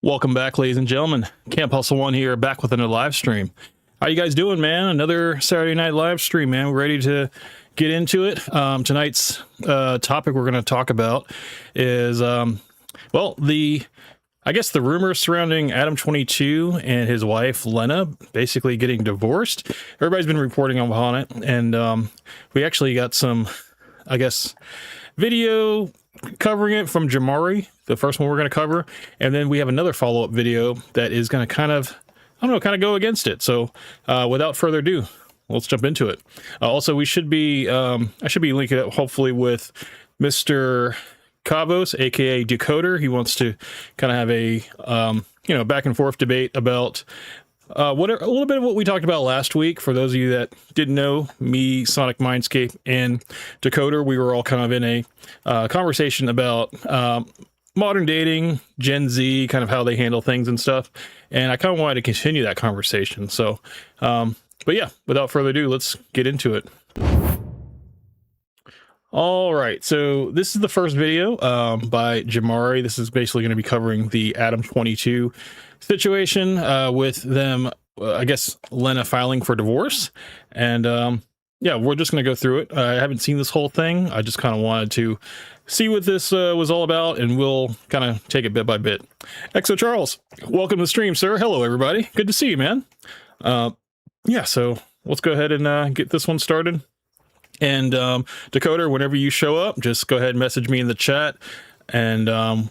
Welcome back, ladies and gentlemen. Camp Hustle One here, back with another live stream. How you guys doing, man? Another Saturday night live stream, man. We're ready to get into it. Tonight's topic we're going to talk about is, well, I guess the rumors surrounding Adam22 and his wife Lena basically getting divorced. Everybody's been reporting on it, and we actually got some, I guess, video covering it from Jamari, the first one we're going to cover, and then we have another follow-up video that is going to kind of go against it. So without further ado, let's jump into it. Also, we should be I should be linking up hopefully with Mr. Cavos, aka Decoder. He wants to kind of have a back and forth debate about a little bit of what we talked about last week. For those of you that didn't know, me, Sonic Mindscape, and Decoder, we were all kind of in a conversation about modern dating, Gen Z, kind of how they handle things and stuff. And I kind of wanted to continue that conversation. So, but yeah, without further ado, let's get into it. All right, so this is the first video by Jamari. This is basically going to be covering the Adam22 situation with them, I guess, Lena filing for divorce. And yeah, we're just going to go through it. I haven't seen this whole thing. I just kind of wanted to see what this was all about, and we'll kind of take it bit by bit. Exo Charles, welcome to the stream, sir. Hello, everybody. Good to see you, man. Yeah, so let's go ahead and get this one started. And Decoder, whenever you show up, just go ahead and message me in the chat, and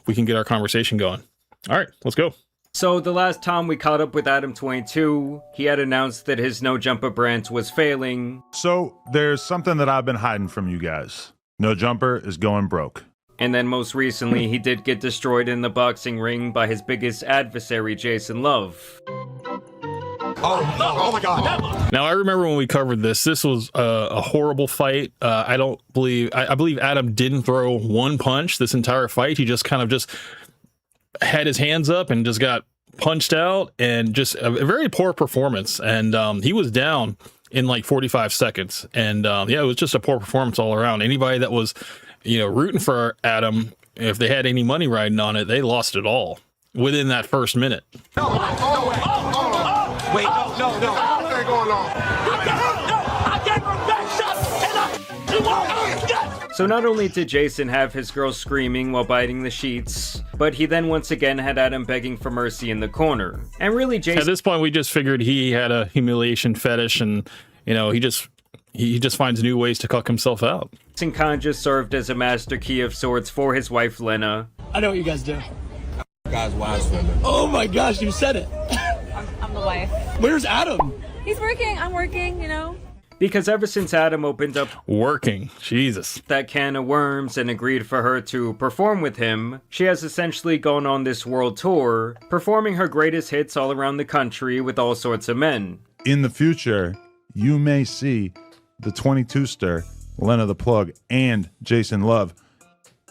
we can get our conversation going. All right, let's go. So the last time we caught up with Adam22, he had announced that his No Jumper brand was failing. So there's something that I've been hiding from you guys. No Jumper is going broke. And then most recently, he did get destroyed in the boxing ring by his biggest adversary, Jason Love. Oh, no. Oh my God. Now, I remember when we covered this, this was a horrible fight. I believe Adam didn't throw one punch this entire fight. He just kind of just had his hands up and just got punched out, and just a very poor performance. And he was down in like 45 seconds. And yeah, it was just a poor performance all around. Anybody that was, rooting for Adam, if they had any money riding on it, they lost it all within that first minute. Wait, no. What's going on? So not only did Jason have his girl screaming while biting the sheets, but he then once again had Adam begging for mercy in the corner. And really, Jason... At this point, we just figured he had a humiliation fetish, and, he just finds new ways to cuck himself out. Jason kind of just served as a master key of sorts for his wife, Lena. I know what you guys do. Guys, wives for them. Oh my gosh, you said it. I'm the wife. Where's Adam? He's working. I'm working, Because ever since Adam opened up Jesus, that can of worms and agreed for her to perform with him, she has essentially gone on this world tour, performing her greatest hits all around the country with all sorts of men. In the future, you may see the 22ster, Lena the Plug, and Jason Love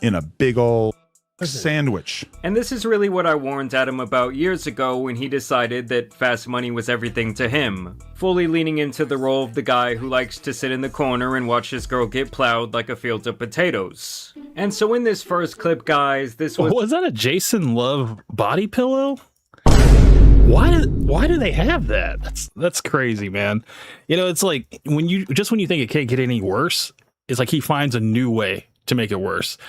in a big ol' sandwich. And this is really what I warned Adam about years ago when he decided that fast money was everything to him, fully leaning into the role of the guy who likes to sit in the corner and watch his girl get plowed like a field of potatoes. And so in this first clip, guys, this was that a Jason Love body pillow? Why do they have that? That's crazy, man. It's like when you think it can't get any worse, it's like he finds a new way to make it worse.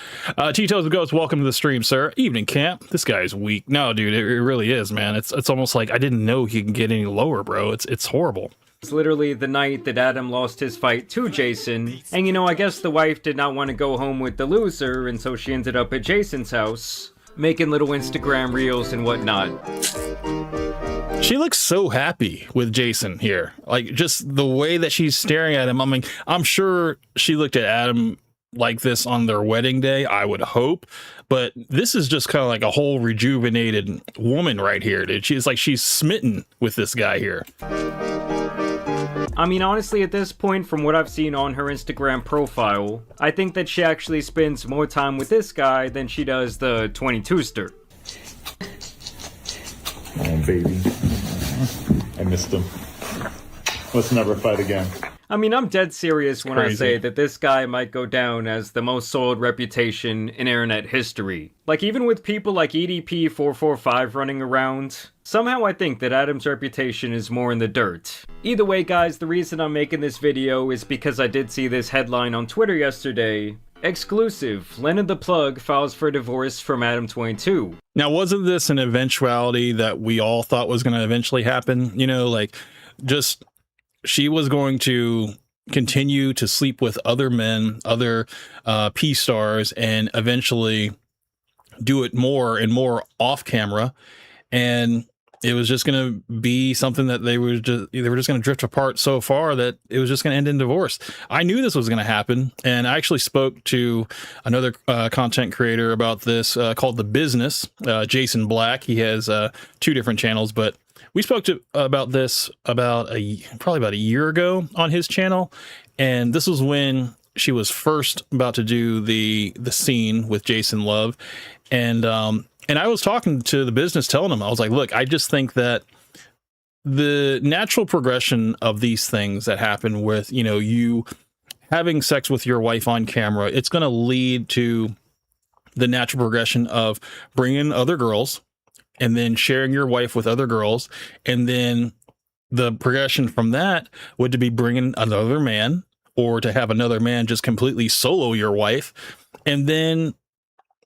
Tito's Ghost, welcome to the stream, sir. Evening, Camp. This guy's weak. No, dude, it really is, man. It's almost like I didn't know he can get any lower, bro. It's horrible. It's literally the night that Adam lost his fight to Jason. And I guess the wife did not want to go home with the loser, and so she ended up at Jason's house, making little Instagram reels and whatnot. She looks so happy with Jason here. Like, just the way that she's staring at him. I mean, I'm sure she looked at Adam like this on their wedding day, I would hope, but this is just kind of like a whole rejuvenated woman right here, dude. She's smitten with this guy here. I mean, honestly, at this point, from what I've seen on her Instagram profile, I think that she actually spends more time with this guy than she does the 22ster. Oh, baby. I missed him. Let's never fight again. I mean, I'm dead serious when I Crazy. say that this guy might go down as the most soiled reputation in internet history. Like, even with people like EDP445 running around, somehow I think that Adam's reputation is more in the dirt. Either way, guys, the reason I'm making this video is because I did see this headline on Twitter yesterday. Exclusive, Lena the Plug files for divorce from Adam22. Now, wasn't this an eventuality that we all thought was going to eventually happen? You know, like, just she was going to continue to sleep with other men, other P-stars, and eventually do it more and more off camera. And it was just going to be something that they were just going to drift apart so far that it was just going to end in divorce. I knew this was going to happen, and I actually spoke to another content creator about this called The Business, Jason Black. He has 2 different channels, but we spoke about this probably about a year ago on his channel, and this was when she was first about to do the scene with Jason Love, and I was talking to The Business, telling him, I was like, look, I just think that the natural progression of these things that happen with, you know, you having sex with your wife on camera, it's going to lead to the natural progression of bringing other girls and then sharing your wife with other girls. And then the progression from that would to be bringing another man, or to have another man just completely solo your wife. And then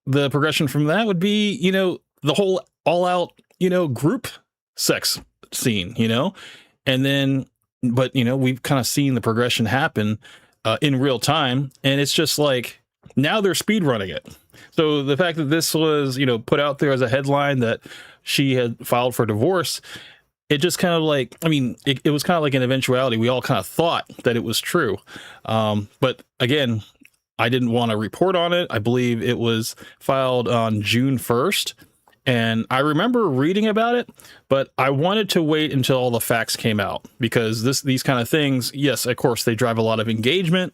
the progression from that would be, you know, the whole all out, you know, group sex scene, you know, and then, but, you know, we've kind of seen the progression happen in real time. And it's just like, now they're speed running it. So the fact that this was, you know, put out there as a headline that she had filed for divorce, it just kind of like, I mean, it was kind of like an eventuality. We all kind of thought that it was true. But again, I didn't want to report on it. I believe it was filed on June 1st. And I remember reading about it, but I wanted to wait until all the facts came out, because these kind of things, yes, of course, they drive a lot of engagement,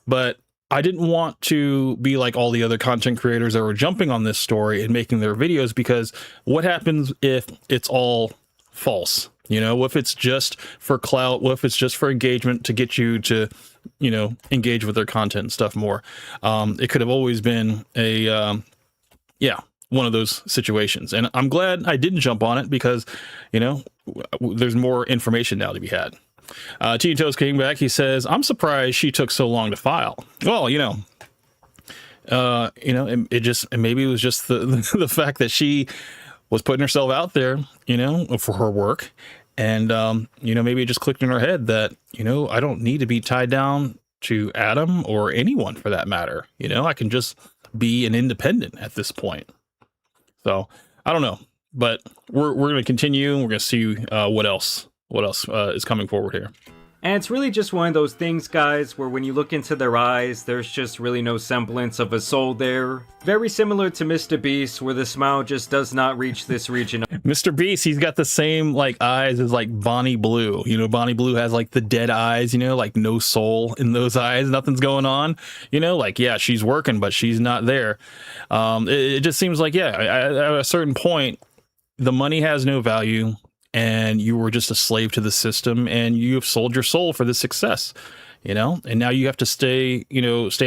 but I didn't want to be like all the other content creators that were jumping on this story and making their videos, because what happens if it's all false? You know, what if it's just for clout? What if it's just for engagement to get you to, you know, engage with their content and stuff more? It could have always been a, one of those situations. And I'm glad I didn't jump on it, because, you know, there's more information now to be had. Teen Toes came back. He says, I'm surprised she took so long to file. Well, you know, maybe it was just the fact that she was putting herself out there, you know, for her work. And, you know, maybe it just clicked in her head that, you know, I don't need to be tied down to Adam or anyone for that matter. You know, I can just be an independent at this point. So I don't know, but we're going to continue. We're going to see what else is coming forward here. And it's really just one of those things, guys, where when you look into their eyes, there's just really no semblance of a soul there. Very similar to Mr. Beast, where the smile just does not reach this region. Mr. Beast, he's got the same like eyes as like Bonnie Blue. You know, Bonnie Blue has like the dead eyes, you know, like no soul in those eyes. Nothing's going on. You know, like, yeah, she's working, but she's not there. It just seems like, yeah, at a certain point, the money has no value, and you were just a slave to the system, and you have sold your soul for the success, you know, and now you have to stay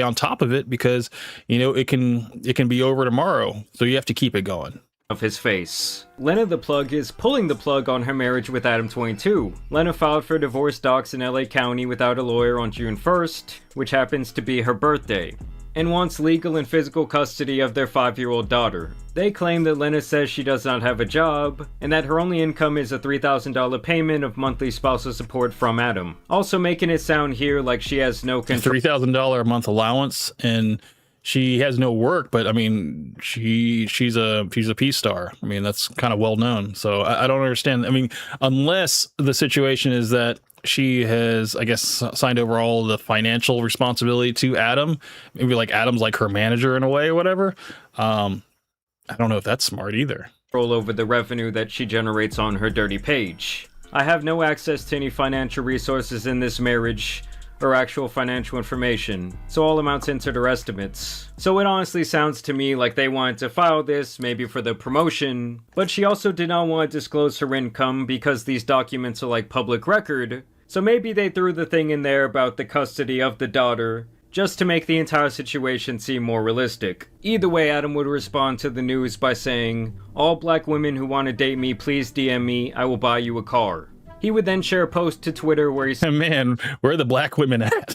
on top of it, because, you know, it can be over tomorrow. So you have to keep it going. Of his face. Lena the Plug is pulling the plug on her marriage with Adam22. Lena filed for divorce docs in LA County without a lawyer on June 1st, which happens to be her birthday, and wants legal and physical custody of their 5-year-old daughter. They claim that Lena says she does not have a job, and that her only income is a $3,000 payment of monthly spousal support from Adam. Also making it sound here like she has no control. $3,000 a month allowance, and she has no work, but I mean, she's a P-star. I mean, that's kind of well known. So I don't understand. I mean, unless the situation is that she has, I guess, signed over all the financial responsibility to Adam. Maybe like Adam's like her manager in a way or whatever. I don't know if that's smart either. Over the revenue that she generates on her dirty page. I have no access to any financial resources in this marriage or actual financial information, so all amounts entered are estimates. So it honestly sounds to me like they wanted to file this maybe for the promotion, but she also did not want to disclose her income because these documents are like public record, So maybe they threw the thing in there about the custody of the daughter, just to make the entire situation seem more realistic. Either way, Adam would respond to the news by saying, "All black women who want to date me, please DM me, I will buy you a car." He would then share a post to Twitter where he Man, where are the black women at?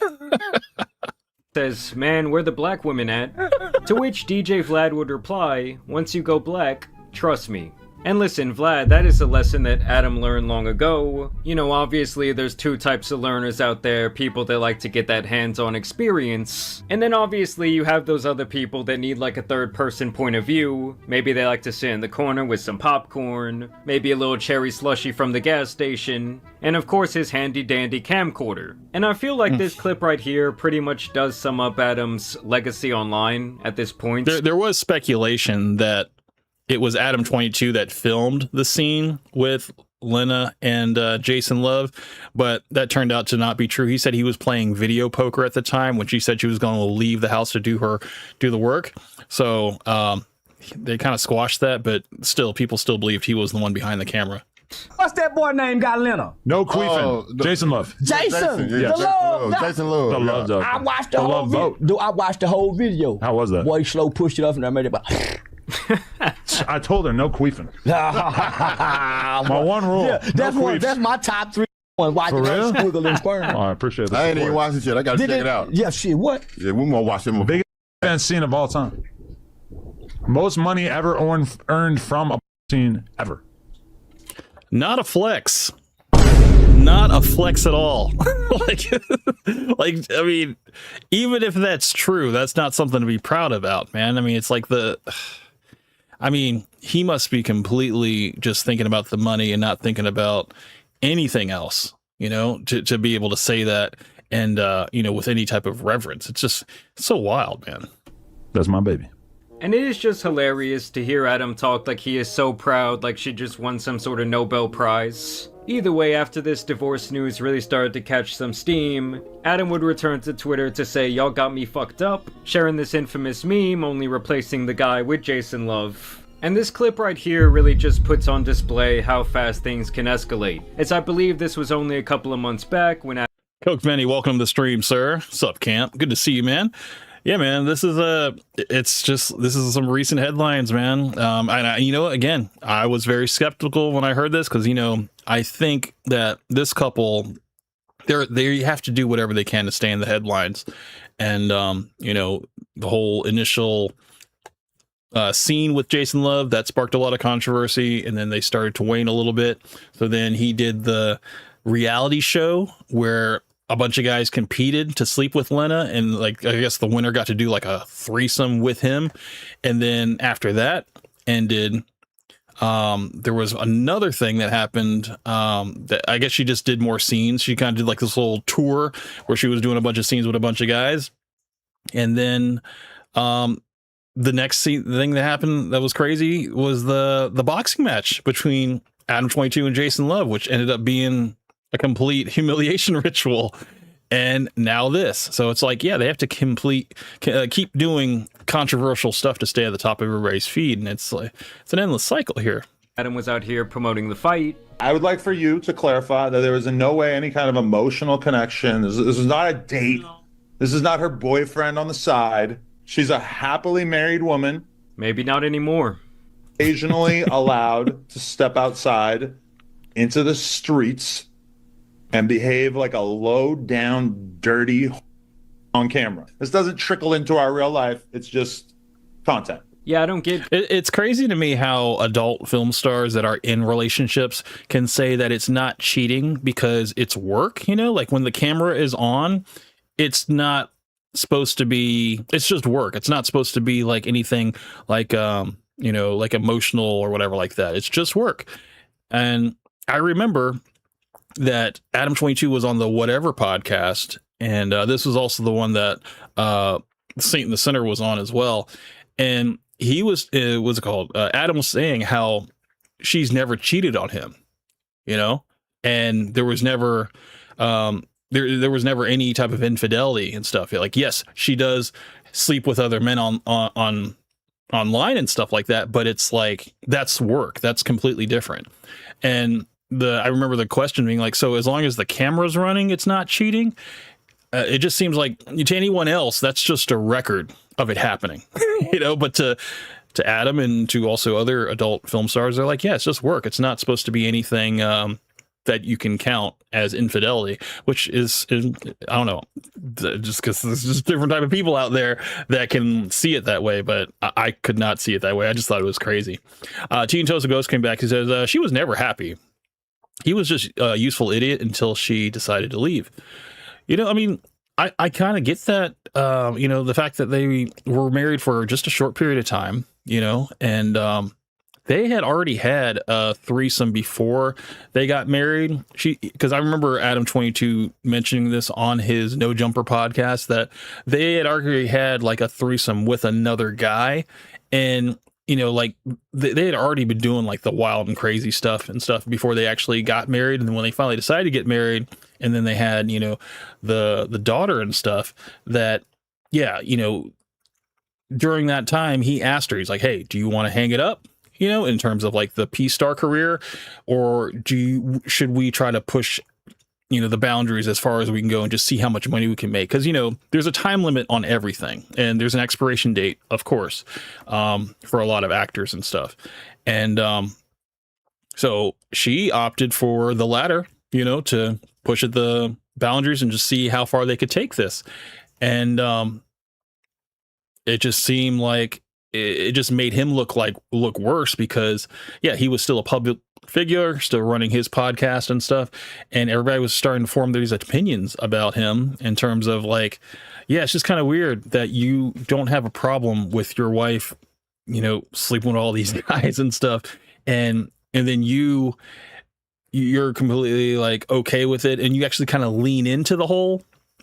says, "Man, where the black women at?" To which DJ Vlad would reply, "Once you go black, trust me." And listen, Vlad, that is a lesson that Adam learned long ago. You know, obviously there's two types of learners out there, people that like to get that hands-on experience. And then obviously you have those other people that need like a third-person point of view. Maybe they like to sit in the corner with some popcorn, maybe a little cherry slushy from the gas station, and of course his handy-dandy camcorder. And I feel like this clip right here pretty much does sum up Adam's legacy online at this point. There was speculation that it was Adam22 that filmed the scene with Lena and Jason Love, but that turned out to not be true. He said he was playing video poker at the time when she said she was going to leave the house to do the work. So they kind of squashed that, but still, people still believed he was the one behind the camera. What's that boy name got Lena? No queefing. Jason Love. Jason. Yeah, Jason Love. The Love Dog. I watched the whole Love video. vote. Dude, I watched the whole video. How was that? Boy, he slow pushed it up and I made it about. I told her no queefing. My one rule. Yeah, that's no one. queefs. That's my top 3. Watching For that real? squiggle and squirm. Oh, I appreciate that. I ain't even watched it yet. I gotta check it out. Yeah, shit. What? Yeah, we gonna watch it. Biggest fan scene of all time. Most money ever earned from a scene ever. Not a flex. Not a flex at all. I mean, even if that's true, that's not something to be proud about, man. I mean, it's like he must be completely just thinking about the money and not thinking about anything else, you know, to be able to say that and, you know, with any type of reverence. It's just so wild, man. That's my baby. And it is just hilarious to hear Adam talk like he is so proud, like she just won some sort of Nobel Prize. Either way, after this divorce news really started to catch some steam, Adam would return to Twitter to say, "Y'all got me fucked up," sharing this infamous meme, only replacing the guy with Jason Love. And this clip right here really just puts on display how fast things can escalate, as I believe this was only a couple of months back when Coke Manny, welcome to the stream, sir. Sup, Camp? Good to see you, man. Yeah, man, this is some recent headlines, man. You know, again, I was very skeptical when I heard this because, you know, I think that this couple, they have to do whatever they can to stay in the headlines. And, you know, the whole initial scene with Jason Love, that sparked a lot of controversy, and then they started to wane a little bit. So then he did the reality show where a bunch of guys competed to sleep with Lena, and like I guess the winner got to do like a threesome with him. And then after that ended, there was another thing that happened, that I guess she just did more scenes. She kind of did like this little tour where she was doing a bunch of scenes with a bunch of guys. And then the next thing that happened that was crazy was the boxing match between Adam22 and Jason Love, which ended up being a complete humiliation ritual. And now this. So it's like, yeah, they have to keep doing controversial stuff to stay at the top of everybody's feed. And it's like, it's an endless cycle here. Adam was out here promoting the fight. I would like for you to clarify that there was in no way any kind of emotional connection. This is not a date. This is not her boyfriend on the side. She's a happily married woman. Maybe not anymore. Occasionally allowed to step outside into the streets and behave like a low-down, dirty on camera. This doesn't trickle into our real life. It's just content. Yeah, I don't get... It's crazy to me how adult film stars that are in relationships can say that it's not cheating because it's work, you know? Like when the camera is on, it's not supposed to be... It's just work. It's not supposed to be like anything like, you know, like emotional or whatever like that. It's just work. And I remember that Adam22 was on the Whatever podcast, and this was also the one that Saint in the Center was on as well. And he was, what's it called? Adam was saying how she's never cheated on him, you know, and there was never, there was never any type of infidelity and stuff. Like, yes, she does sleep with other men online and stuff like that, but it's like, that's work. That's completely different. And I remember the question being like, so as long as the camera's running, it's not cheating. It just seems like to anyone else, that's just a record of it happening, but to Adam and to also other adult film stars, they're like, yeah, it's just work. It's not supposed to be anything that you can count as infidelity, which is I don't know, just because there's just different type of people out there that can see it that way, but I could not see it that way. I just thought it was crazy. Teen Tosa Ghost came back. He says she was never happy. He was just a useful idiot until she decided to leave. I mean, I kind of get that, the fact that they were married for just a short period of time, and they had already had a threesome before they got married. Because I remember Adam22 mentioning this on his No Jumper podcast, that they had already had like a threesome with another guy. And, like they had already been doing like the wild and crazy stuff before they actually got married. And then when they finally decided to get married, and then they had, the daughter and stuff, that, during that time, he asked her, he's like, hey, do you want to hang it up? In terms of like the P-star career, or should we try to push, the boundaries as far as we can go and just see how much money we can make? Because, there's a time limit on everything, and there's an expiration date, of course, for a lot of actors and stuff. And so she opted for the latter, to push at the boundaries and just see how far they could take this. And it just seemed like it just made him look worse, because he was still a public figure, still running his podcast and stuff, and everybody was starting to form these opinions about him in terms of like, it's just kind of weird that you don't have a problem with your wife, sleeping with all these guys and stuff, and then you're completely like okay with it, and you actually kind of lean into the whole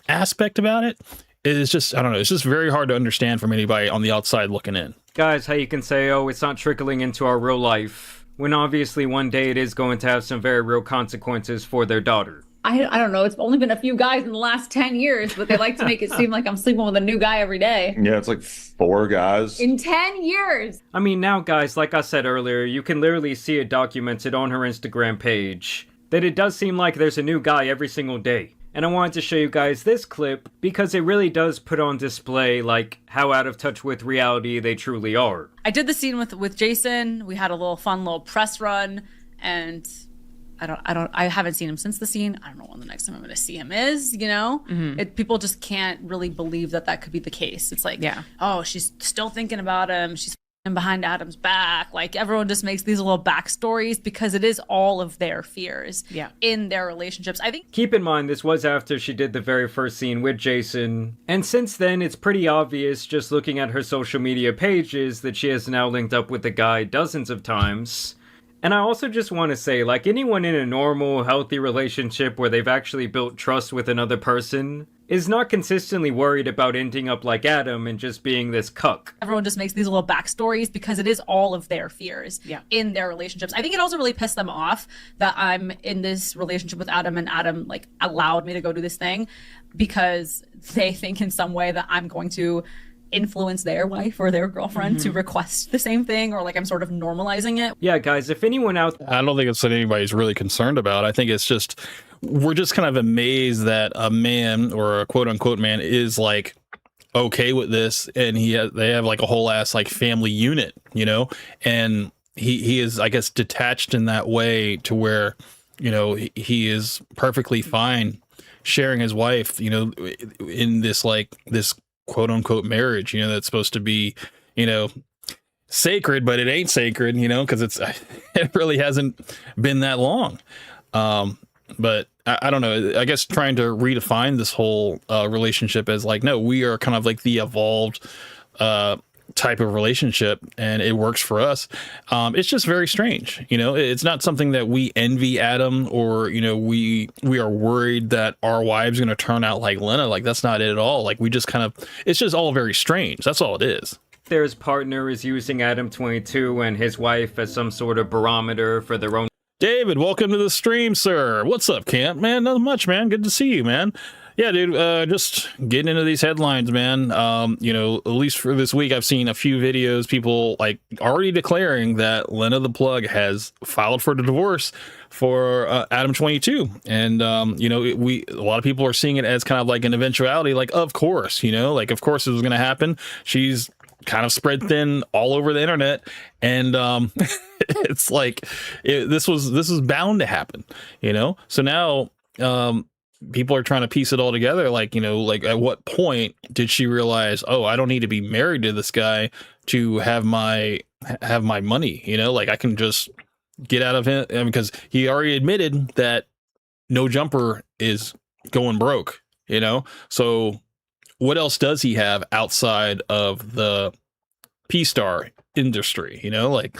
aspect about it. It's just, I don't know, it's just very hard to understand from anybody on the outside looking in. Guys, how you can say, oh, it's not trickling into our real life, when obviously one day it is going to have some very real consequences for their daughter. I don't know. It's only been a few guys in the last 10 years, but they like to make it seem like I'm sleeping with a new guy every day. Yeah, it's like 4 guys. In 10 years. I mean, now, guys, like I said earlier, you can literally see it documented on her Instagram page that it does seem like there's a new guy every single day. And I wanted to show you guys this clip because it really does put on display like how out of touch with reality they truly are. I did the scene with Jason. We had a little fun little press run, and I haven't seen him since the scene. I don't know when the next time I'm going to see him is, people just can't really believe that could be the case. It's like, oh, she's still thinking about him. She's behind Adam's back. Like, everyone just makes these little backstories because it is all of their fears in their relationships. I think. Keep in mind, this was after she did the very first scene with Jason. And since then, it's pretty obvious just looking at her social media pages that she has now linked up with the guy dozens of times. And I also just want to say, like, anyone in a normal, healthy relationship where they've actually built trust with another person is not consistently worried about ending up like Adam and just being this cuck. Everyone just makes these little backstories because it is all of their fears in their relationships. I think it also really pissed them off that I'm in this relationship with Adam, and Adam, like, allowed me to go do this thing because they think in some way that I'm going to influence their wife or their girlfriend to request the same thing, or like I'm sort of normalizing it. Yeah, guys, if anyone out I don't think it's what anybody's really concerned about. I think it's just, we're just kind of amazed that a man, or a quote unquote man, is like okay with this, and they have like a whole ass like family unit, and he is, I guess, detached in that way to where, he is perfectly fine sharing his wife, in this like this quote unquote marriage, that's supposed to be, sacred, but it ain't sacred, because it really hasn't been that long. But I don't know, I guess trying to redefine this whole relationship as like, no, we are kind of like the evolved type of relationship, and it works for us. It's just very strange. It's not something that we envy Adam, or, we are worried that our wives are going to turn out like Lena. Like, that's not it at all. Like, we just kind of, it's just all very strange. That's all it is. Their partner is using Adam22 and his wife as some sort of barometer for their own. David, welcome to the stream, sir. What's up, Camp? Man, nothing much, man. Good to see you, man. Yeah, dude, just getting into these headlines, man. You know, at least for this week, I've seen a few videos, people like already declaring that Lena the Plug has filed for the divorce for Adam22. And, you know, a lot of people are seeing it as kind of like an eventuality, like, of course, you know, like, of course it was going to happen. She's kind of spread thin all over the internet. And it's like, this was bound to happen, you know? So now, people are trying to piece it all together. Like, you know, like at what point did she realize, oh, I don't need to be married to this guy to have my money, you know, like I can just get out of him, because he already admitted that No Jumper is going broke, you know? So what else does he have outside of the P-Star industry, you know? Like,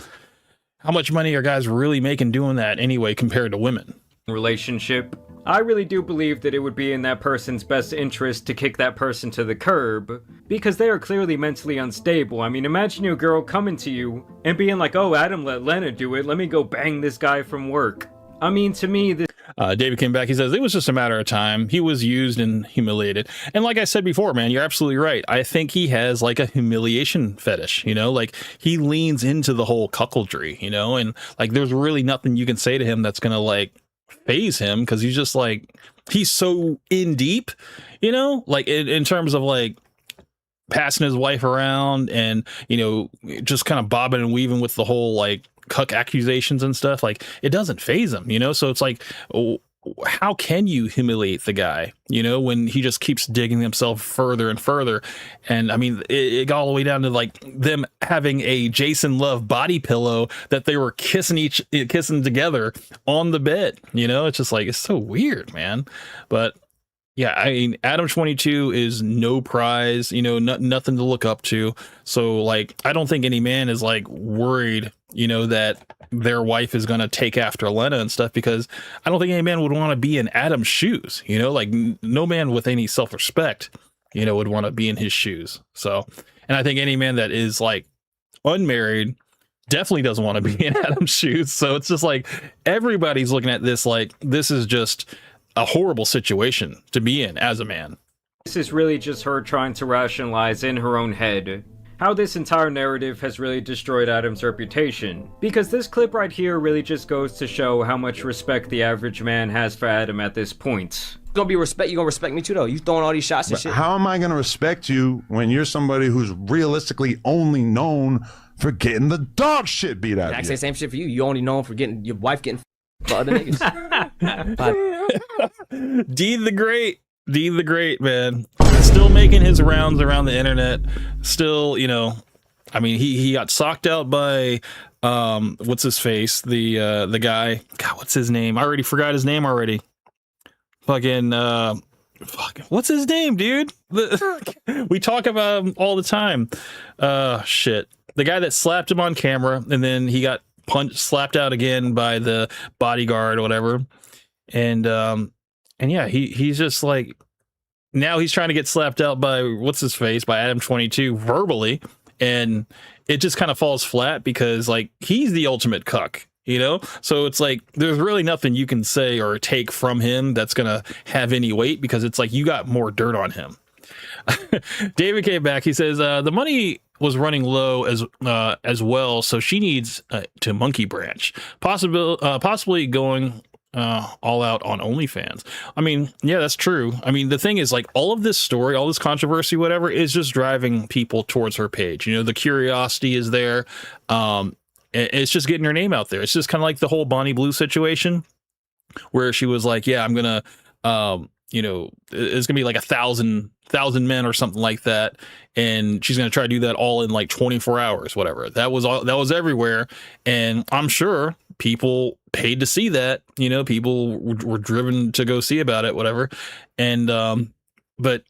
how much money are guys really making doing that anyway compared to women? Relationship. I really do believe that it would be in that person's best interest to kick that person to the curb, because they are clearly mentally unstable. I mean, imagine your girl coming to you and being like, oh, Adam let Lena do it, let me go bang this guy from work. I mean, to me, this... David came back, he says, it was just a matter of time. He was used and humiliated. And like I said before, man, you're absolutely right. I think he has like a humiliation fetish, you know, like he leans into the whole cuckoldry, you know, and like there's really nothing you can say to him that's gonna like phase him, because he's just like, he's so in deep, you know, like in terms of like passing his wife around and, you know, just kind of bobbing and weaving with the whole like cuck accusations and stuff. Like it doesn't phase him, you know? So it's like, how can you humiliate the guy, you know, when he just keeps digging himself further and further? And I mean, it got all the way down to like them having a Jason Love body pillow that they were kissing together on the bed, you know? It's just like, it's so weird, man. But yeah, I mean, Adam22 is no prize, you know, nothing to look up to. So like, I don't think any man is like worried, you know, that their wife is going to take after Lena and stuff, because I don't think any man would want to be in Adam's shoes, you know, like no man with any self-respect, you know, would want to be in his shoes. So, and I think any man that is like unmarried definitely doesn't want to be in Adam's shoes. So it's just like, everybody's looking at this like, this is just a horrible situation to be in as a man. This is really just her trying to rationalize in her own head how this entire narrative has really destroyed Adam's reputation. Because this clip right here really just goes to show how much respect the average man has for Adam at this point. You gonna respect me too though. You throwing all these shots and But shit. how am I going to respect you when you're somebody who's realistically only known for getting the dog shit beat out I of say you? same shit for you. You only known for getting your wife getting by other niggas. Dean the Great, man. Still making his rounds around the internet. Still, you know, I mean, he got socked out by what's his face? The guy. God, what's his name? I already forgot his name already. Fucking what's his name, dude? We talk about him all the time. Shit. The guy that slapped him on camera and then he got slapped out again by the bodyguard or whatever. And yeah, he's just like, now he's trying to get slapped out by what's his face, by Adam22 verbally, and it just kind of falls flat because like he's the ultimate cuck, you know? So it's like there's really nothing you can say or take from him that's gonna have any weight, because it's like you got more dirt on him. David came back, he says the money was running low as well, so she needs to monkey branch, possibly going all out on OnlyFans. I mean, yeah, that's true. I mean, the thing is, like, all of this story, all this controversy, whatever, is just driving people towards her page. You know, the curiosity is there. It's just getting her name out there. It's just kind of like the whole Bonnie Blue situation, where she was like, yeah, I'm gonna you know, it's gonna be like 1,000 men or something like that, and she's gonna try to do that all in like 24 hours, whatever. That was everywhere, and I'm sure people paid to see that. You know, people were driven to go see about it, whatever. And but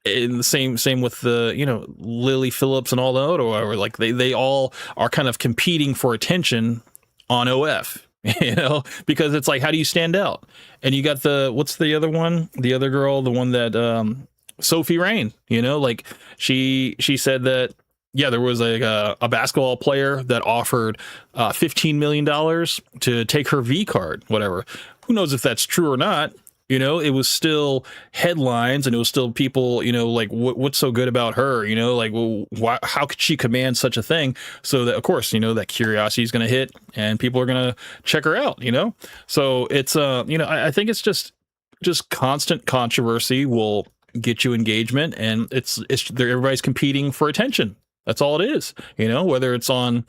in the same with the, you know, Lily Phillips and all that, or whatever, like they all are kind of competing for attention on OF. You know, because it's like, how do you stand out? And you got what's the other one? The other girl, the one that Sophie Rain, you know, like she said that, yeah, there was a basketball player that offered $15 million to take her V card, whatever. Who knows if that's true or not? You know, it was still headlines, and it was still people, you know, like what's so good about her? You know, like, well, how could she command such a thing? So that, of course, you know, that curiosity is going to hit, and people are going to check her out. You know, so it's you know, I think it's just constant controversy will get you engagement, and it's everybody's competing for attention. That's all it is. You know, whether it's on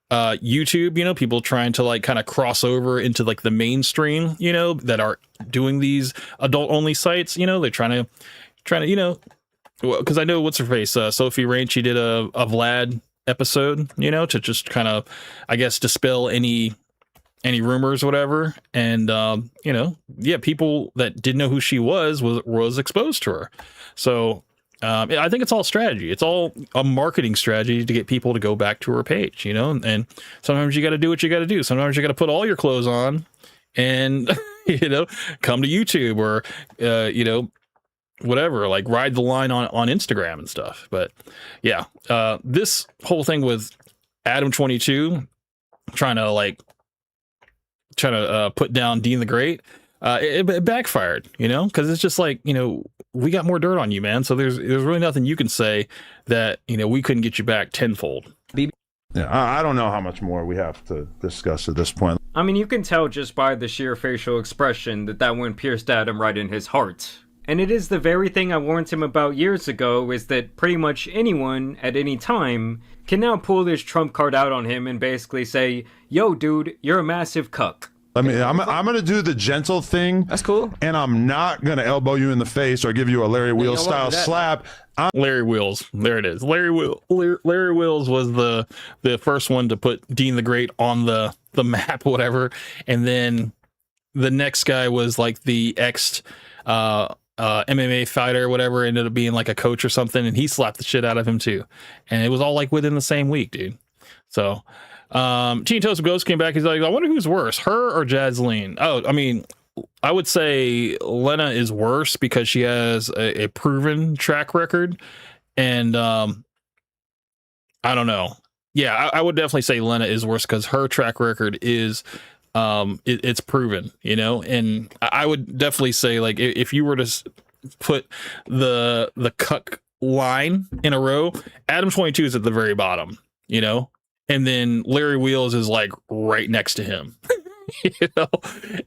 YouTube, you know, people trying to like kind of cross over into like the mainstream, you know, that are doing these adult only sites, you know, they're trying to, you know, because I know what's her face, Sophie Rain, she did a Vlad episode, you know, to just kind of, I guess, dispel any rumors or whatever. And, you know, yeah, people that didn't know who she was exposed to her. So, I think it's all strategy. It's all a marketing strategy to get people to go back to her page, you know, and sometimes you got to do what you got to do. Sometimes you got to put all your clothes on and, you know, come to YouTube or, you know, whatever, like ride the line on Instagram and stuff. But yeah, this whole thing with Adam22 trying to put down Dean the Great, it backfired, you know, because it's just like, you know, we got more dirt on you, man. So there's really nothing you can say that, you know, we couldn't get you back tenfold. Yeah, I don't know how much more we have to discuss at this point. I mean, you can tell just by the sheer facial expression that one pierced Adam right in his heart. And it is the very thing I warned him about years ago, is that pretty much anyone, at any time, can now pull this trump card out on him and basically say, yo, dude, you're a massive cuck. I mean, I'm going to do the gentle thing. That's cool. And I'm not going to elbow you in the face or give you a Larry Wheels style slap. Larry Wheels. There it is. Larry Wheels was the first one to put Dean the Great on the map, whatever. And then the next guy was like the ex MMA fighter or whatever, ended up being like a coach or something, and he slapped the shit out of him too. And it was all like within the same week, dude. So Teen Toast Ghost came back. He's like, I wonder who's worse, her or Jazleen? Oh, I mean, I would say Lena is worse because she has a proven track record. And I don't know. Yeah, I would definitely say Lena is worse because her track record is it's proven, you know. And I would definitely say, like, if you were to put the cuck line in a row, Adam22 is at the very bottom, you know. And then Larry Wheels is like right next to him, you know.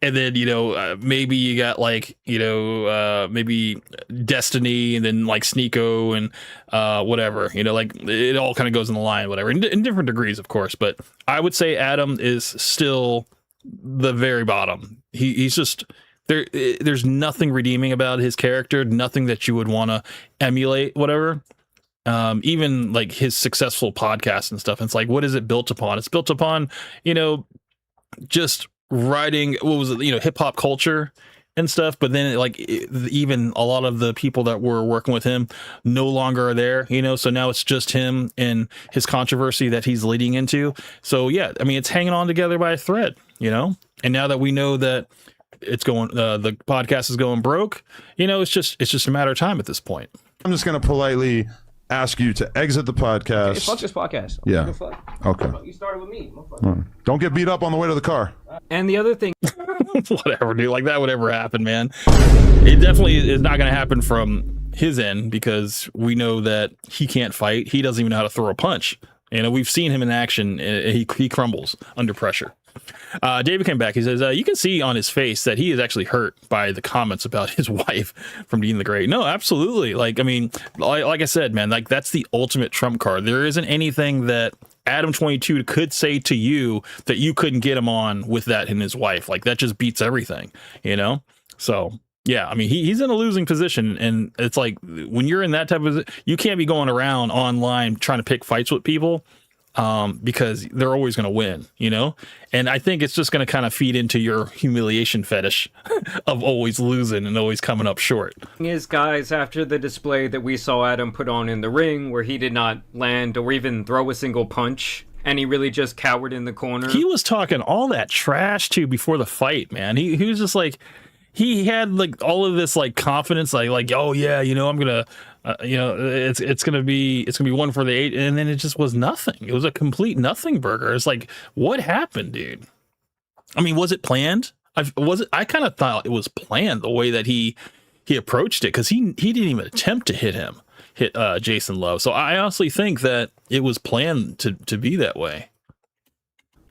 And then, you know, maybe you got like, you know, maybe Destiny, and then like Sneeko and whatever, you know, like it all kind of goes in the line, whatever, in different degrees, of course. But I would say Adam is still the very bottom. He's just there. There's nothing redeeming about his character, nothing that you would want to emulate, whatever. Even like his successful podcast and stuff. And it's like, what is it built upon? It's built upon, you know, just writing, what was it, you know, hip hop culture and stuff. But then even a lot of the people that were working with him no longer are there, you know, so now it's just him and his controversy that he's leading into. So yeah, I mean, it's hanging on together by a thread, you know. And now that we know that it's going, the podcast is going broke, you know, it's just a matter of time at this point. I'm just going to politely ask you to exit the podcast. Hey, fuck this podcast. Yeah. Okay. You started with me. Don't get beat up on the way to the car. And the other thing, whatever, dude, like that would ever happen, man. It definitely is not going to happen from his end because we know that he can't fight. He doesn't even know how to throw a punch. You know, we've seen him in action. He crumbles under pressure. David came back. He says, you can see on his face that he is actually hurt by the comments about his wife from Dean the Great. No, absolutely. Like, I mean, like I said, man, like that's the ultimate trump card. There isn't anything that Adam22 could say to you that you couldn't get him on with that and his wife. Like that just beats everything, you know? So yeah, I mean, he's in a losing position, and it's like when you're in that type of, you can't be going around online trying to pick fights with people. Because they're always going to win, you know? And I think it's just going to kind of feed into your humiliation fetish of always losing and always coming up short. is, guys, after the display that we saw Adam put on in the ring, where he did not land or even throw a single punch, and he really just cowered in the corner. He was talking all that trash too before the fight, man. He was just like, he had like all of this like confidence, like oh yeah, you know, I'm gonna you know, it's gonna be one for the 8, and then it just was nothing. It was a complete nothing burger. It's like, what happened, dude? I mean, was it planned? I kind of thought it was planned the way that he approached it, because he didn't even attempt to hit Jason Love. So I honestly think that it was planned to be that way.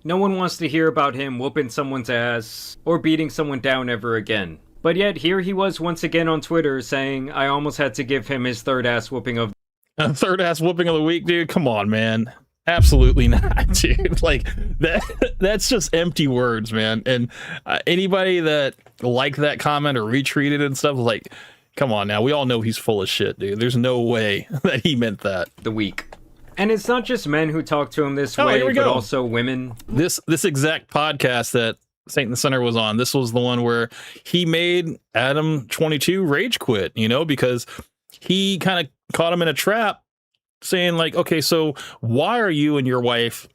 No one wants to hear about him whooping someone's ass or beating someone down ever again. But yet, here he was once again on Twitter saying, I almost had to give him his third ass whooping of the week, dude. Come on, man. Absolutely not, dude. Like, that's just empty words, man. And anybody that liked that comment or retweeted and stuff, like, come on now. We all know he's full of shit, dude. There's no way that he meant that. the week. And it's not just men who talk to him this way, but also women. This exact podcast that Saint in the Center was on, this was the one where he made Adam22 rage quit, because he kind of caught him in a trap, saying like, okay, so why are you and your wife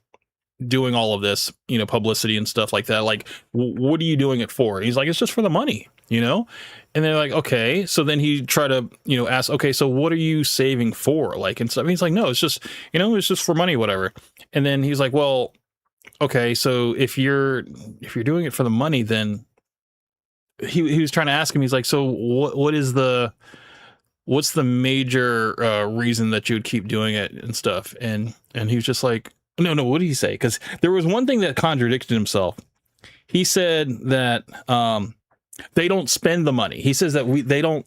doing all of this, publicity and stuff like that? Like, what are you doing it for? And he's like, it's just for the money, And they're like, okay. So then he tried to, ask, okay, so what are you saving for? Like, and stuff. And he's like, no, it's just, it's just for money, whatever. And then he's like, well, okay, so if you're doing it for the money, then he was trying to ask him, he's like, so what's the major reason that you would keep doing it and stuff? And he was just like, no, what did he say? Because there was one thing that contradicted himself. He said that they don't spend the money. He says that they don't.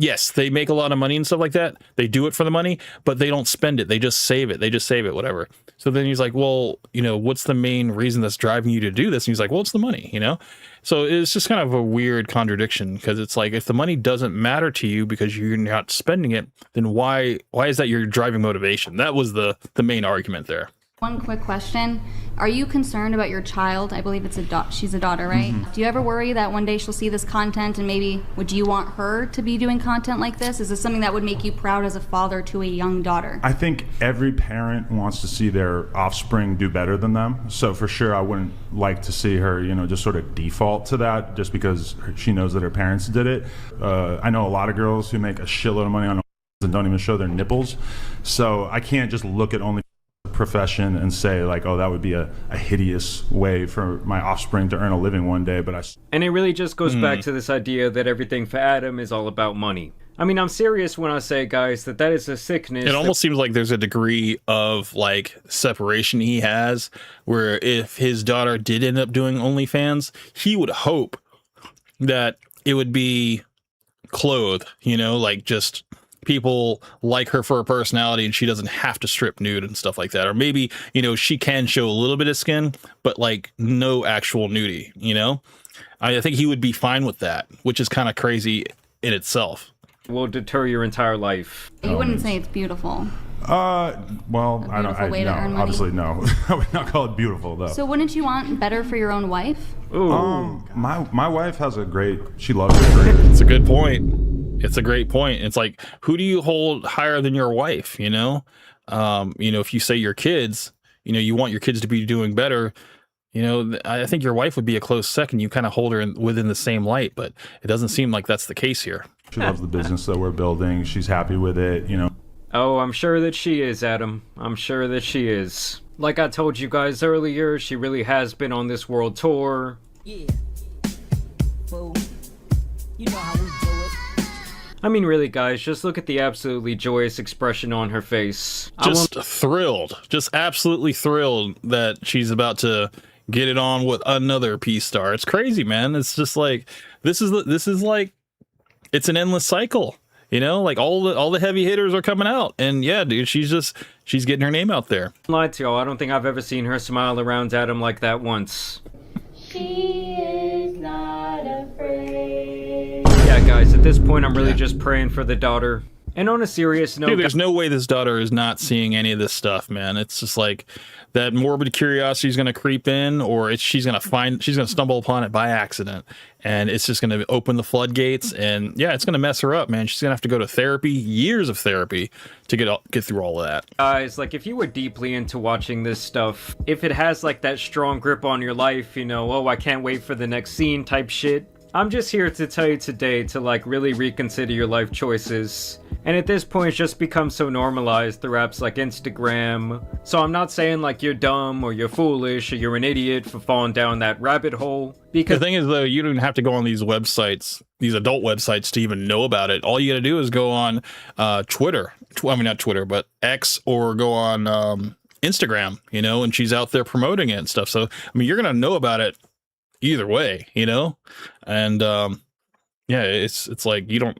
Yes, they make a lot of money and stuff like that. They do it for the money, but they don't spend it. They just save it. Whatever. So then he's like, well, what's the main reason that's driving you to do this? And he's like, well, it's the money, So it's just kind of a weird contradiction, because it's like, if the money doesn't matter to you because you're not spending it, then why is that your driving motivation? That was the main argument there. One quick question. Are you concerned about your child? I believe she's a daughter, right? Mm-hmm. Do you ever worry that one day she'll see this content, and maybe would you want her to be doing content like this? Is this something that would make you proud as a father to a young daughter? I think every parent wants to see their offspring do better than them. So for sure, I wouldn't like to see her, just sort of default to that just because she knows that her parents did it. I know a lot of girls who make a shitload of money on and don't even show their nipples. So I can't just look at only profession and say like, oh, that would be a hideous way for my offspring to earn a living one day. And it really just goes back to this idea that everything for Adam is all about money. I mean, I'm serious when I say, guys, that is a sickness. It almost seems like there's a degree of like separation he has, where if his daughter did end up doing OnlyFans, he would hope that it would be clothed, like just people like her for her personality, and she doesn't have to strip nude and stuff like that. Or maybe, she can show a little bit of skin, but like no actual nudity, I think he would be fine with that, which is kind of crazy in itself. Will deter your entire life. You wouldn't say it's beautiful. Well, I don't. No, obviously, no. I would not call it beautiful, though. So, wouldn't you want better for your own wife? Ooh. My wife has she loves it great. It's a good point. It's a great point. It's like, who do you hold higher than your wife? If you say your kids, you want your kids to be doing better. I think your wife would be a close second. You kind of hold her within the same light, but it doesn't seem like that's the case here. She loves the business that we're building. She's happy with it. Oh, I'm sure that she is, Adam. I'm sure that she is. Like I told you guys earlier, she really has been on this world tour. Yeah. Well, you know how we do it. I mean, really, guys, just look at the absolutely joyous expression on her face. Just thrilled. Just absolutely thrilled that she's about to get it on with another P-star. It's crazy, man. It's just like, this is like, it's an endless cycle. Like all the heavy hitters are coming out, and yeah, dude, she's getting her name out there. Lied to y'all, I don't think I've ever seen her smile around Adam like that once. She is not afraid. Yeah, guys, at this point, I'm really just praying for the daughter. And on a serious note, dude, there's no way this daughter is not seeing any of this stuff, man. It's just like that morbid curiosity is going to creep in, or she's going to stumble upon it by accident, and it's just going to open the floodgates, and yeah, it's going to mess her up, man. She's going to have to go to therapy, years of therapy, to get through all of that. Guys, like, if you were deeply into watching this stuff, if it has like that strong grip on your life, oh, I can't wait for the next scene type shit, I'm just here to tell you today to like really reconsider your life choices. And at this point, it's just become so normalized through apps like Instagram. So I'm not saying like you're dumb or you're foolish or you're an idiot for falling down that rabbit hole. Because the thing is, though, you don't have to go on these websites, these adult websites, to even know about it. All you got to do is go on Twitter. I mean, not Twitter, but X, or go on Instagram, you know, and she's out there promoting it and stuff. So, I mean, you're going to know about it either way, you know? And yeah, it's like you'll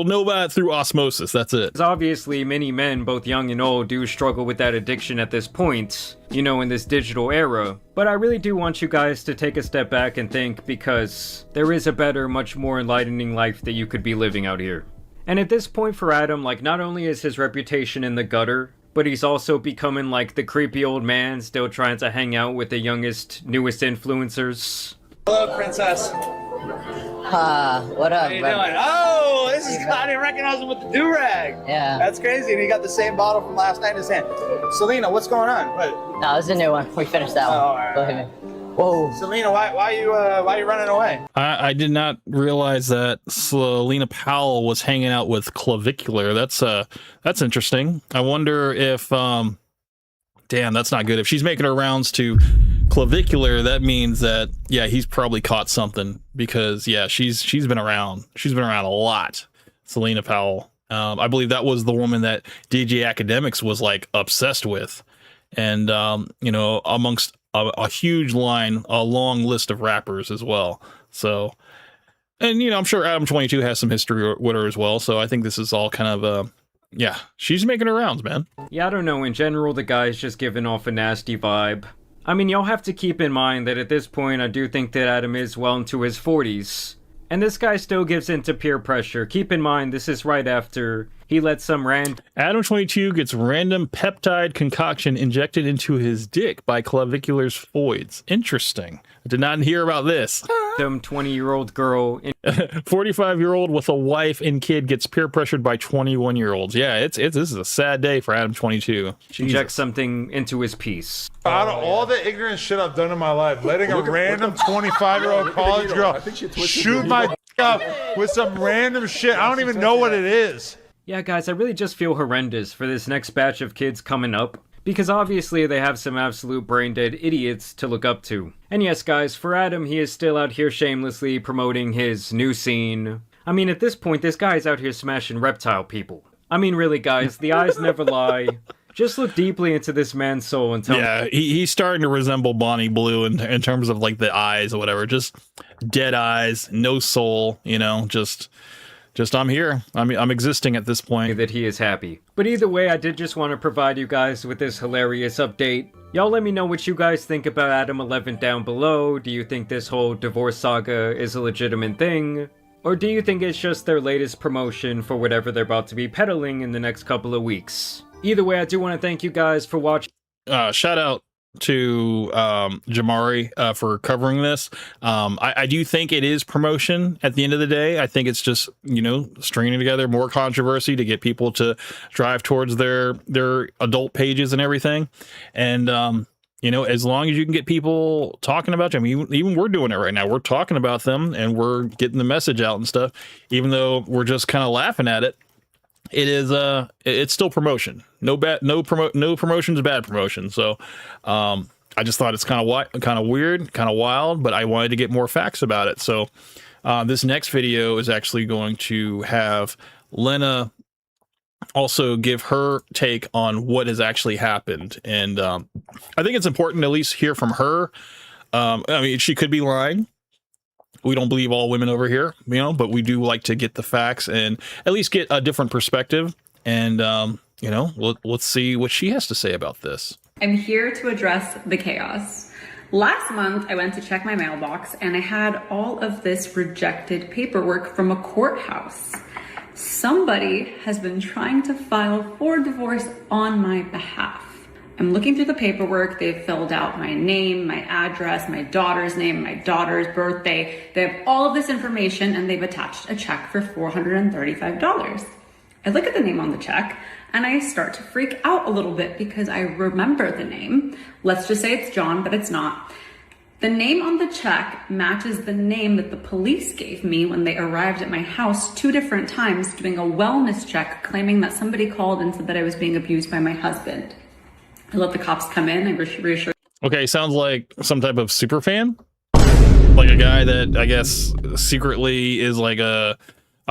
know about it through osmosis. That's it. obviously many men, both young and old, do struggle with that addiction at this point, you know, in this digital era. But I really do want you guys to take a step back and think, because there is a better, much more enlightening life that you could be living out here. And at this point for Adam, like, not only is his reputation in the gutter, but he's also becoming like the creepy old man still trying to hang out with the youngest, newest influencers. Hello, princess. What up? How you doing? Oh, this is, I didn't recognize him with the do-rag. Yeah. That's crazy. And he got the same bottle from last night in his hand. Selena, what's going on? What? No, this is a new one. We finished that one. all right. Believe me. Whoa. Selena, why you running away? I did not realize that Selena Powell was hanging out with Clavicular. That's interesting. I wonder if damn, that's not good. If she's making her rounds to Clavicular, that means that, yeah, he's probably caught something, because yeah, she's been around. She's been around a lot. Selena Powell. I believe that was the woman that DJ Academics was like obsessed with, and you know, amongst a huge line, a long list of rappers as well. So, and you know, I'm sure Adam22 has some history with her as well. So I think this is all kind of yeah, she's making her rounds, man. Yeah, I don't know. In general, the guy's just giving off a nasty vibe. I mean, y'all have to keep in mind that at this point, I do think that Adam is well into his 40s. And this guy still gives into peer pressure. Keep in mind, this is right after he let some Adam22 gets random peptide concoction injected into his dick by Clavicular's foids. Interesting. I did not hear about this. Some 20-year-old girl. 45-year-old with a wife and kid gets peer pressured by 21-year-olds. Yeah, this is a sad day for Adam22. Inject something into his piece. Out of all the ignorant shit I've done in my life, letting a random 25-year-old college girl shoot my dick up with some random shit, I don't even know what it is. Yeah, guys, I really just feel horrendous for this next batch of kids coming up, because obviously they have some absolute brain-dead idiots to look up to. And yes, guys, for Adam, he is still out here shamelessly promoting his new scene. I mean, at this point, this guy's out here smashing reptile people. I mean, really, guys, the eyes never lie. Just look deeply into this man's soul and tell me. Yeah, he's starting to resemble Bonnie Blue in terms of, like, the eyes or whatever. Just dead eyes, no soul, you know, just I'm here. I'm existing at this point. That he is happy. But either way, I did just want to provide you guys with this hilarious update. Y'all let me know what you guys think about Adam 11 down below. Do you think this whole divorce saga is a legitimate thing? Or do you think it's just their latest promotion for whatever they're about to be peddling in the next couple of weeks? Either way, I do want to thank you guys for watching. Shout out to Jamari for covering this. I do think it is promotion at the end of the day. I think it's just, you know, stringing together more controversy to get people to drive towards their adult pages and everything. And you know, as long as you can get people talking about you, I mean, even we're doing it right now. We're talking about them and we're getting the message out and stuff, even though we're just kind of laughing at it. It is it's still promotion. No promotion is bad promotion. So I just thought it's kind of weird, kind of wild, but I wanted to get more facts about it. So this next video is actually going to have Lena also give her take on what has actually happened, and I think it's important to at least hear from her. I mean, she could be lying. We don't believe all women over here, you know, but we do like to get the facts and at least get a different perspective. And, you know, let's see what she has to say about this. I'm here to address the chaos. Last month, I went to check my mailbox and I had all of this rejected paperwork from a courthouse. Somebody has been trying to file for divorce on my behalf. I'm looking through the paperwork. They've filled out my name, my address, my daughter's name, my daughter's birthday. They have all of this information and they've attached a check for $435. I look at the name on the check and I start to freak out a little bit because I remember the name. Let's just say it's John, but it's not. The name on the check matches the name that the police gave me when they arrived at my house 2 different times doing a wellness check, claiming that somebody called and said that I was being abused by my husband. I let the cops come in. I reassured. Okay, sounds like some type of super fan, like a guy that I guess secretly is like a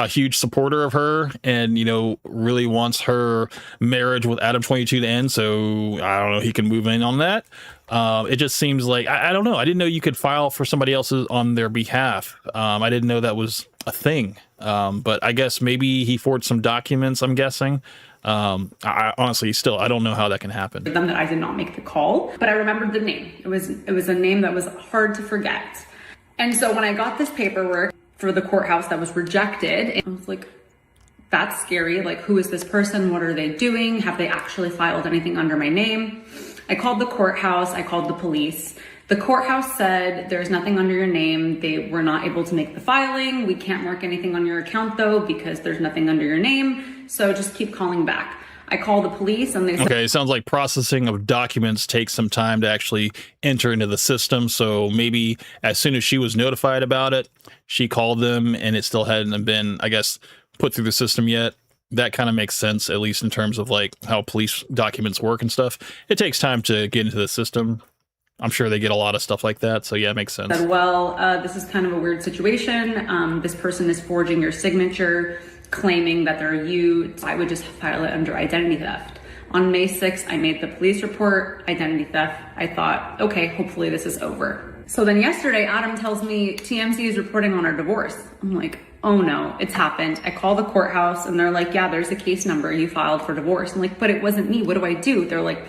huge supporter of her, and you know, really wants her marriage with Adam22 to end. So I don't know, he can move in on that. It just seems like I don't know. I didn't know you could file for somebody else's on their behalf. I didn't know that was a thing. But I guess maybe he forged some documents, I'm guessing. I honestly still I don't know how that can happen. Them that I did not make the call, but I remembered the name. It was a name that was hard to forget. And so when I got this paperwork for the courthouse that was rejected, I was like, that's scary. Like, who is this person? What are they doing? Have they actually filed anything under my name? I called the courthouse. I called the police. The courthouse said there's nothing under your name. They were not able to make the filing. We can't mark anything on your account though, because there's nothing under your name. So just keep calling back. I called the police and they said, okay, it sounds like processing of documents takes some time to actually enter into the system. So maybe as soon as she was notified about it, she called them and it still hadn't been, I guess, put through the system yet. That kind of makes sense, at least in terms of like how police documents work and stuff. It takes time to get into the system. I'm sure they get a lot of stuff like that. So yeah, it makes sense. well, this is kind of a weird situation. This person is forging your signature, claiming that they're you. So I would just file it under identity theft. On May 6th, I made the police report, identity theft. I thought, okay, hopefully this is over. So then yesterday, Adam tells me TMZ is reporting on our divorce. I'm like, oh no, it's happened. I call the courthouse and they're like, yeah, there's a case number. You filed for divorce. I'm like, but it wasn't me. What do I do? They're like,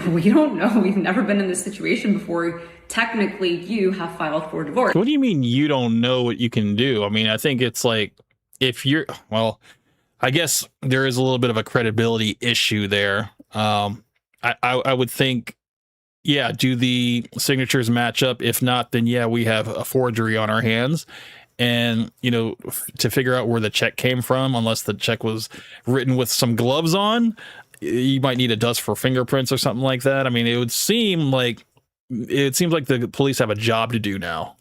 we don't know. We've never been in this situation before. Technically, you have filed for divorce. What do you mean you don't know what you can do? I mean, I think it's like, if you're, well, I guess there is a little bit of a credibility issue there. I would think, yeah, do the signatures match up? If not, then yeah, we have a forgery on our hands. And, you know, to figure out where the check came from, unless the check was written with some gloves on, you might need a dust for fingerprints or something like that. I mean, it seems like the police have a job to do now.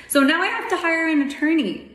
So now I have to hire an attorney.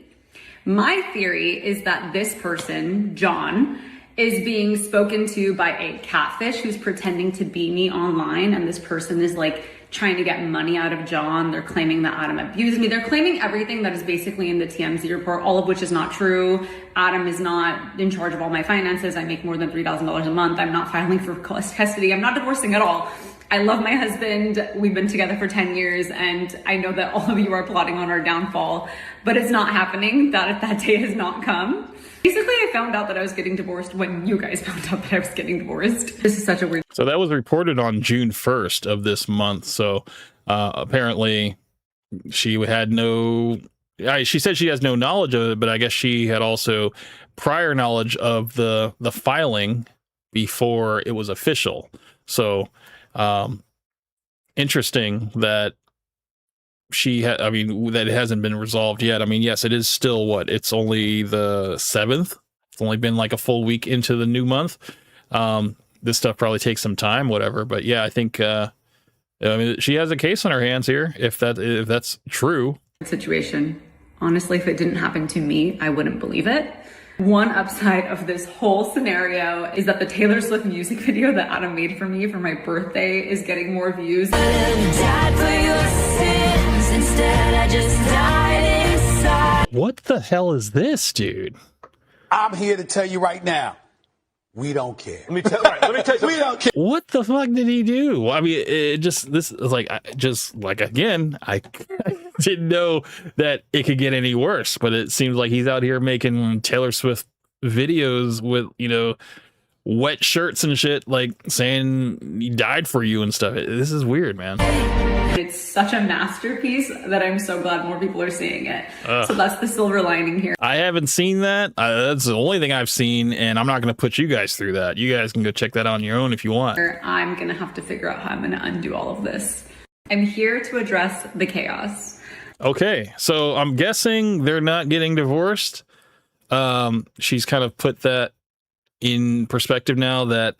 My theory is that this person, John, is being spoken to by a catfish who's pretending to be me online, and this person is like trying to get money out of John. They're claiming that Adam abused me. They're claiming everything that is basically in the TMZ report, all of which is not true. Adam is not in charge of all my finances. I make more than $3,000 a month. I'm not filing for custody. I'm not divorcing at all. I love my husband. We've been together for 10 years, and I know that all of you are plotting on our downfall, but it's not happening. That day has not come. Basically, I found out that I was getting divorced when you guys found out that I was getting divorced. This is such a weird. So that was reported on June 1st of this month. So apparently she had no, she said she has no knowledge of it, but I guess she had also prior knowledge of the filing before it was official. So interesting that she had, I mean, that it hasn't been resolved yet. I mean, yes, it is still what? It's only the 7th. It's only been like a full week into the new month. This stuff probably takes some time, whatever. But yeah, I think, I mean, she has a case on her hands here. If that's true. Situation. Honestly, if it didn't happen to me, I wouldn't believe it. One upside of this whole scenario is that the Taylor Swift music video that Adam made for me for my birthday is getting more views. What the hell is this, dude? I'm here to tell you right now, we don't care. Let me tell you, we don't care. What the fuck did he do? I mean, this is like, again, I didn't know that it could get any worse, but it seems like he's out here making Taylor Swift videos with, you know, wet shirts and shit, like saying he died for you and stuff. This is weird, man. It's such a masterpiece that I'm so glad more people are seeing it. So that's the silver lining here. I haven't seen that. That's the only thing I've seen, and I'm not going to put you guys through that. You guys can go check that out on your own if you want. I'm going to have to figure out how I'm going to undo all of this. I'm here to address the chaos. Okay, so I'm guessing they're not getting divorced. She's kind of put that in perspective now that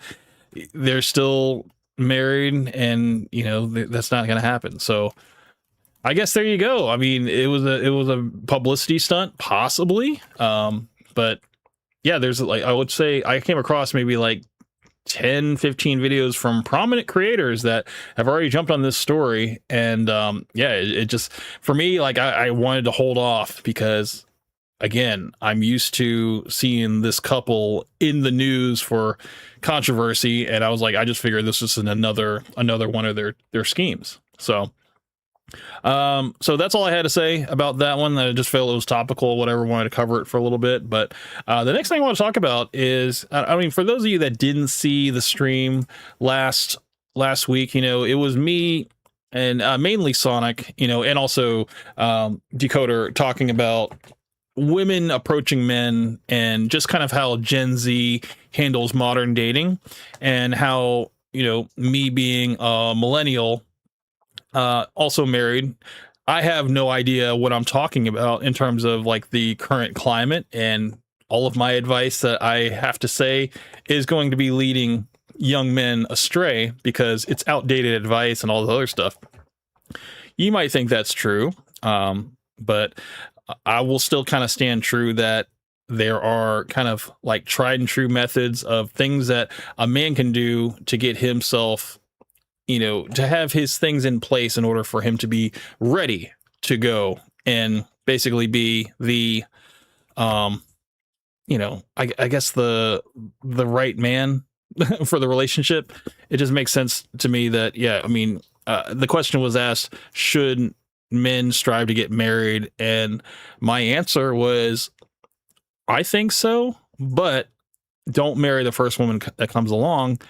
they're still married, and you know that's not going to happen. So I guess there you go. I mean, it was a publicity stunt, possibly. But yeah, there's like, I would say I came across maybe like 10, 15 videos from prominent creators that have already jumped on this story. And yeah, it just, for me, like I wanted to hold off because, again, I'm used to seeing this couple in the news for controversy, and I was like, I just figured this was another one of their schemes. So that's all I had to say about that one. I just felt it was topical, whatever, wanted to cover it for a little bit. But the next thing I want to talk about is, I mean, for those of you that didn't see the stream last week, you know, it was me and mainly Sonic, you know, and also Decoder talking about women approaching men and just kind of how Gen Z handles modern dating, and how, you know, me being a millennial, also married, I have no idea what I'm talking about in terms of like the current climate, and all of my advice that I have to say is going to be leading young men astray because it's outdated advice and all the other stuff. You might think that's true, but I will still kind of stand true that there are kind of like tried and true methods of things that a man can do to get himself, you know, to have his things in place in order for him to be ready to go and basically be the, you know, I guess the right man for the relationship. It just makes sense to me that, yeah, I mean, the question was asked, should men strive to get married? And my answer was, I think so, but don't marry the first woman that comes along.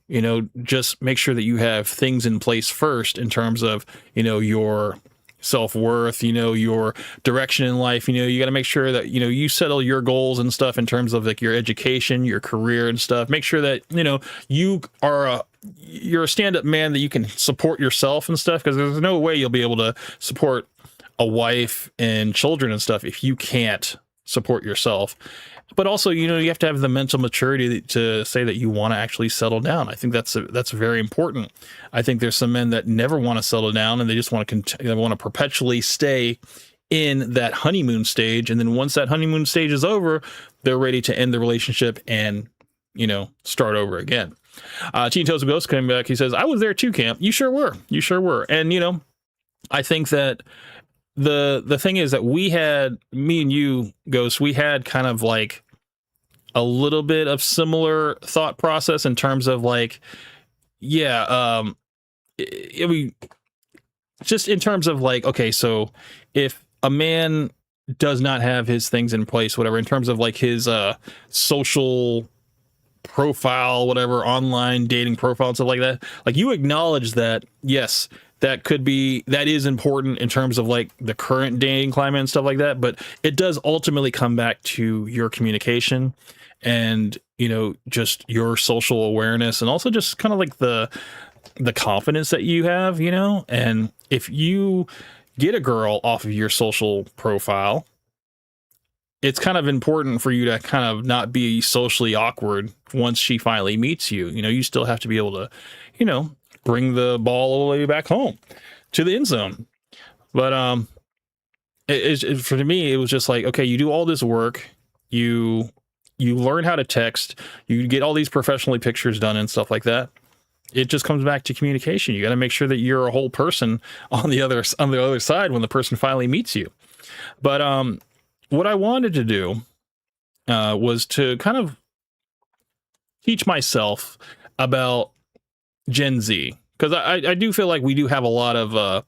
You know, just make sure that you have things in place first in terms of, you know, your self-worth, you know, your direction in life. You know, you got to make sure that, you know, you settle your goals and stuff in terms of like your education, your career and stuff. Make sure that, you know, you're a stand-up man, that you can support yourself and stuff, because there's no way you'll be able to support a wife and children and stuff if you can't support yourself. But also, you know, you have to have the mental maturity to say that you want to actually settle down. I think that's very important. I think there's some men that never want to settle down, and they just want to perpetually stay in that honeymoon stage. And then once that honeymoon stage is over, they're ready to end the relationship and, you know, start over again. Teen Toes Ghost came back. He says, I was there too, Camp. You sure were. You sure were. And, you know, I think that the thing is that we had, me and you, Ghost, we had kind of like a little bit of similar thought process in terms of like, yeah, just in terms of like, okay, so if a man does not have his things in place, whatever, in terms of like his social profile, whatever, online dating profile and stuff like that, like you acknowledge that, yes, that is important in terms of like the current dating climate and stuff like that, but it does ultimately come back to your communication and, you know, just your social awareness, and also just kind of like the confidence that you have, you know. And if you get a girl off of your social profile, it's kind of important for you to kind of not be socially awkward once she finally meets you. You know, you still have to be able to, you know, bring the ball all the way back home to the end zone. But for me, it was just like, okay, you do all this work, you learn how to text, you get all these professionally pictures done and stuff like that. It just comes back to communication. You got to make sure that you're a whole person on the other side when the person finally meets you. But what I wanted to do was to kind of teach myself about Gen Z, because I do feel like we do have a lot of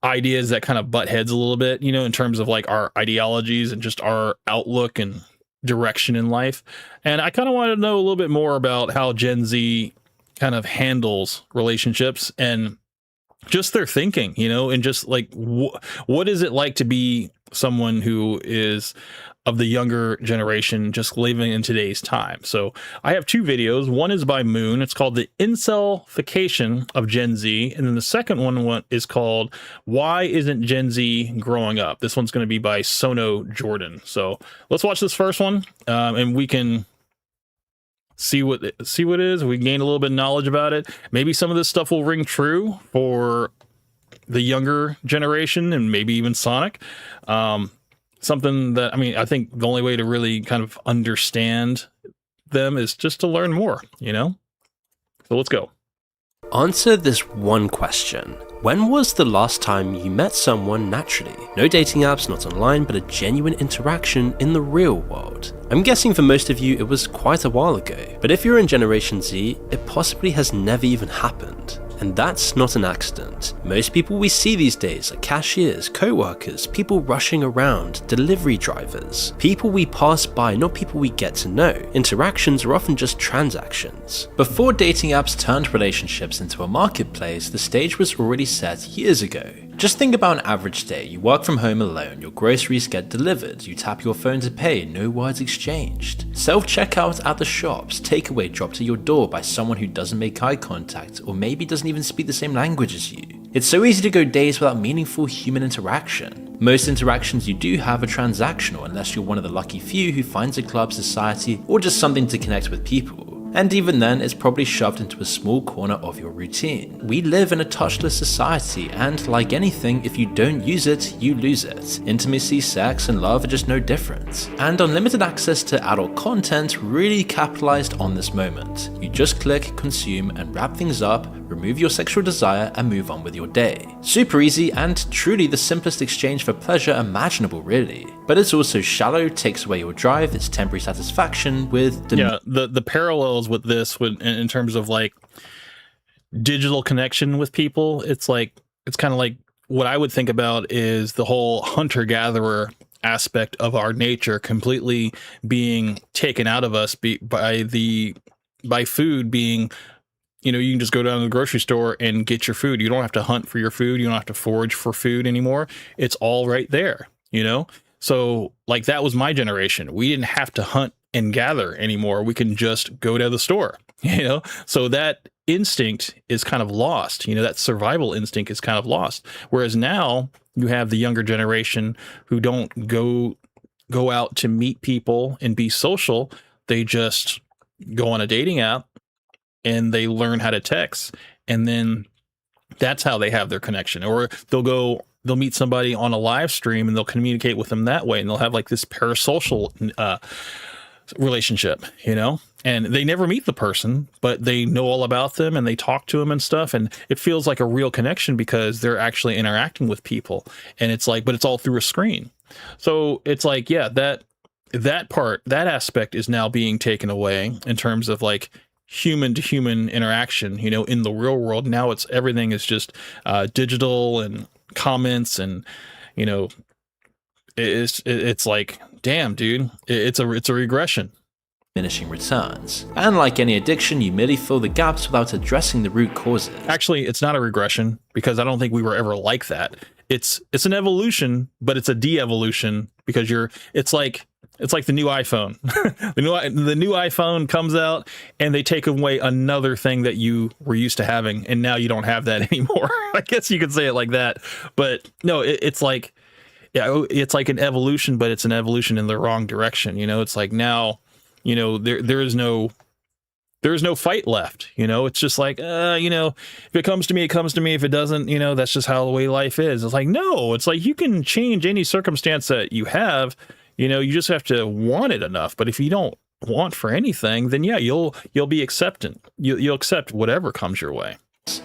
ideas that kind of butt heads a little bit, you know, in terms of like our ideologies and just our outlook and direction in life. And I kind of wanted to know a little bit more about how Gen Z kind of handles relationships and just their thinking, you know, and just like what is it like to be someone who is of the younger generation, just living in today's time. So I have two videos. One is by Moon. It's called The Incelification of Gen Z. And then the second one is called Why Isn't Gen Z Growing Up? This one's going to be by Sono Jordan. So let's watch this first one, and we can see what it is. We gain a little bit of knowledge about it. Maybe some of this stuff will ring true for the younger generation and maybe even Sonic. Something that, I mean, I think the only way to really kind of understand them is just to learn more, you know? So let's go. Answer this one question. When was the last time you met someone naturally? No dating apps, not online, but a genuine interaction in the real world. I'm guessing for most of you it was quite a while ago, but if you're in Generation Z, it possibly has never even happened. And that's not an accident. Most people we see these days are cashiers, co-workers, people rushing around, delivery drivers. People we pass by, not people we get to know. Interactions are often just transactions. Before dating apps turned relationships into a marketplace, the stage was already set years ago. Just think about an average day. You work from home alone, your groceries get delivered, you tap your phone to pay, no words exchanged. Self-checkout at the shops, takeaway dropped to your door by someone who doesn't make eye contact, or maybe doesn't even speak the same language as you. It's so easy to go days without meaningful human interaction. Most interactions you do have are transactional, unless you're one of the lucky few who finds a club, society, or just something to connect with people. And even then, it's probably shoved into a small corner of your routine. We live in a touchless society, and like anything, if you don't use it, you lose it. Intimacy, sex, and love are just no different. And unlimited access to adult content really capitalized on this moment. You just click, consume, and wrap things up, remove your sexual desire, and move on with your day. Super easy and truly the simplest exchange for pleasure imaginable, really. But it's also shallow, takes away your drive, it's temporary satisfaction with... the parallels with this in terms of like digital connection with people, it's kind of like what I would think about is the whole hunter-gatherer aspect of our nature completely being taken out of us by food being, you know, you can just go down to the grocery store and get your food. You don't have to hunt for your food. You don't have to forage for food anymore. It's all right there, you know? So like that was my generation. We didn't have to hunt and gather anymore. We can just go to the store, you know? So that instinct is kind of lost, you know, that survival instinct is kind of lost. Whereas now you have the younger generation who don't go out to meet people and be social. They just go on a dating app and they learn how to text. And then that's how they have their connection. Or they'll meet somebody on a live stream and they'll communicate with them that way. And they'll have like this parasocial relationship, you know, and they never meet the person, but they know all about them and they talk to them and stuff. And it feels like a real connection because they're actually interacting with people. And it's like, but it's all through a screen. So it's like, yeah, that aspect is now being taken away in terms of like human to human interaction, you know, in the real world. Now everything is just digital and comments and, you know, it's like, damn, dude, it's a regression. Diminishing returns. And like any addiction, you merely fill the gaps without addressing the root causes. Actually, it's not a regression because I don't think we were ever like that. It's an evolution, but it's a de-evolution because it's like the new iPhone. the new iPhone comes out and they take away another thing that you were used to having, and now you don't have that anymore. I guess you could say it like that. But no, it's like an evolution, but it's an evolution in the wrong direction. You know, it's like now, you know, there is no fight left. You know, it's just like, you know, if it comes to me, it comes to me. If it doesn't, you know, that's just how the way life is. It's like, no, it's like you can change any circumstance that you have. You know, you just have to want it enough. But if you don't want for anything, then yeah, you'll be acceptant. You'll accept whatever comes your way.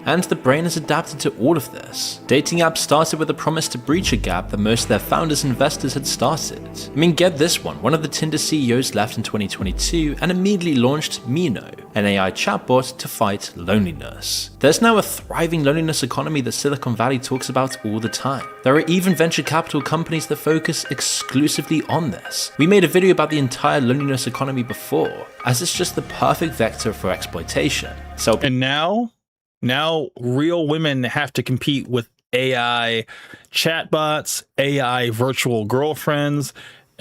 And the brain has adapted to all of this. Dating apps started with a promise to breach a gap that most of their founders and investors had started. I mean, get this one. One of the Tinder CEOs left in 2022 and immediately launched Mino, an AI chatbot to fight loneliness. There's now a thriving loneliness economy that Silicon Valley talks about all the time. There are even venture capital companies that focus exclusively on this. We made a video about the entire loneliness economy before, as it's just the perfect vector for exploitation. And now real women have to compete with AI chatbots, AI virtual girlfriends,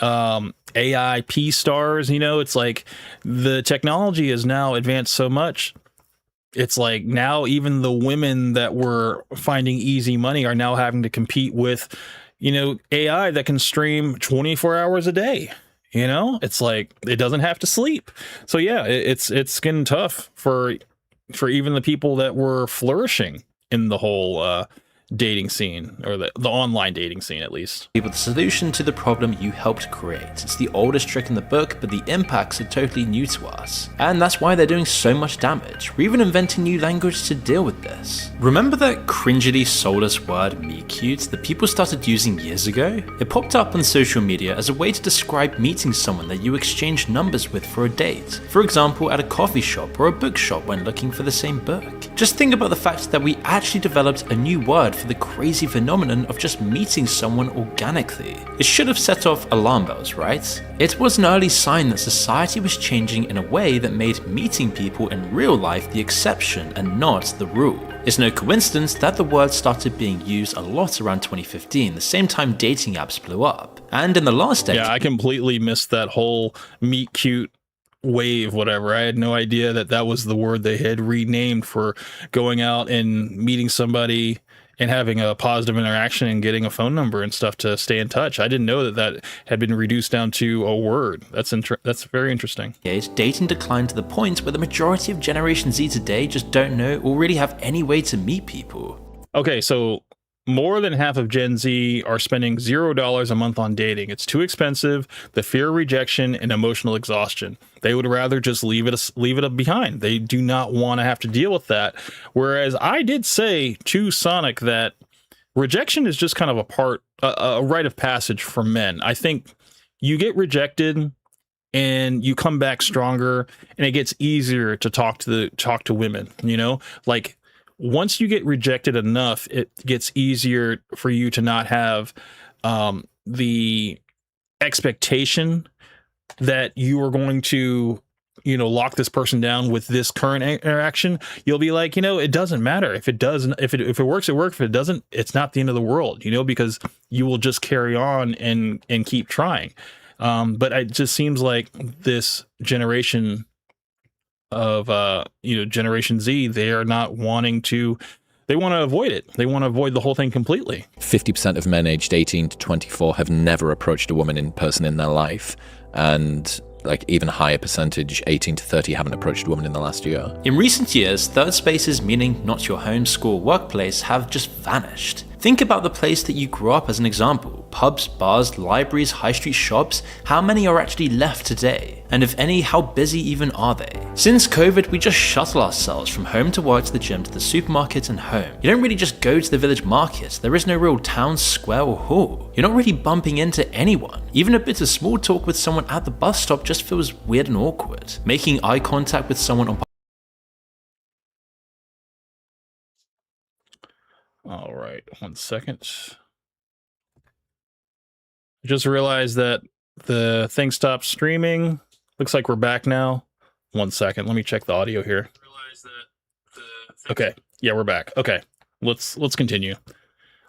AI P stars. You know, it's like the technology has now advanced so much. It's like now even the women that were finding easy money are now having to compete with, you know, AI that can stream 24 hours a day. You know, it's like it doesn't have to sleep. So yeah, it's getting tough for even the people that were flourishing in the whole dating scene, or the online dating scene at least. People, the solution to the problem you helped create. It's the oldest trick in the book, but the impacts are totally new to us. And that's why they're doing so much damage. We're even inventing new language to deal with this. Remember that cringily soulless word meet cute that people started using years ago? It popped up on social media as a way to describe meeting someone that you exchange numbers with for a date. For example, at a coffee shop or a bookshop when looking for the same book. Just think about the fact that we actually developed a new word for the crazy phenomenon of just meeting someone organically. It should have set off alarm bells, right? It was an early sign that society was changing in a way that made meeting people in real life the exception and not the rule. It's no coincidence that the word started being used a lot around 2015, the same time dating apps blew up. And in the last decade— Yeah, I completely missed that whole meet cute wave, whatever. I had no idea that that was the word they had renamed for going out and meeting somebody and having a positive interaction and getting a phone number and stuff to stay in touch. I didn't know that that had been reduced down to a word. That's very interesting. Dating declined to the point where the majority of Generation Z today just don't know or really have any way to meet people. Okay, so more than half of Gen Z are spending $0 a month on dating. It's too expensive, the fear of rejection, and emotional exhaustion. They would rather just leave it behind. They do not want to have to deal with that. Whereas I did say to Sonic that rejection is just kind of a rite of passage for men. I think you get rejected and you come back stronger, and it gets easier to talk to women, you know? Like, once you get rejected enough, it gets easier for you to not have the expectation that you are going to, lock this person down with this current interaction. You'll be like, it doesn't matter. If it works, it works. If it doesn't, it's not the end of the world, because you will just carry on and keep trying. But it just seems like this generation of Generation Z, they are not wanting to, they want to avoid it. They want to avoid the whole thing completely. 50% of men aged 18 to 24 have never approached a woman in person in their life, and like even higher percentage, 18 to 30, haven't approached a woman in the last year. In recent years, third spaces, meaning not your home, school, workplace, have just vanished. Think about the place that you grew up as an example. Pubs, bars, libraries, high street shops, how many are actually left today? And if any, how busy even are they? Since COVID, we just shuttle ourselves from home to work to the gym to the supermarket and home. You don't really just go to the village market. There is no real town, square or hall. You're not really bumping into anyone. Even a bit of small talk with someone at the bus stop just feels weird and awkward. Making eye contact with someone on All right, 1 second. Just realized that the thing stopped streaming. Looks like we're back now. 1 second, let me check the audio here. Okay, yeah, we're back. Okay, let's continue.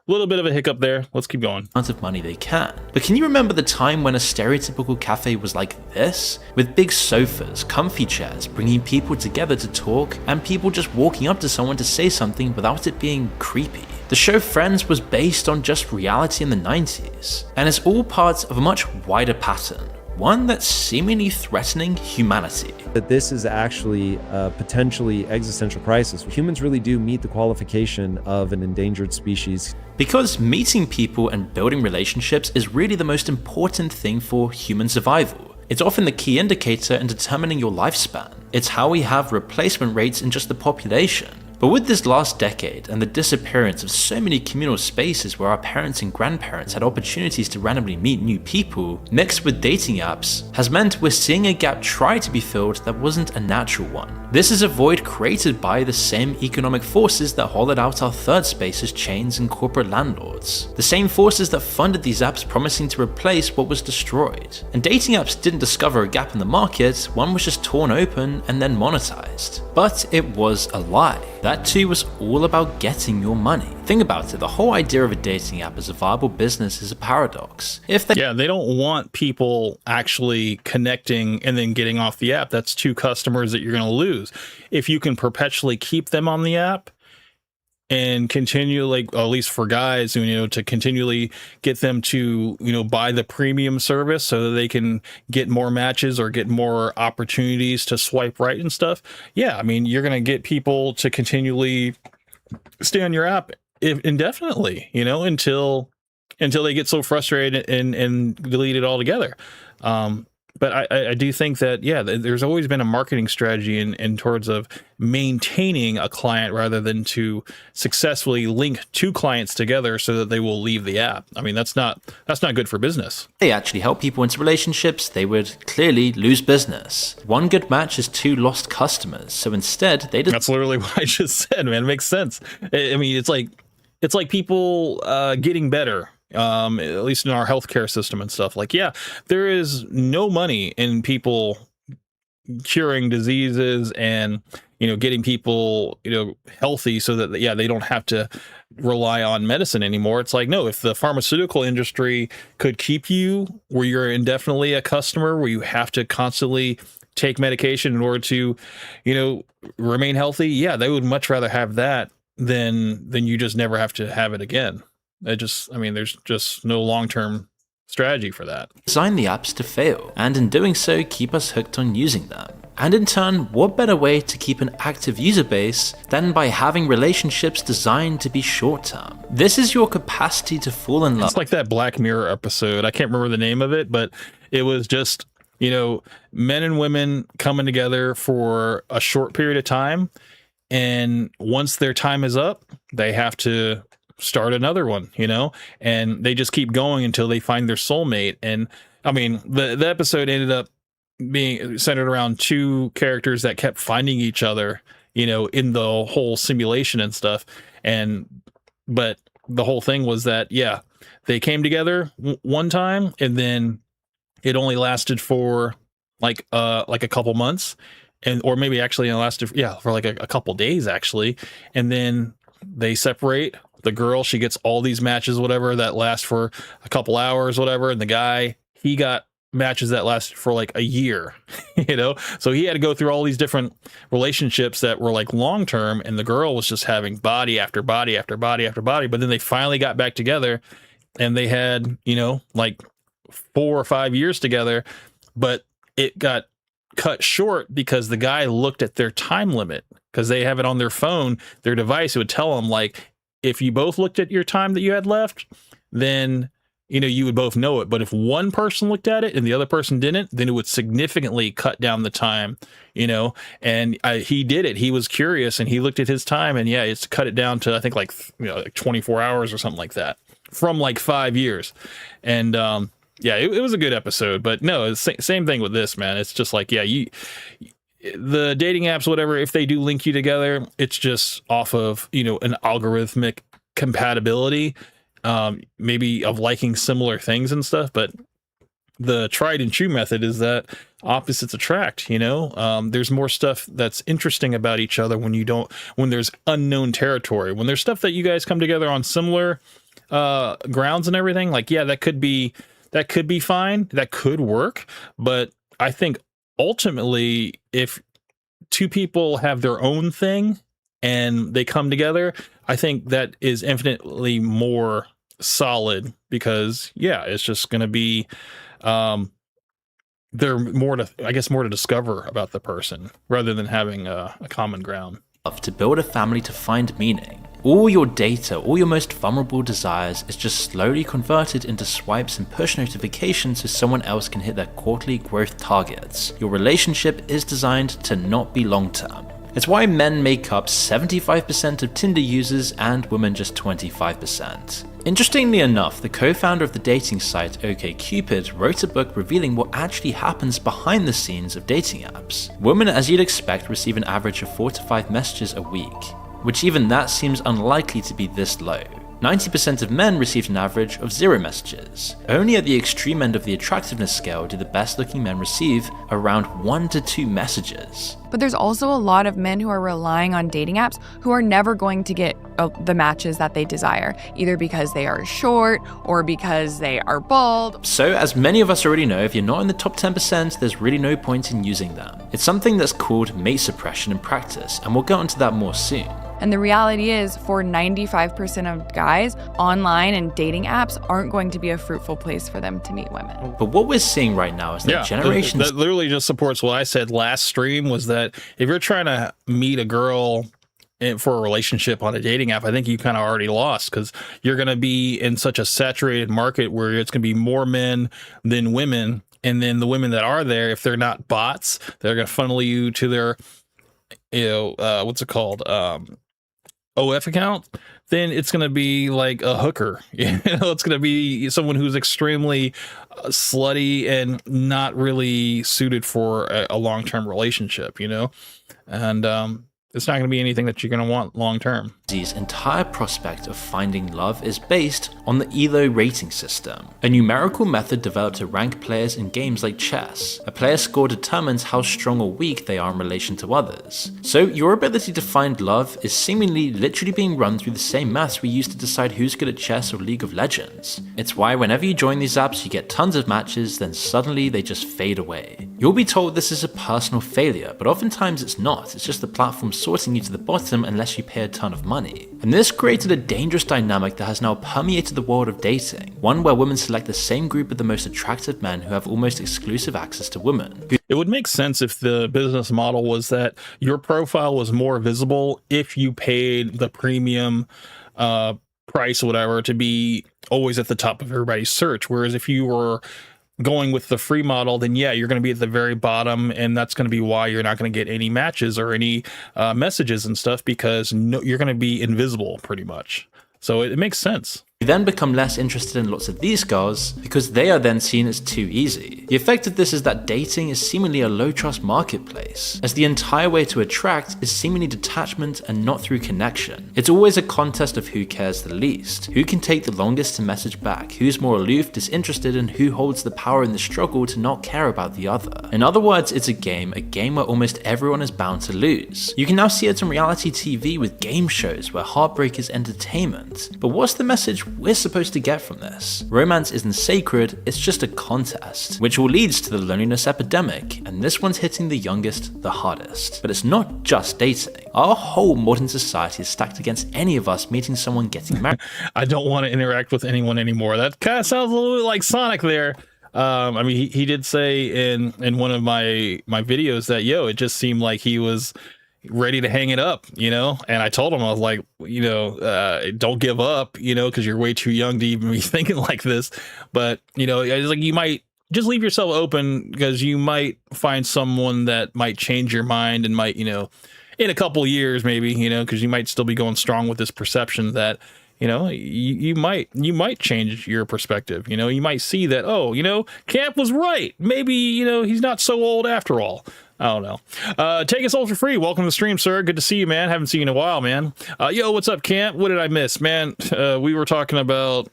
A little bit of a hiccup there. Let's keep going. Amount of money they can. But can you remember the time when a stereotypical cafe was like this? With big sofas, comfy chairs, bringing people together to talk, and people just walking up to someone to say something without it being creepy. The show Friends was based on just reality in the 90s, and it's all part of a much wider pattern. One that's seemingly threatening humanity. That this is actually a potentially existential crisis. Humans really do meet the qualification of an endangered species. Because meeting people and building relationships is really the most important thing for human survival. It's often the key indicator in determining your lifespan. It's how we have replacement rates in just the population. But with this last decade and the disappearance of so many communal spaces where our parents and grandparents had opportunities to randomly meet new people, mixed with dating apps, has meant we're seeing a gap try to be filled that wasn't a natural one. This is a void created by the same economic forces that hollowed out our third spaces chains and corporate landlords. The same forces that funded these apps promising to replace what was destroyed. And dating apps didn't discover a gap in the market, one was just torn open and then monetized. But it was a lie. That too was all about getting your money. Think about it, the whole idea of a dating app as a viable business is a paradox. They don't want people actually connecting and then getting off the app. That's two customers that you're going to lose. If you can perpetually keep them on the app and continue, like, at least for guys, to continually get them to, buy the premium service so that they can get more matches or get more opportunities to swipe right and stuff. Yeah, I mean, you're going to get people to continually stay on your app indefinitely, until they get so frustrated and delete it altogether. But I do think that, there's always been a marketing strategy in towards of maintaining a client rather than to successfully link two clients together so that they will leave the app. I mean, that's not good for business. They actually help people into relationships, they would clearly lose business. One good match is two lost customers. So instead, they just... That's literally what I just said, man. It makes sense. I mean, it's like people getting better. At least in our healthcare system and stuff. Like, there is no money in people curing diseases and, getting people, healthy so that, they don't have to rely on medicine anymore. It's like, no, if the pharmaceutical industry could keep you where you're indefinitely a customer, where you have to constantly take medication in order to, remain healthy. They would much rather have that than you just never have to have it again. There's just no long-term strategy for that. Design the apps to fail, and in doing so, keep us hooked on using them. And in turn, what better way to keep an active user base than by having relationships designed to be short-term? This is your capacity to fall in love. It's like that Black Mirror episode. I can't remember the name of it, but it was just, men and women coming together for a short period of time. And once their time is up, they have to start another one, and they just keep going until they find their soulmate. And I mean, the episode ended up being centered around two characters that kept finding each other, in the whole simulation and stuff. But the whole thing was that, they came together one time, and then it only lasted for like a couple months, or maybe actually it lasted for like a couple days actually, and then they separate. The girl, she gets all these matches, whatever, that last for a couple hours, whatever. And the guy, he got matches that lasted for like a year, So he had to go through all these different relationships that were like long-term. And the girl was just having body after body after body after body. But then they finally got back together and they had, like 4 or 5 years together. But it got cut short because the guy looked at their time limit, because they have it on their phone, their device. It would tell them, like, if you both looked at your time that you had left, then, you would both know it. But if one person looked at it and the other person didn't, then it would significantly cut down the time, and he did it. He was curious and he looked at his time, and it's cut it down to, I think, like 24 hours or something like that from like 5 years. And, it was a good episode, but no, same thing with this, man. It's just like, the dating apps, whatever, if they do link you together, it's just off of, an algorithmic compatibility, maybe of liking similar things and stuff. But the tried and true method is that opposites attract, there's more stuff that's interesting about each other when there's unknown territory, when there's stuff that you guys come together on similar grounds and everything. Like, that could be fine. That could work. But I think ultimately, if two people have their own thing and they come together, I think that is infinitely more solid, because it's just going to be they're more to discover about the person rather than having a common ground. To build a family, to find meaning. All your data, all your most vulnerable desires is just slowly converted into swipes and push notifications so someone else can hit their quarterly growth targets. Your relationship is designed to not be long-term. It's why men make up 75% of Tinder users and women just 25%. Interestingly enough, the co-founder of the dating site OkCupid wrote a book revealing what actually happens behind the scenes of dating apps. Women, as you'd expect, receive an average of 4 to 5 messages a week, which even that seems unlikely to be this low. 90% of men received an average of 0 messages. Only at the extreme end of the attractiveness scale do the best looking men receive around 1 to 2 messages. But there's also a lot of men who are relying on dating apps who are never going to get the matches that they desire, either because they are short or because they are bald. So as many of us already know, if you're not in the top 10%, there's really no point in using them. It's something that's called mate suppression in practice, and we'll get onto that more soon. And the reality is, for 95% of guys, online and dating apps aren't going to be a fruitful place for them to meet women. But what we're seeing right now is that generations... That literally just supports what I said last stream, was that if you're trying to meet a girl for a relationship on a dating app, I think you kind of already lost, because you're going to be in such a saturated market where it's going to be more men than women. And then the women that are there, if they're not bots, they're going to funnel you to their, what's it called? OF account. Then it's going to be like a hooker. It's going to be someone who's extremely slutty and not really suited for a long-term relationship, and it's not going to be anything that you're going to want long term. The entire prospect of finding love is based on the ELO rating system, a numerical method developed to rank players in games like chess. A player score determines how strong or weak they are in relation to others. So your ability to find love is seemingly literally being run through the same maths we use to decide who's good at chess or League of Legends. It's why whenever you join these apps you get tons of matches, then suddenly they just fade away. You'll be told this is a personal failure, but oftentimes it's not. It's just the platform sorting you to the bottom unless you pay a ton of money. And this created a dangerous dynamic that has now permeated the world of dating, one where women select the same group of the most attractive men who have almost exclusive access to women. It would make sense if the business model was that your profile was more visible if you paid the premium price or whatever to be always at the top of everybody's search, whereas if you were going with the free model, then yeah, you're going to be at the very bottom, and that's going to be why you're not going to get any matches or any messages and stuff, because you're going to be invisible pretty much. So it makes sense. You then become less interested in lots of these girls because they are then seen as too easy. The effect of this is that dating is seemingly a low trust marketplace, as the entire way to attract is seemingly detachment and not through connection. It's always a contest of who cares the least, who can take the longest to message back, who's more aloof, disinterested, and who holds the power in the struggle to not care about the other. In other words, it's a game where almost everyone is bound to lose. You can now see it on reality TV with game shows where heartbreak is entertainment. But what's the message we're supposed to get from this? Romance isn't sacred, it's just a contest, which all leads to the loneliness epidemic, and this one's hitting the youngest the hardest. But it's not just dating. Our whole modern society is stacked against any of us meeting someone getting married. I don't want to interact with anyone anymore. That kind of sounds a little bit like Sonic there. I mean, he did say in one of my videos that, it just seemed like he was ready to hang it up, and I told him, I was like, don't give up, because you're way too young to even be thinking like this. But I was like, you might just leave yourself open, because you might find someone that might change your mind and might, in a couple of years maybe, because you might still be going strong with this perception that you might change your perspective. You might see that, Camp was right, maybe he's not so old after all. I don't know. Take us all for free. Welcome to the stream, sir. Good to see you, man. Haven't seen you in a while, man. What's up, Camp? What did I miss, man? We were talking about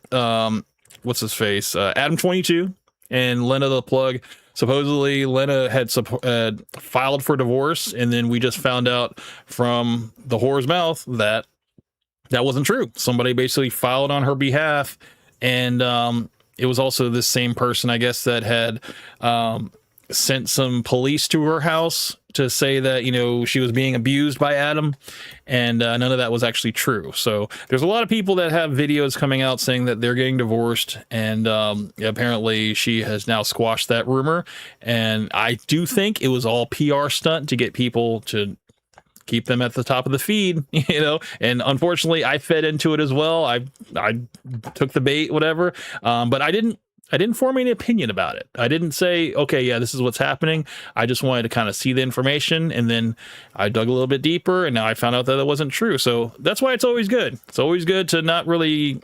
what's his face, Adam22 and Lena the Plug. Supposedly Lena had filed for divorce, and then we just found out from the whore's mouth that wasn't true. Somebody basically filed on her behalf, and it was also this same person, I guess, that had sent some police to her house to say that, she was being abused by Adam, and none of that was actually true. So there's a lot of people that have videos coming out saying that they're getting divorced, and apparently she has now squashed that rumor. And I do think it was all PR stunt to get people to keep them at the top of the feed, and unfortunately I fed into it as well. I took the bait, whatever. But I didn't form any opinion about it. I didn't say, okay, yeah, this is what's happening. I just wanted to kind of see the information, and then I dug a little bit deeper, and now I found out that it wasn't true. So that's why it's always good. It's always good to not really,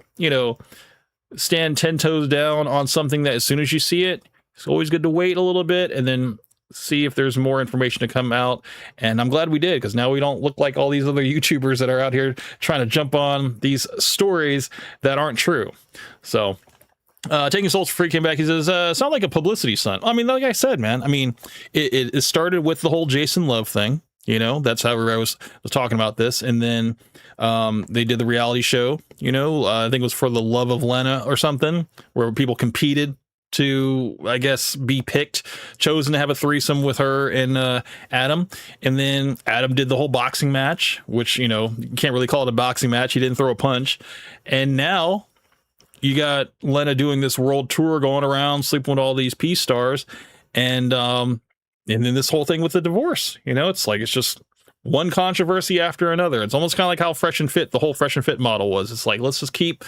stand 10 toes down on something that as soon as you see it, it's always good to wait a little bit and then see if there's more information to come out. And I'm glad we did, because now we don't look like all these other YouTubers that are out here trying to jump on these stories that aren't true. So Taking Souls for Free came back. He says, sound like a publicity stunt. I mean, like I said, man, I mean, it started with the whole Jason Love thing. That's how I was talking about this. And then they did the reality show, I think it was For the Love of Lena or something, where people competed to, I guess, be chosen to have a threesome with her and Adam. And then Adam did the whole boxing match, which, you can't really call it a boxing match. He didn't throw a punch. And now you got Lena doing this world tour, going around, sleeping with all these P stars. And then this whole thing with the divorce, it's like, it's just one controversy after another. It's almost kind of like how Fresh and Fit, the whole Fresh and Fit model was. It's like, let's just keep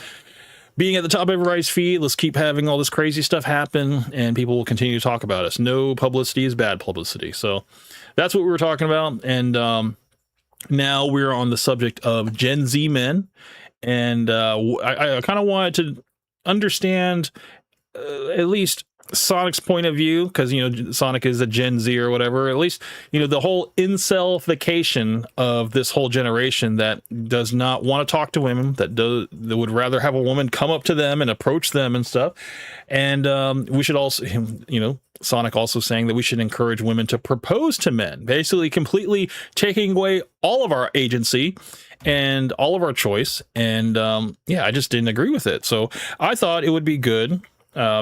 being at the top of everybody's feed. Let's keep having all this crazy stuff happen, and people will continue to talk about us. No publicity is bad publicity. So that's what we were talking about. And now we're on the subject of Gen Z men. And I kind of wanted to understand at least Sonic's point of view, because, you know, Sonic is a Gen Z or whatever. At least, you know, the whole incelification of this whole generation that does not want to talk to women, that would rather have a woman come up to them and approach them and stuff. And we should also, you know, Sonic also saying that we should encourage women to propose to men, basically completely taking away all of our agency and all of our choice. And yeah, I just didn't agree with it. So I thought it would be good.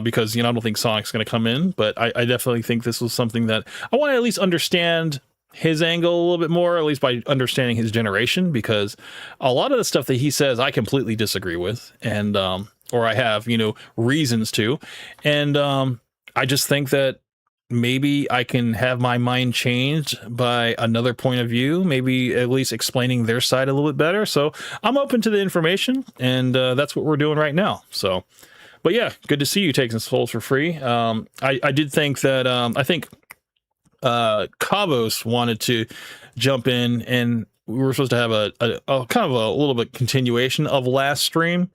Because, you know, I don't think Sonic's going to come in, but I definitely think this was something that I want to at least understand his angle a little bit more, at least by understanding his generation, because a lot of the stuff that he says I completely disagree with, and or I have, you know, reasons to. And I just think that maybe I can have my mind changed by another point of view, maybe at least explaining their side a little bit better. So I'm open to the information, and that's what we're doing right now. So. But yeah, good to see you taking some polls for free. I did think that I think Cabos wanted to jump in, and we were supposed to have a kind of a little bit continuation of last stream,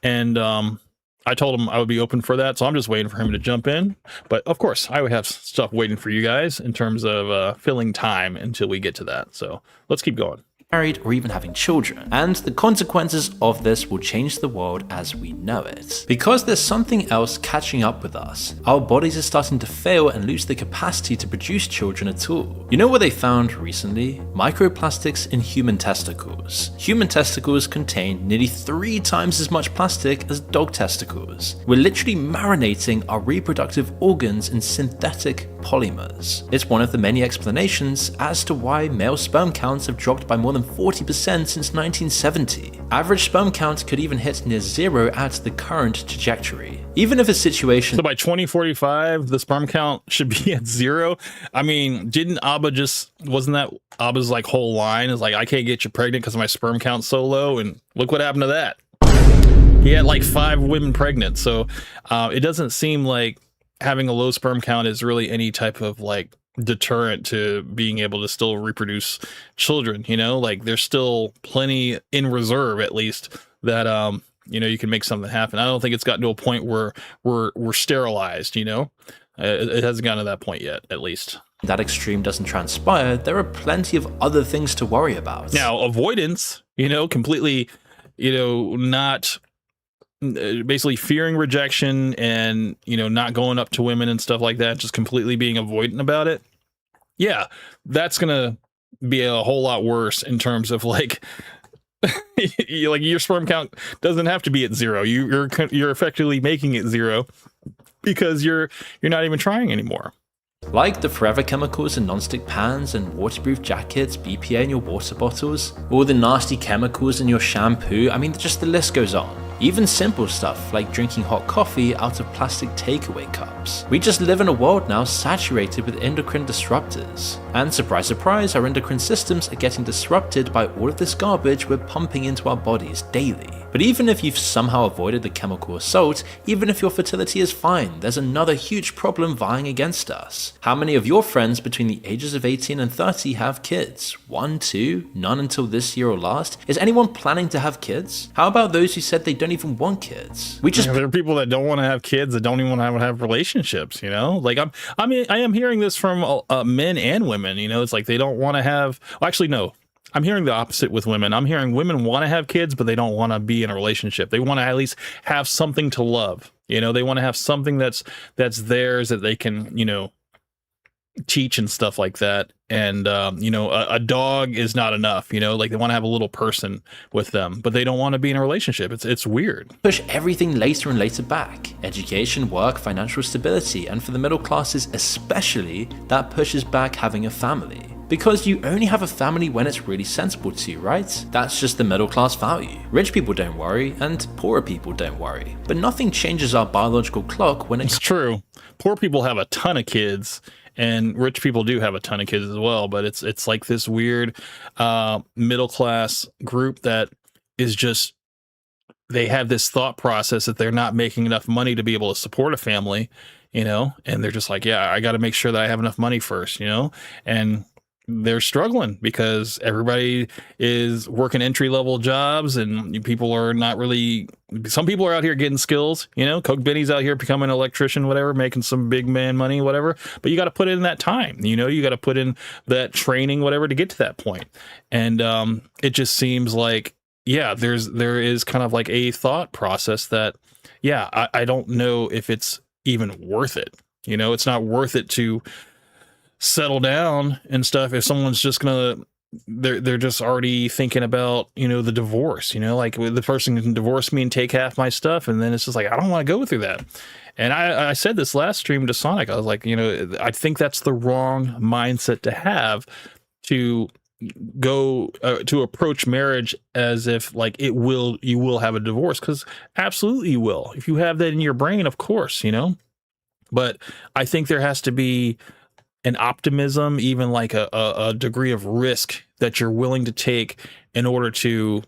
and I told him I would be open for that, so I'm just waiting for him to jump in. But of course, I would have stuff waiting for you guys in terms of filling time until we get to that. So let's keep going. Married or even having children, and the consequences of this will change the world as we know it. Because there's something else catching up with us. Our bodies are starting to fail and lose the capacity to produce children at all. You know what they found recently? Microplastics in human testicles. Human testicles contain nearly 3 times as much plastic as dog testicles. We're literally marinating our reproductive organs in synthetic polymers. It's one of the many explanations as to why male sperm counts have dropped by more than 40% since 1970. Average sperm count could even hit near zero at the current trajectory. Even if a situation... So by 2045, the sperm count should be at zero? I mean, didn't Abba wasn't that Abba's like whole line is like, I can't get you pregnant because my sperm count's so low, and look what happened to that. He had like 5 women pregnant, so it doesn't seem like having a low sperm count is really any type of like deterrent to being able to still reproduce children, you know, like there's still plenty in reserve, at least, that you know, you can make something happen. I don't think it's gotten to a point where we're sterilized, you know. It hasn't gotten to that point yet, at least. That extreme doesn't transpire, there are plenty of other things to worry about. Now, avoidance, you know, completely, you know, not basically fearing rejection and, you know, not going up to women and stuff like that, just completely being avoidant about it. Yeah, that's gonna be a whole lot worse in terms of like, like your sperm count doesn't have to be at zero. You're effectively making it zero because you're not even trying anymore. Like the forever chemicals in non-stick pans and waterproof jackets, BPA in your water bottles, all the nasty chemicals in your shampoo. I mean, just the list goes on. Even simple stuff like drinking hot coffee out of plastic takeaway cups. We just live in a world now saturated with endocrine disruptors. And surprise, surprise, our endocrine systems are getting disrupted by all of this garbage we're pumping into our bodies daily. But even if you've somehow avoided the chemical assault, even if your fertility is fine, there's another huge problem vying against us. How many of your friends between the ages of 18 and 30 have kids? 1, 2, none until this year or last? Is anyone planning to have kids? How about those who said they don't even want kids? There are people that don't want to have kids, that don't even want to have relationships, you know? Like I am hearing this from men and women, you know? It's like they don't want to have, well, actually, no. I'm hearing the opposite with women. I'm hearing women want to have kids, but they don't want to be in a relationship. They want to at least have something to love. You know, they want to have something that's theirs that they can, you know, teach and stuff like that. And, you know, a dog is not enough, you know, like they want to have a little person with them, but they don't want to be in a relationship. It's weird. Push everything later and later back. Education, work, financial stability, and for the middle classes especially, that pushes back having a family. Because you only have a family when it's really sensible to you, right? That's just the middle class value. Rich people don't worry, and poorer people don't worry. But nothing changes our biological clock when it's true. Poor people have a ton of kids, And rich people do have a ton of kids as well, but it's like this weird middle class group that is just, they have this thought process that they're not making enough money to be able to support a family, you know, and they're just like, yeah, I got to make sure that I have enough money first, you know, and they're struggling because everybody is working entry level jobs and people are not really, some people are out here getting skills, you know, Coke Benny's out here becoming an electrician, whatever, making some big man money, whatever, but you got to put in that time, you know, you got to put in that training, whatever, to get to that point. And it just seems like, yeah, there is kind of like a thought process that, yeah, I don't know if it's even worth it. You know, it's not worth it to settle down and stuff if someone's just gonna, they're just already thinking about, you know, the divorce, you know, like the person can divorce me and take half my stuff, and then it's just like, I don't want to go through that. And I said this last stream to Sonic, I was like, you know, I think that's the wrong mindset to have, to go to approach marriage as if like you will have a divorce, because absolutely you will, if you have that in your brain, of course, you know. But I think there has to be an optimism, even like a degree of risk that you're willing to take in order to,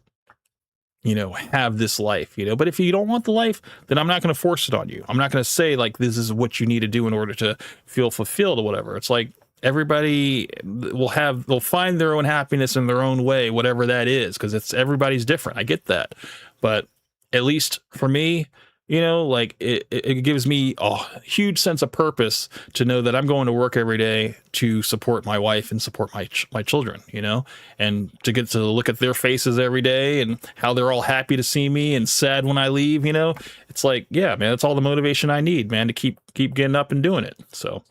you know, have this life, you know. But if you don't want the life, then I'm not going to force it on you. I'm not going to say like this is what you need to do in order to feel fulfilled or whatever. It's like everybody they'll find their own happiness in their own way, whatever that is, because it's everybody's different. I get that. But at least for me, you know, like it gives me a huge sense of purpose to know that I'm going to work every day to support my wife and support my children, you know, and to get to look at their faces every day and how they're all happy to see me and sad when I leave, you know. It's like, yeah, man, that's all the motivation I need, man, to keep getting up and doing it. So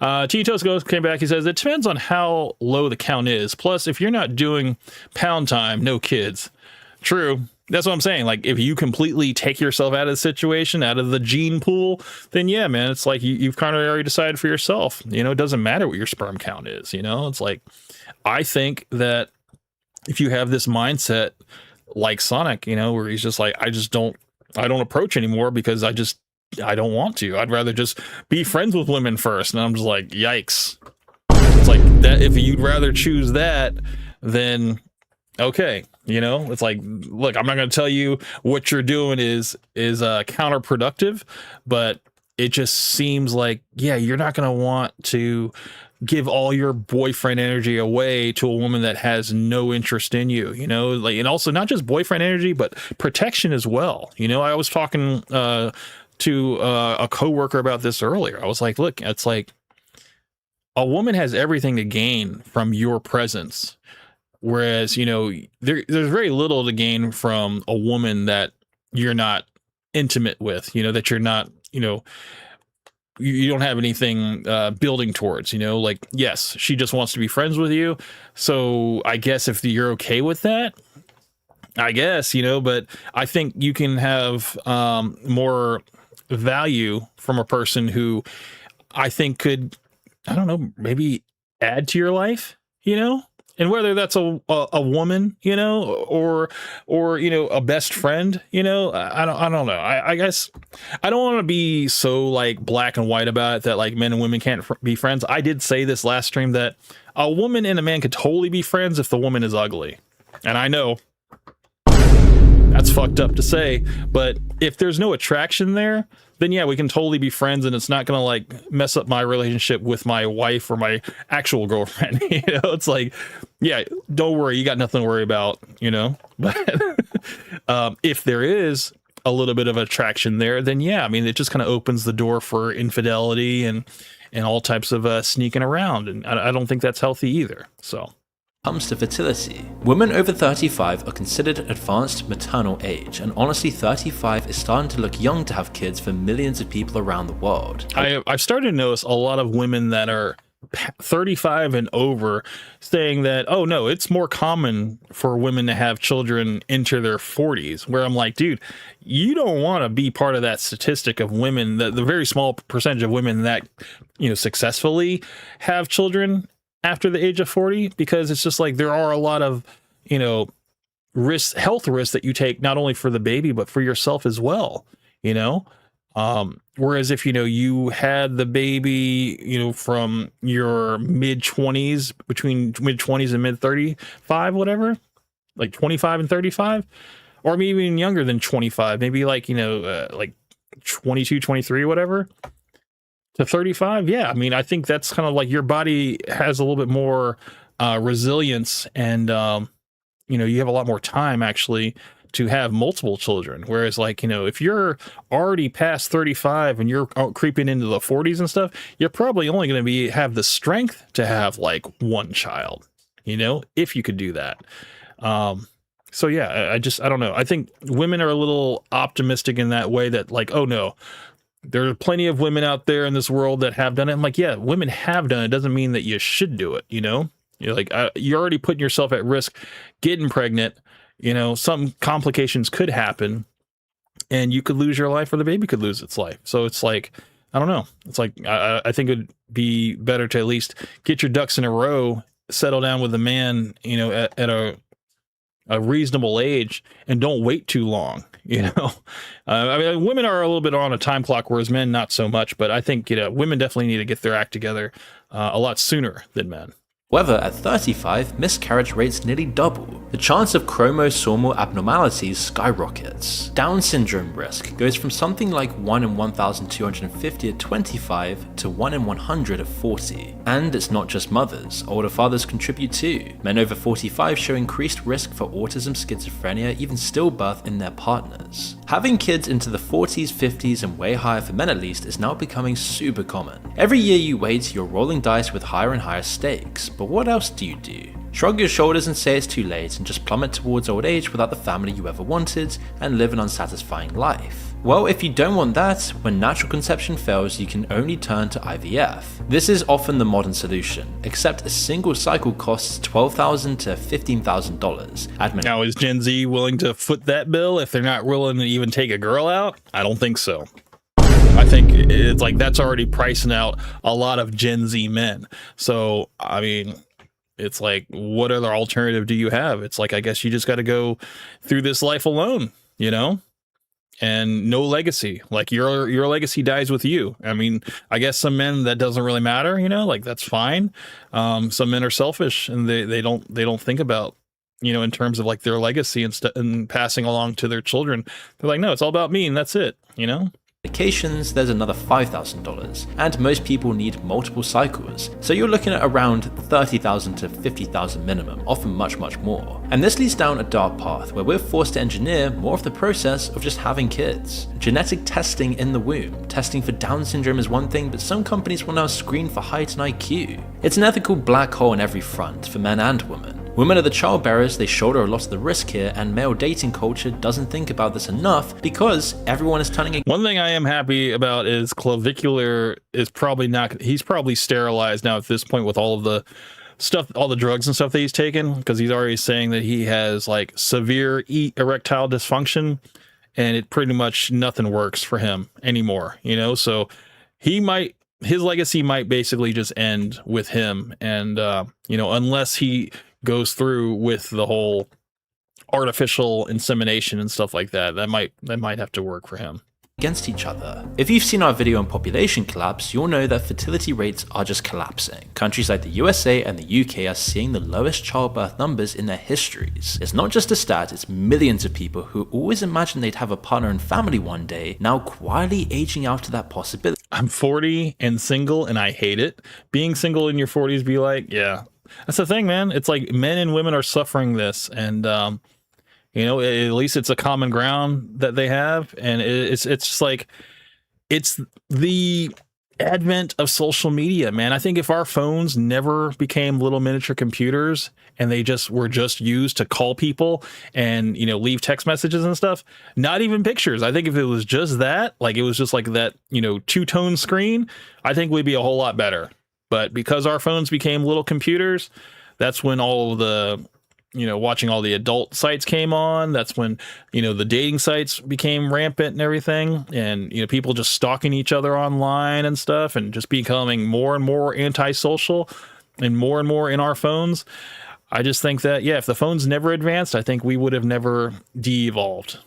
Titos came back. He says it depends on how low the count is. Plus, if you're not doing pound time, no kids. True. That's what I'm saying. Like, if you completely take yourself out of the situation, out of the gene pool, then yeah, man, it's like you've kind of already decided for yourself. You know, it doesn't matter what your sperm count is. You know, it's like, I think that if you have this mindset like Sonic, you know, where he's just like, I don't approach anymore because I don't want to. I'd rather just be friends with women first. And I'm just like, yikes. It's like that. If you'd rather choose that, then okay. You know, it's like, look, I'm not going to tell you what you're doing is counterproductive, but it just seems like, yeah, you're not going to want to give all your boyfriend energy away to a woman that has no interest in you, you know, like, and also not just boyfriend energy, but protection as well. You know, I was talking to a coworker about this earlier. I was like, look, it's like a woman has everything to gain from your presence. Whereas, you know, there's very little to gain from a woman that you're not intimate with, you know, that you're not, you know, you don't have anything building towards, you know, like, yes, she just wants to be friends with you. So I guess if you're okay with that, I guess, you know, but I think you can have more value from a person who I think could, I don't know, maybe add to your life, you know? And whether that's a woman, you know, or you know, a best friend, you know, I don't know. I guess I don't want to be so like black and white about it that like men and women can't be friends. I did say this last stream that a woman and a man could totally be friends if the woman is ugly, and I know that's fucked up to say, but if there's no attraction there, then yeah, we can totally be friends, and it's not gonna like mess up my relationship with my wife or my actual girlfriend. You know, it's like, yeah, don't worry, you got nothing to worry about, you know. But if there is a little bit of attraction there, then yeah, I mean, it just kind of opens the door for infidelity and all types of sneaking around, and I don't think that's healthy either. So. Comes to fertility. Women over 35 are considered advanced maternal age, and honestly 35 is starting to look young to have kids for millions of people around the world. I've started to notice a lot of women that are 35 and over saying that, oh no, it's more common for women to have children into their 40s, where I'm like, dude, you don't want to be part of that statistic of women, the very small percentage of women that, you know, successfully have children after the age of 40, because it's just like there are a lot of, you know, health risks that you take not only for the baby but for yourself as well, you know. Whereas if, you had the baby, from your mid-20s, between mid-20s and mid-35, whatever, like 25 and 35, or maybe even younger than 25, maybe like, like 22, 23, whatever, to 35. Yeah. I mean, I think that's kind of like your body has a little bit more resilience, and, you have a lot more time actually to have multiple children. Whereas like, if you're already past 35 and you're creeping into the 40s and stuff, you're probably only going to have the strength to have like one child, if you could do that. So yeah, I don't know. I think women are a little optimistic in that way, that like, oh no, there are plenty of women out there in this world that have done it. I'm like, yeah, women have done it. Doesn't mean that you should do it. You're like, you're already putting yourself at risk getting pregnant. Some complications could happen and you could lose your life, or the baby could lose its life. So it's like, I don't know. It's like, I think it'd be better to at least get your ducks in a row, settle down with a man, at a reasonable age, and don't wait too long. I mean, women are a little bit on a time clock, whereas men not so much. But I think, women definitely need to get their act together a lot sooner than men. However, at 35, miscarriage rates nearly double. The chance of chromosomal abnormalities skyrockets. Down syndrome risk goes from something like 1 in 1,250 at 25 to 1 in 100 at 40. And it's not just mothers, older fathers contribute too. Men over 45 show increased risk for autism, schizophrenia, even stillbirth in their partners. Having kids into the 40s, 50s, and way higher for men at least is now becoming super common. Every year you wait, you're rolling dice with higher and higher stakes. But what else do you do? Shrug your shoulders and say it's too late and just plummet towards old age without the family you ever wanted and live an unsatisfying life? Well, if you don't want that, when natural conception fails, you can only turn to IVF. This is often the modern solution, except a single cycle costs $12,000 to $15,000. Now, is Gen Z willing to foot that bill if they're not willing to even take a girl out? I don't think so. I think it's like that's already pricing out a lot of Gen Z men. So, I mean, it's like, what other alternative do you have? It's like, I guess you just got to go through this life alone, and no legacy. Like your legacy dies with you. I mean, I guess some men that doesn't really matter, like that's fine. Some men are selfish and they don't think about, in terms of like their legacy and passing along to their children. They're like, no, it's all about me and that's it, Medications, there's another $5,000, and most people need multiple cycles, so you're looking at around $30,000 to $50,000 minimum, often much more. And this leads down a dark path where we're forced to engineer more of the process of just having kids. Genetic testing in the womb. Testing for Down syndrome is one thing, but some companies will now screen for height and IQ. It's an ethical black hole on every front, for men and women. Women are the childbearers, they shoulder a lot of the risk here, and male dating culture doesn't think about this enough because everyone is turning. One thing I am happy about is Clavicular is probably not, he's probably sterilized now at this point with all of the stuff, all the drugs and stuff that he's taken, because he's already saying that he has like severe erectile dysfunction and it pretty much nothing works for him anymore, so his legacy might basically just end with him. And, unless he goes through with the whole artificial insemination and stuff like that, that might have to work for him. Against each other. If you've seen our video on population collapse, you'll know that fertility rates are just collapsing. Countries like the USA and the UK are seeing the lowest childbirth numbers in their histories. It's not just a stat, it's millions of people who always imagined they'd have a partner and family one day, now quietly aging out to that possibility. I'm 40 and single and I hate it. Being single in your 40s, be like, yeah. That's the thing, man. It's like men and women are suffering this, and at least it's a common ground that they have, and it's just like it's the advent of social media, man. I think if our phones never became little miniature computers and they were just used to call people and leave text messages and stuff, not even pictures. I think if it was just that, like it was just like that, two-tone screen, I think we'd be a whole lot better. But because our phones became little computers, that's when all of the, watching all the adult sites came on. That's when, the dating sites became rampant and everything. And, people just stalking each other online and stuff and just becoming more and more antisocial and more in our phones. I just think that, yeah, if the phones never advanced, I think we would have never de-evolved.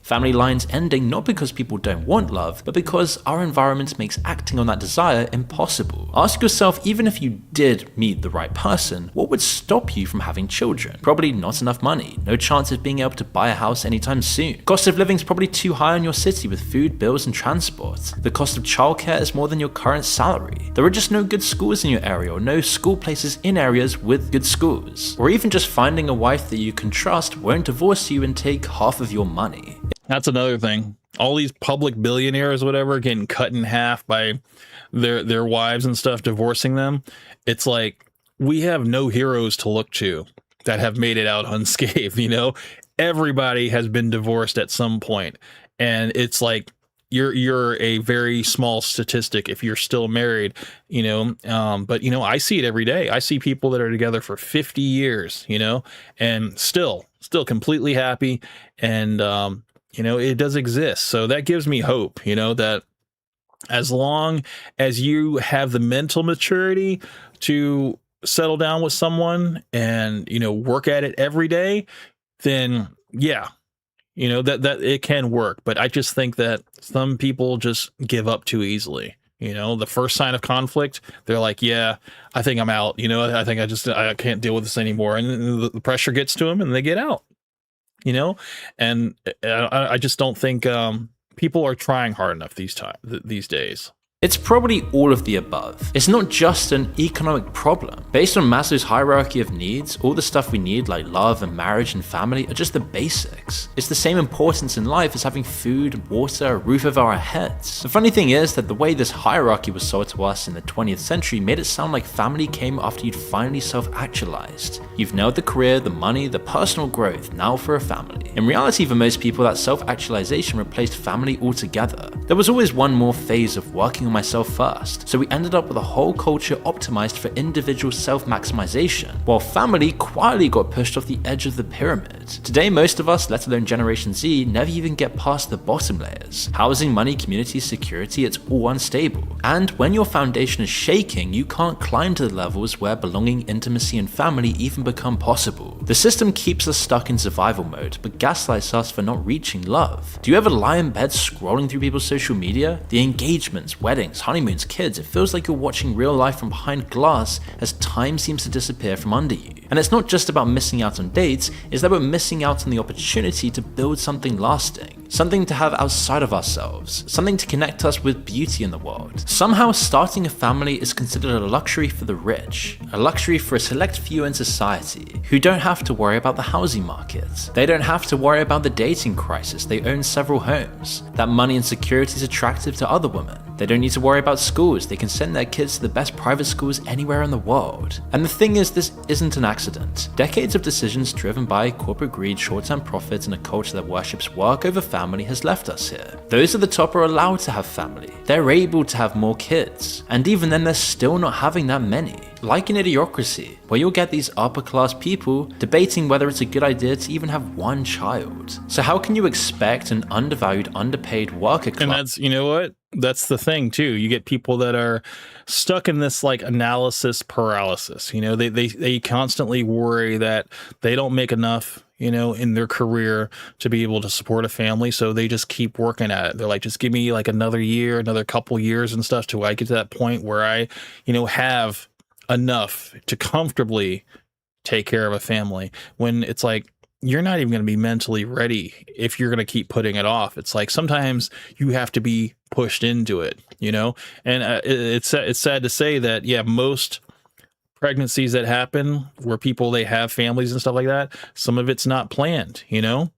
Family lines ending not because people don't want love, but because our environment makes acting on that desire impossible. Ask yourself, even if you did meet the right person, what would stop you from having children? Probably not enough money, no chance of being able to buy a house anytime soon. Cost of living is probably too high in your city with food, bills and transport. The cost of childcare is more than your current salary. There are just no good schools in your area, or no school places in areas with good schools. Or even just finding a wife that you can trust won't divorce you and take half of your money. That's another thing. All these public billionaires, whatever, getting cut in half by their wives and stuff, divorcing them. It's like, we have no heroes to look to that have made it out unscathed, you know? Everybody has been divorced at some point. And it's like, you're a very small statistic if you're still married, you know? But, you know, I see it every day. I see people that are together for 50 years, you know, and still completely happy. And, you know, it does exist. So that gives me hope, you know, that as long as you have the mental maturity to settle down with someone and, you know, work at it every day, then yeah, you know, that it can work. But I just think that some people just give up too easily. You know, the first sign of conflict, they're like, yeah, I think I'm out. You know, I think I can't deal with this anymore. And the pressure gets to them and they get out, you know, and I just don't think people are trying hard enough these days. It's probably all of the above. It's not just an economic problem. Based on Maslow's hierarchy of needs, all the stuff we need like love and marriage and family are just the basics. It's the same importance in life as having food, water, a roof over our heads. The funny thing is that the way this hierarchy was sold to us in the 20th century made it sound like family came after you'd finally self-actualized. You've nailed the career, the money, the personal growth, now for a family. In reality, for most people, that self-actualization replaced family altogether. There was always one more phase of working on myself first, so we ended up with a whole culture optimized for individual self-maximization, while family quietly got pushed off the edge of the pyramid. Today, most of us, let alone Generation Z, never even get past the bottom layers. Housing, money, community, security, it's all unstable. And when your foundation is shaking, you can't climb to the levels where belonging, intimacy, and family even become possible. The system keeps us stuck in survival mode, but gaslights us for not reaching love. Do you ever lie in bed scrolling through people's social media? The engagements, weddings, honeymoons, kids, it feels like you're watching real life from behind glass as time seems to disappear from under you. And it's not just about missing out on dates, it's that we're missing out on the opportunity to build something lasting, something to have outside of ourselves, something to connect us with beauty in the world. Somehow starting a family is considered a luxury for the rich, a luxury for a select few in society who don't have to worry about the housing market. They don't have to worry about the dating crisis, they own several homes. That money and security is attractive to other women. They don't need to worry about schools, they can send their kids to the best private schools anywhere in the world. And the thing is, this isn't an accident. Decades of decisions driven by corporate greed, short-term profits, and a culture that worships work over family has left us here. Those at the top are allowed to have family. They're able to have more kids. And even then, they're still not having that many. Like an idiocracy, where you'll get these upper-class people debating whether it's a good idea to even have one child. So how can you expect an undervalued, underpaid worker class? And that's, you know what? That's the thing too. You get people that are stuck in this like analysis paralysis. You know, they constantly worry that they don't make enough, you know, in their career to be able to support a family. So they just keep working at it. They're like, just give me like another year, another couple years and stuff till I get to that point where I, you know, have enough to comfortably take care of a family. When it's like, you're not even going to be mentally ready if you're going to keep putting it off. It's like sometimes you have to be pushed into it, you know? And it's sad to say that, yeah, most pregnancies that happen where people, they have families and stuff like that, some of it's not planned, you know?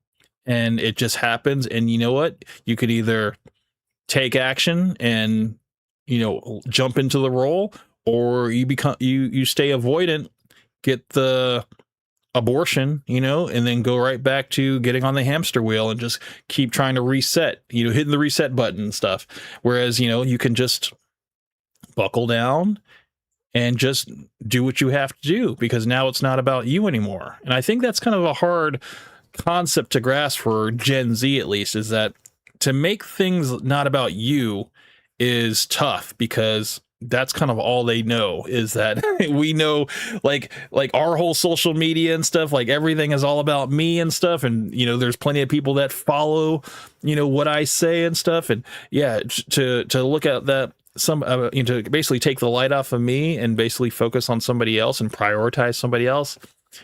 And it just happens. And you know what? You could either take action and, you know, jump into the role, or you stay avoidant, get the abortion, you know, and then go right back to getting on the hamster wheel and just keep trying to reset, you know, hitting the reset button and stuff. Whereas, you know, you can just buckle down and just do what you have to do, because now it's not about you anymore. And I think that's kind of a hard concept to grasp for Gen Z, at least, is that to make things not about you is tough, because that's kind of all they know, is that we know like our whole social media and stuff, like everything is all about me and stuff. And, you know, there's plenty of people that follow, you know, what I say and stuff. And yeah, to look at that, you know, to basically take the light off of me and basically focus on somebody else and prioritize somebody else.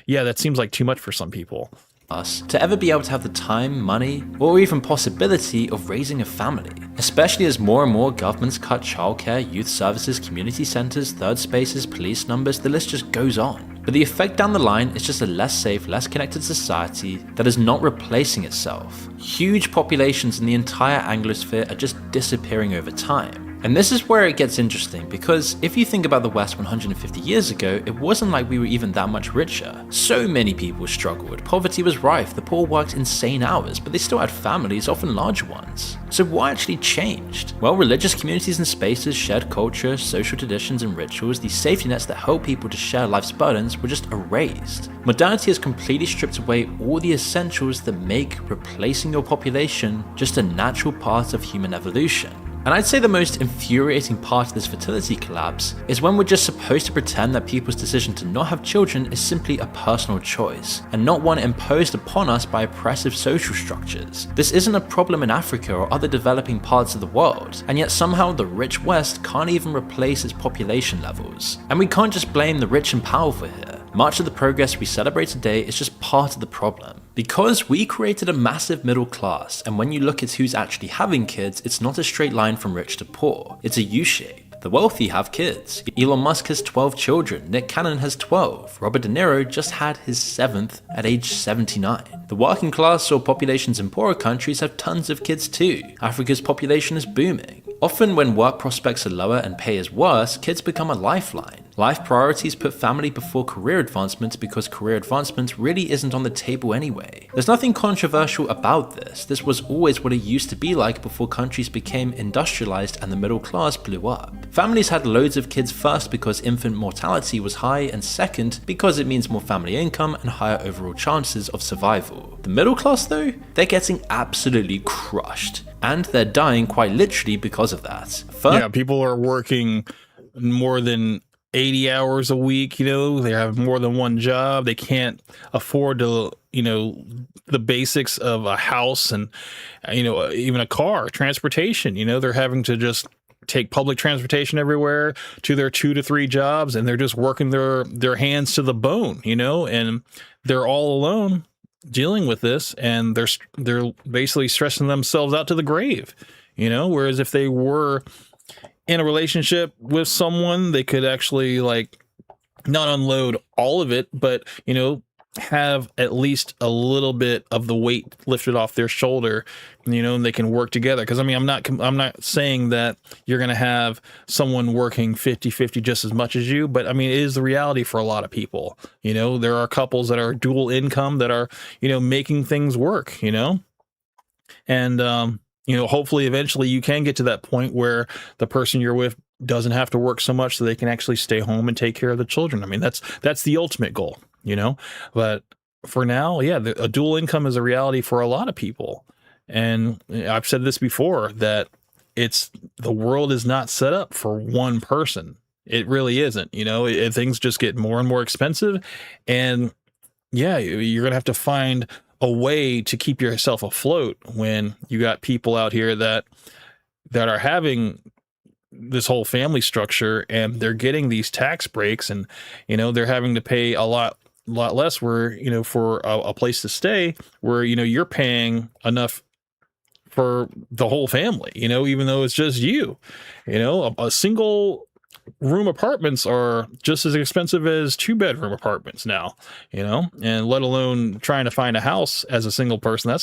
Yeah, that seems like too much for some people. Us to ever be able to have the time, money, or even possibility of raising a family, especially as more and more governments cut childcare, youth services, community centers, third spaces, police numbers, the list just goes on. But the effect down the line is just a less safe, less connected society that is not replacing itself. Huge populations in the entire Anglosphere are just disappearing over time. And this is where it gets interesting, because if you think about the West 150 years ago, it wasn't like we were even that much richer. So many people struggled, poverty was rife, the poor worked insane hours, but they still had families, often large ones. So what actually changed? Well, religious communities and spaces, shared culture, social traditions and rituals, these safety nets that help people to share life's burdens, were just erased. Modernity has completely stripped away all the essentials that make replacing your population just a natural part of human evolution. And I'd say the most infuriating part of this fertility collapse is when we're just supposed to pretend that people's decision to not have children is simply a personal choice, and not one imposed upon us by oppressive social structures. This isn't a problem in Africa or other developing parts of the world, and yet somehow the rich West can't even replace its population levels. And we can't just blame the rich and powerful here. Much of the progress we celebrate today is just part of the problem. Because we created a massive middle class, and when you look at who's actually having kids, it's not a straight line from rich to poor, it's a U-shape. The wealthy have kids. Elon Musk has 12 children, Nick Cannon has 12, Robert De Niro just had his 7th at age 79. The working class or populations in poorer countries have tons of kids too. Africa's population is booming. Often when work prospects are lower and pay is worse, kids become a lifeline. Life priorities put family before career advancement because career advancement really isn't on the table anyway. There's nothing controversial about this. This was always what it used to be like before countries became industrialized and the middle class blew up. Families had loads of kids first because infant mortality was high, and second because it means more family income and higher overall chances of survival. The middle class though, they're getting absolutely crushed. And they're dying quite literally because of that. Yeah, people are working more than 80 hours a week, you know, they have more than one job. They can't afford to, you know, the basics of a house and, you know, even a car, transportation, you know, they're having to just take public transportation everywhere to their 2 to 3 jobs, and they're just working their hands to the bone, you know, and they're all alone dealing with this, and they're basically stressing themselves out to the grave, you know, whereas if they were in a relationship with someone, they could actually like not unload all of it, but, you know, have at least a little bit of the weight lifted off their shoulder, you know, and they can work together. Because I mean, I'm not saying that you're going to have someone working 50-50 just as much as you, but I mean, it is the reality for a lot of people. You know, there are couples that are dual income that are, you know, making things work, you know, and you know, hopefully eventually you can get to that point where the person you're with doesn't have to work so much so they can actually stay home and take care of the children. I mean, that's the ultimate goal, you know, but for now, yeah, a dual income is a reality for a lot of people. And I've said this before, that the world is not set up for one person. It really isn't, you know, things just get more and more expensive, and yeah, you're going to have to find a way to keep yourself afloat when you got people out here that are having this whole family structure, and they're getting these tax breaks, and, you know, they're having to pay a lot less where, you know, for a place to stay where, you know, you're paying enough for the whole family, you know, even though it's just you know, a single room apartments are just as expensive as 2-bedroom apartments now, you know, and let alone trying to find a house as a single person.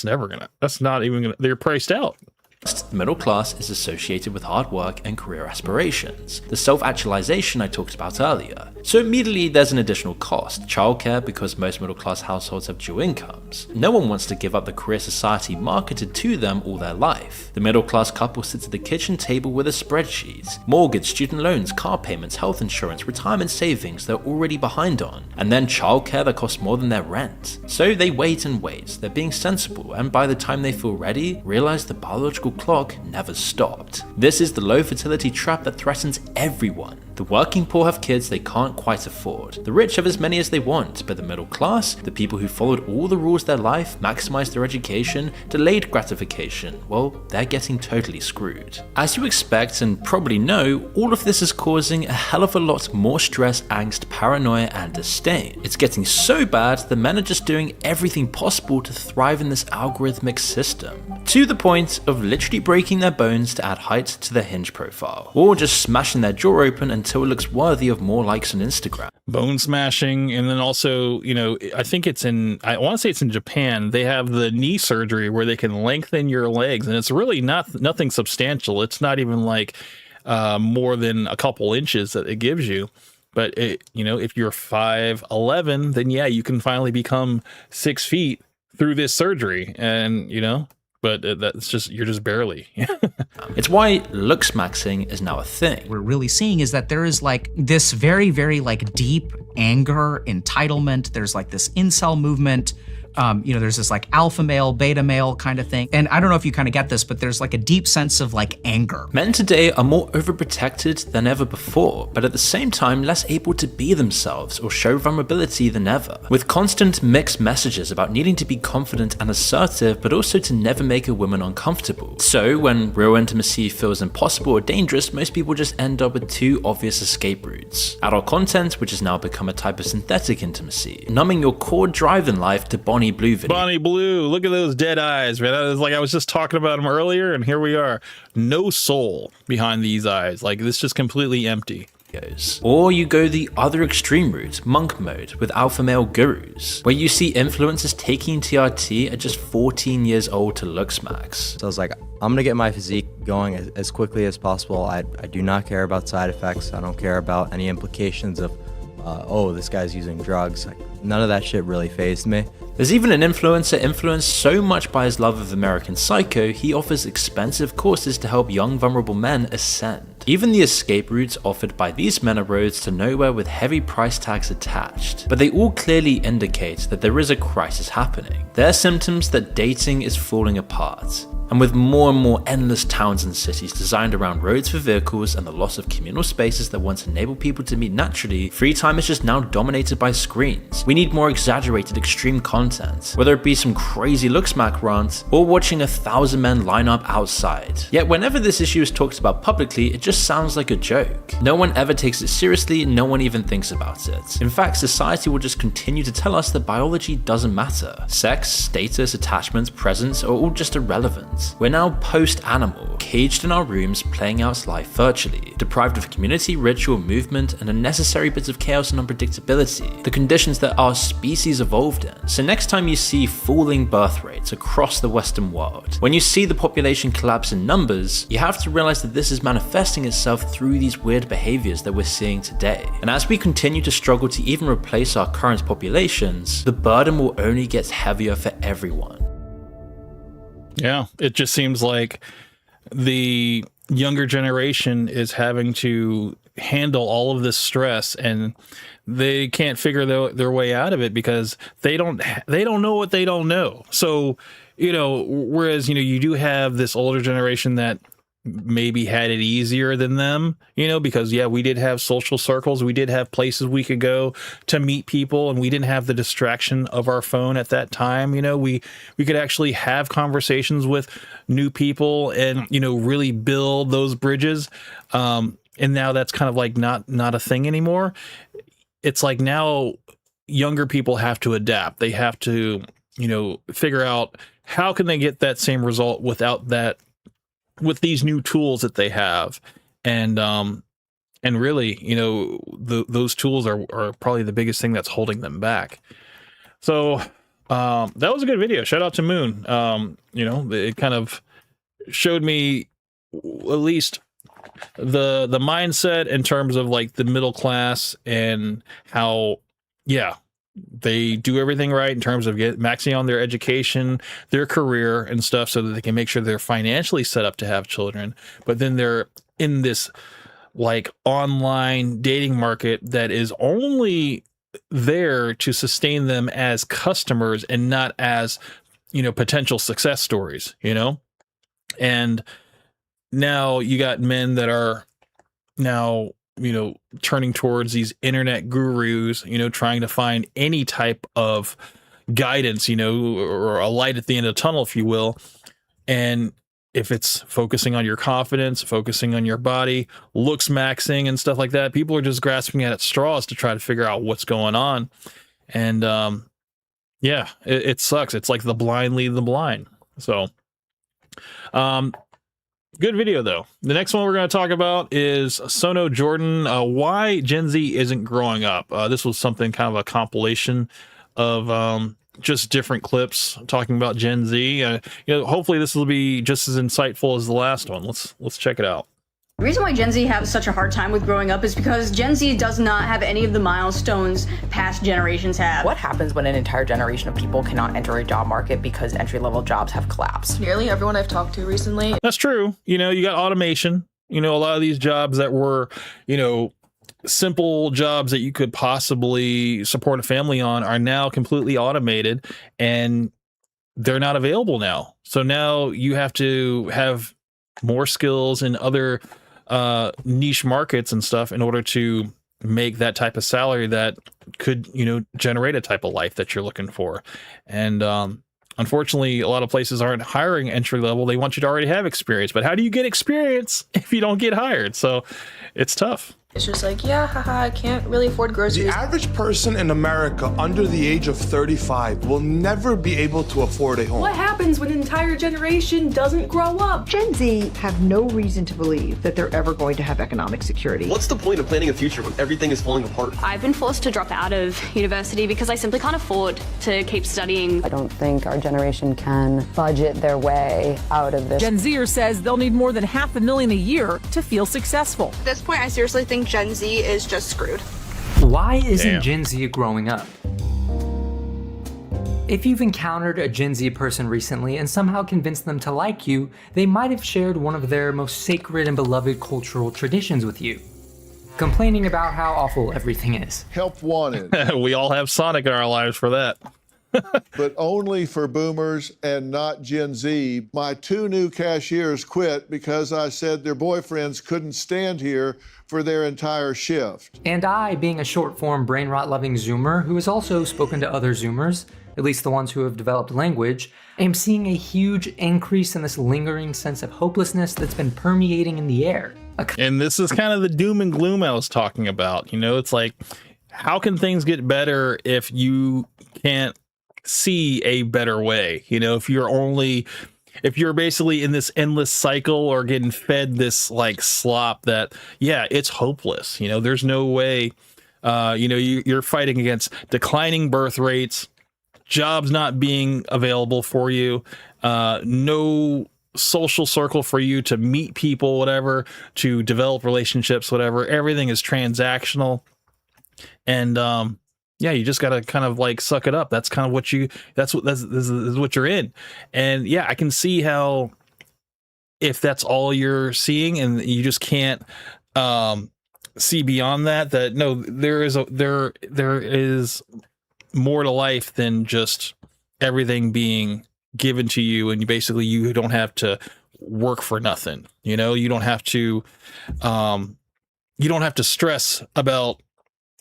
They're priced out. The middle class is associated with hard work and career aspirations, the self-actualization I talked about earlier. So immediately there's an additional cost, childcare, because most middle class households have dual incomes. No one wants to give up the career society marketed to them all their life. The middle class couple sits at the kitchen table with a spreadsheet, mortgage, student loans, car payments, health insurance, retirement savings they're already behind on, and then childcare that costs more than their rent. So they wait and wait, they're being sensible, and by the time they feel ready, realize the biological biological clock never stopped. This is the low fertility trap that threatens everyone. The working poor have kids they can't quite afford. The rich have as many as they want, but the middle class, the people who followed all the rules of their life, maximized their education, delayed gratification, well, they're getting totally screwed. As you expect and probably know, all of this is causing a hell of a lot more stress, angst, paranoia, and disdain. It's getting so bad that men are just doing everything possible to thrive in this algorithmic system, to the point of literally breaking their bones to add height to their Hinge profile, or just smashing their jaw open until it looks worthy of more likes on Instagram. Bone smashing, and then also, I think I want to say it's in Japan, they have the knee surgery where they can lengthen your legs, and it's really nothing substantial. It's not even like more than a couple inches that it gives you. But if you're 5'11", then yeah, you can finally become 6 feet through this surgery, and but that's just, you're just barely. It's why looks maxing is now a thing. We're really seeing is that there is like this very, very like deep anger, entitlement. There's like this incel movement. There's this like alpha male, beta male kind of thing. And I don't know if you kind of get this, but there's like a deep sense of like anger. Men today are more overprotected than ever before, but at the same time less able to be themselves or show vulnerability than ever. With constant mixed messages about needing to be confident and assertive, but also to never make a woman uncomfortable. So when real intimacy feels impossible or dangerous, most people just end up with two obvious escape routes. Adult content, which has now become a type of synthetic intimacy, numbing your core drive in life to Bonnie Blue video. Bonnie Blue, look at those dead eyes, man. That is like, I was just talking about them earlier, and here we are. No soul behind these eyes. Like, this just completely empty. Or you go the other extreme route, monk mode, with alpha male gurus, where you see influencers taking TRT at just 14 years old to looks max. So I was like, I'm gonna get my physique going as quickly as possible. I do not care about side effects. I don't care about any implications of, oh, this guy's using drugs. Like, none of that shit really fazed me. There's even an influencer influenced so much by his love of American Psycho, he offers expensive courses to help young vulnerable men ascend. Even the escape routes offered by these men are roads to nowhere with heavy price tags attached, but they all clearly indicate that there is a crisis happening. They're symptoms that dating is falling apart. And with more and more endless towns and cities designed around roads for vehicles and the loss of communal spaces that once enabled people to meet naturally, free time is just now dominated by screens. We need more exaggerated extreme content, whether it be some crazy look smack rant or watching 1,000 men line up outside. Yet whenever this issue is talked about publicly, it just sounds like a joke. No one ever takes it seriously, no one even thinks about it. In fact, society will just continue to tell us that biology doesn't matter. Sex, status, attachment, presence are all just irrelevant. We're now post-animal, caged in our rooms playing out life virtually, deprived of community, ritual, movement, and unnecessary bits of chaos and unpredictability, the conditions that our species evolved in. So next time you see falling birth rates across the Western world, when you see the population collapse in numbers, you have to realize that this is manifesting itself through these weird behaviors that we're seeing today. And as we continue to struggle to even replace our current populations, the burden will only get heavier for everyone. Yeah, it just seems like the younger generation is having to handle all of this stress, and they can't figure their way out of it because they don't know what they don't know. So, whereas, you do have this older generation that maybe had it easier than them, because yeah, we did have social circles, we did have places we could go to meet people, and we didn't have the distraction of our phone at that time. We could actually have conversations with new people and really build those bridges, and now that's kind of like not a thing anymore. It's like now younger people have to adapt. They have to figure out how can they get that same result without that, with these new tools that they have. And really, those tools are probably the biggest thing that's holding them back. So that was a good video. Shout out to Moon. It kind of showed me at least the mindset in terms of like the middle class and how, yeah, they do everything right in terms of maxing on their education, their career and stuff, so that they can make sure they're financially set up to have children. But then they're in this like online dating market that is only there to sustain them as customers and not as, potential success stories, And now you got men that are now, turning towards these internet gurus, trying to find any type of guidance, or a light at the end of the tunnel, if you will. And if it's focusing on your confidence, focusing on your body, looks maxing and stuff like that, people are just grasping at straws to try to figure out what's going on. And it sucks. It's like the blind lead the blind. So good video, though. The next one we're going to talk about is Sono Jordan, why Gen Z isn't growing up. This was something kind of a compilation of just different clips talking about Gen Z. Hopefully this will be just as insightful as the last one. Let's check it out. The reason why Gen Z has such a hard time with growing up is because Gen Z does not have any of the milestones past generations have. What happens when an entire generation of people cannot enter a job market because entry-level jobs have collapsed? Nearly everyone I've talked to recently. That's true. You got automation. A lot of these jobs that were, simple jobs that you could possibly support a family on are now completely automated, and they're not available now. So now you have to have more skills in other niche markets and stuff in order to make that type of salary that could, generate a type of life that you're looking for. And unfortunately, a lot of places aren't hiring entry level. They want you to already have experience. But how do you get experience if you don't get hired? So it's tough. It's just like, yeah, haha, I can't really afford groceries. The average person in America under the age of 35 will never be able to afford a home. What happens when an entire generation doesn't grow up? Gen Z have no reason to believe that they're ever going to have economic security. What's the point of planning a future when everything is falling apart? I've been forced to drop out of university because I simply can't afford to keep studying. I don't think our generation can budget their way out of this. Gen Zer says they'll need more than $500,000 a year to feel successful. At this point, I seriously think Gen Z is just screwed. Why isn't Gen Z growing up? If you've encountered a Gen Z person recently and somehow convinced them to like you, they might have shared one of their most sacred and beloved cultural traditions with you, complaining about how awful everything is. Help wanted. We all have Sonic in our lives for that. But only for boomers and not Gen Z. My 2 new cashiers quit because I said their boyfriends couldn't stand here for their entire shift. And I, being a short-form brain rot-loving Zoomer who has also spoken to other Zoomers, at least the ones who have developed language, am seeing a huge increase in this lingering sense of hopelessness that's been permeating in the air. And this is kind of the doom and gloom I was talking about. It's like, how can things get better if you can't see a better way? If you're basically in this endless cycle or getting fed this like slop that, it's hopeless. There's no way, you're fighting against declining birth rates, jobs not being available for you, no social circle for you to meet people, whatever, to develop relationships, whatever. Everything is transactional. And, you just got to kind of like suck it up. That's kind of what this is what you're in. And I can see how, if that's all you're seeing and you just can't see beyond that no, there is more to life than just everything being given to you. And you don't have to work for nothing. You don't have to stress about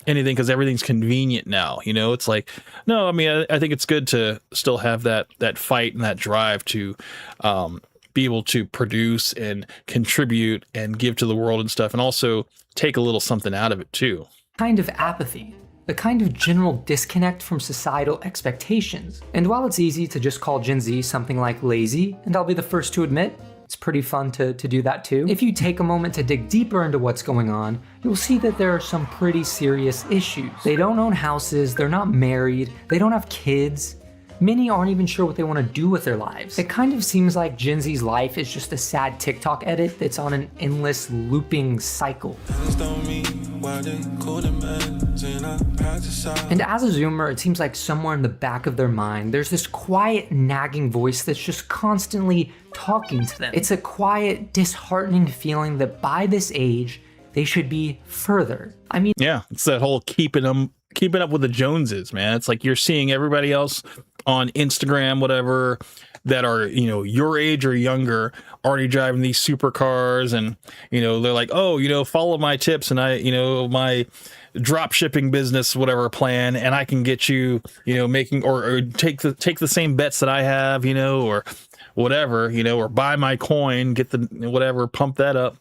anything because everything's convenient now. It's like, no, I mean, I think it's good to still have that fight and that drive to be able to produce and contribute and give to the world and stuff, and also take a little something out of it too. Kind of apathy, a kind of general disconnect from societal expectations. And while it's easy to just call Gen Z something like lazy, and I'll be the first to admit, it's pretty fun to do that too. If you take a moment to dig deeper into what's going on, you'll see that there are some pretty serious issues. They don't own houses, they're not married, they don't have kids. Many aren't even sure what they want to do with their lives. It kind of seems like Gen Z's life is just a sad TikTok edit that's on an endless looping cycle. And as a Zoomer, it seems like somewhere in the back of their mind, there's this quiet, nagging voice that's just constantly talking to them. It's a quiet, disheartening feeling that by this age, they should be further. I mean, it's that whole keeping up with the Joneses, man. It's like you're seeing everybody else on Instagram, whatever, that are, your age or younger, already driving these supercars, and, they're like, oh, follow my tips, and my drop shipping business, whatever plan, and I can get you, making, or take the same bets that I have, or whatever, or buy my coin, get the whatever, pump that up.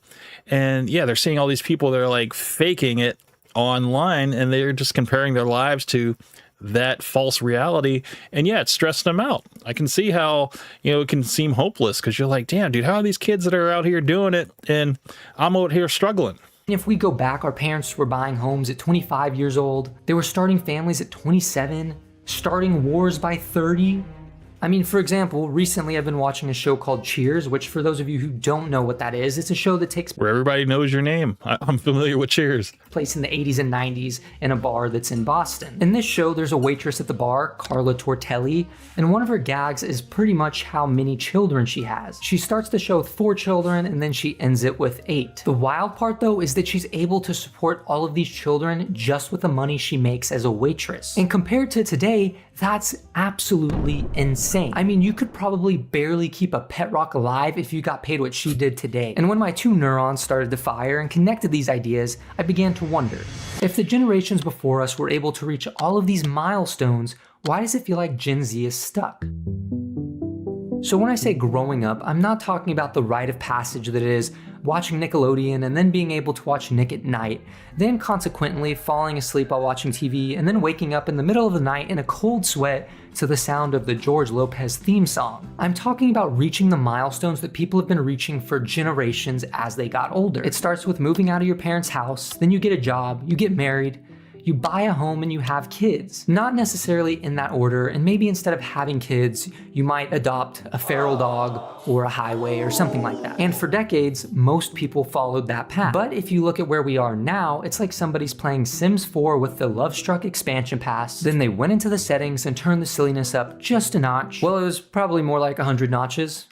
And yeah, they're seeing all these people that are like faking it online, and they're just comparing their lives to that false reality. And yeah, it's stressing them out. I can see how, it can seem hopeless, because you're like, damn, dude, how are these kids that are out here doing it, and I'm out here struggling? If we go back, our parents were buying homes at 25 years old. They were starting families at 27, starting wars by 30. I mean, for example, recently I've been watching a show called Cheers, which, for those of you who don't know what that is, it's a show that takes where everybody knows your name. I'm familiar with Cheers. Place in the 80s and 90s in a bar that's in Boston. In this show, there's a waitress at the bar, Carla Tortelli, and one of her gags is pretty much how many children she has. She starts the show with 4 children, and then she ends it with 8. The wild part, though, is that she's able to support all of these children just with the money she makes as a waitress. And compared to today, that's absolutely insane. I mean, you could probably barely keep a pet rock alive if you got paid what she did today. And when my 2 neurons started to fire and connected these ideas, I began to wonder, if the generations before us were able to reach all of these milestones, why does it feel like Gen Z is stuck? So when I say growing up, I'm not talking about the rite of passage that is watching Nickelodeon and then being able to watch Nick at Night, then consequently falling asleep while watching TV, and then waking up in the middle of the night in a cold sweat to the sound of the George Lopez theme song. I'm talking about reaching the milestones that people have been reaching for generations as they got older. It starts with moving out of your parents' house, then you get a job, you get married, you buy a home, and you have kids. Not necessarily in that order, and maybe instead of having kids, you might adopt a feral dog or a highway or something like that. And for decades, most people followed that path. But if you look at where we are now, it's like somebody's playing Sims 4 with the Lovestruck expansion pass, then they went into the settings and turned the silliness up just a notch. Well, it was probably more like 100 notches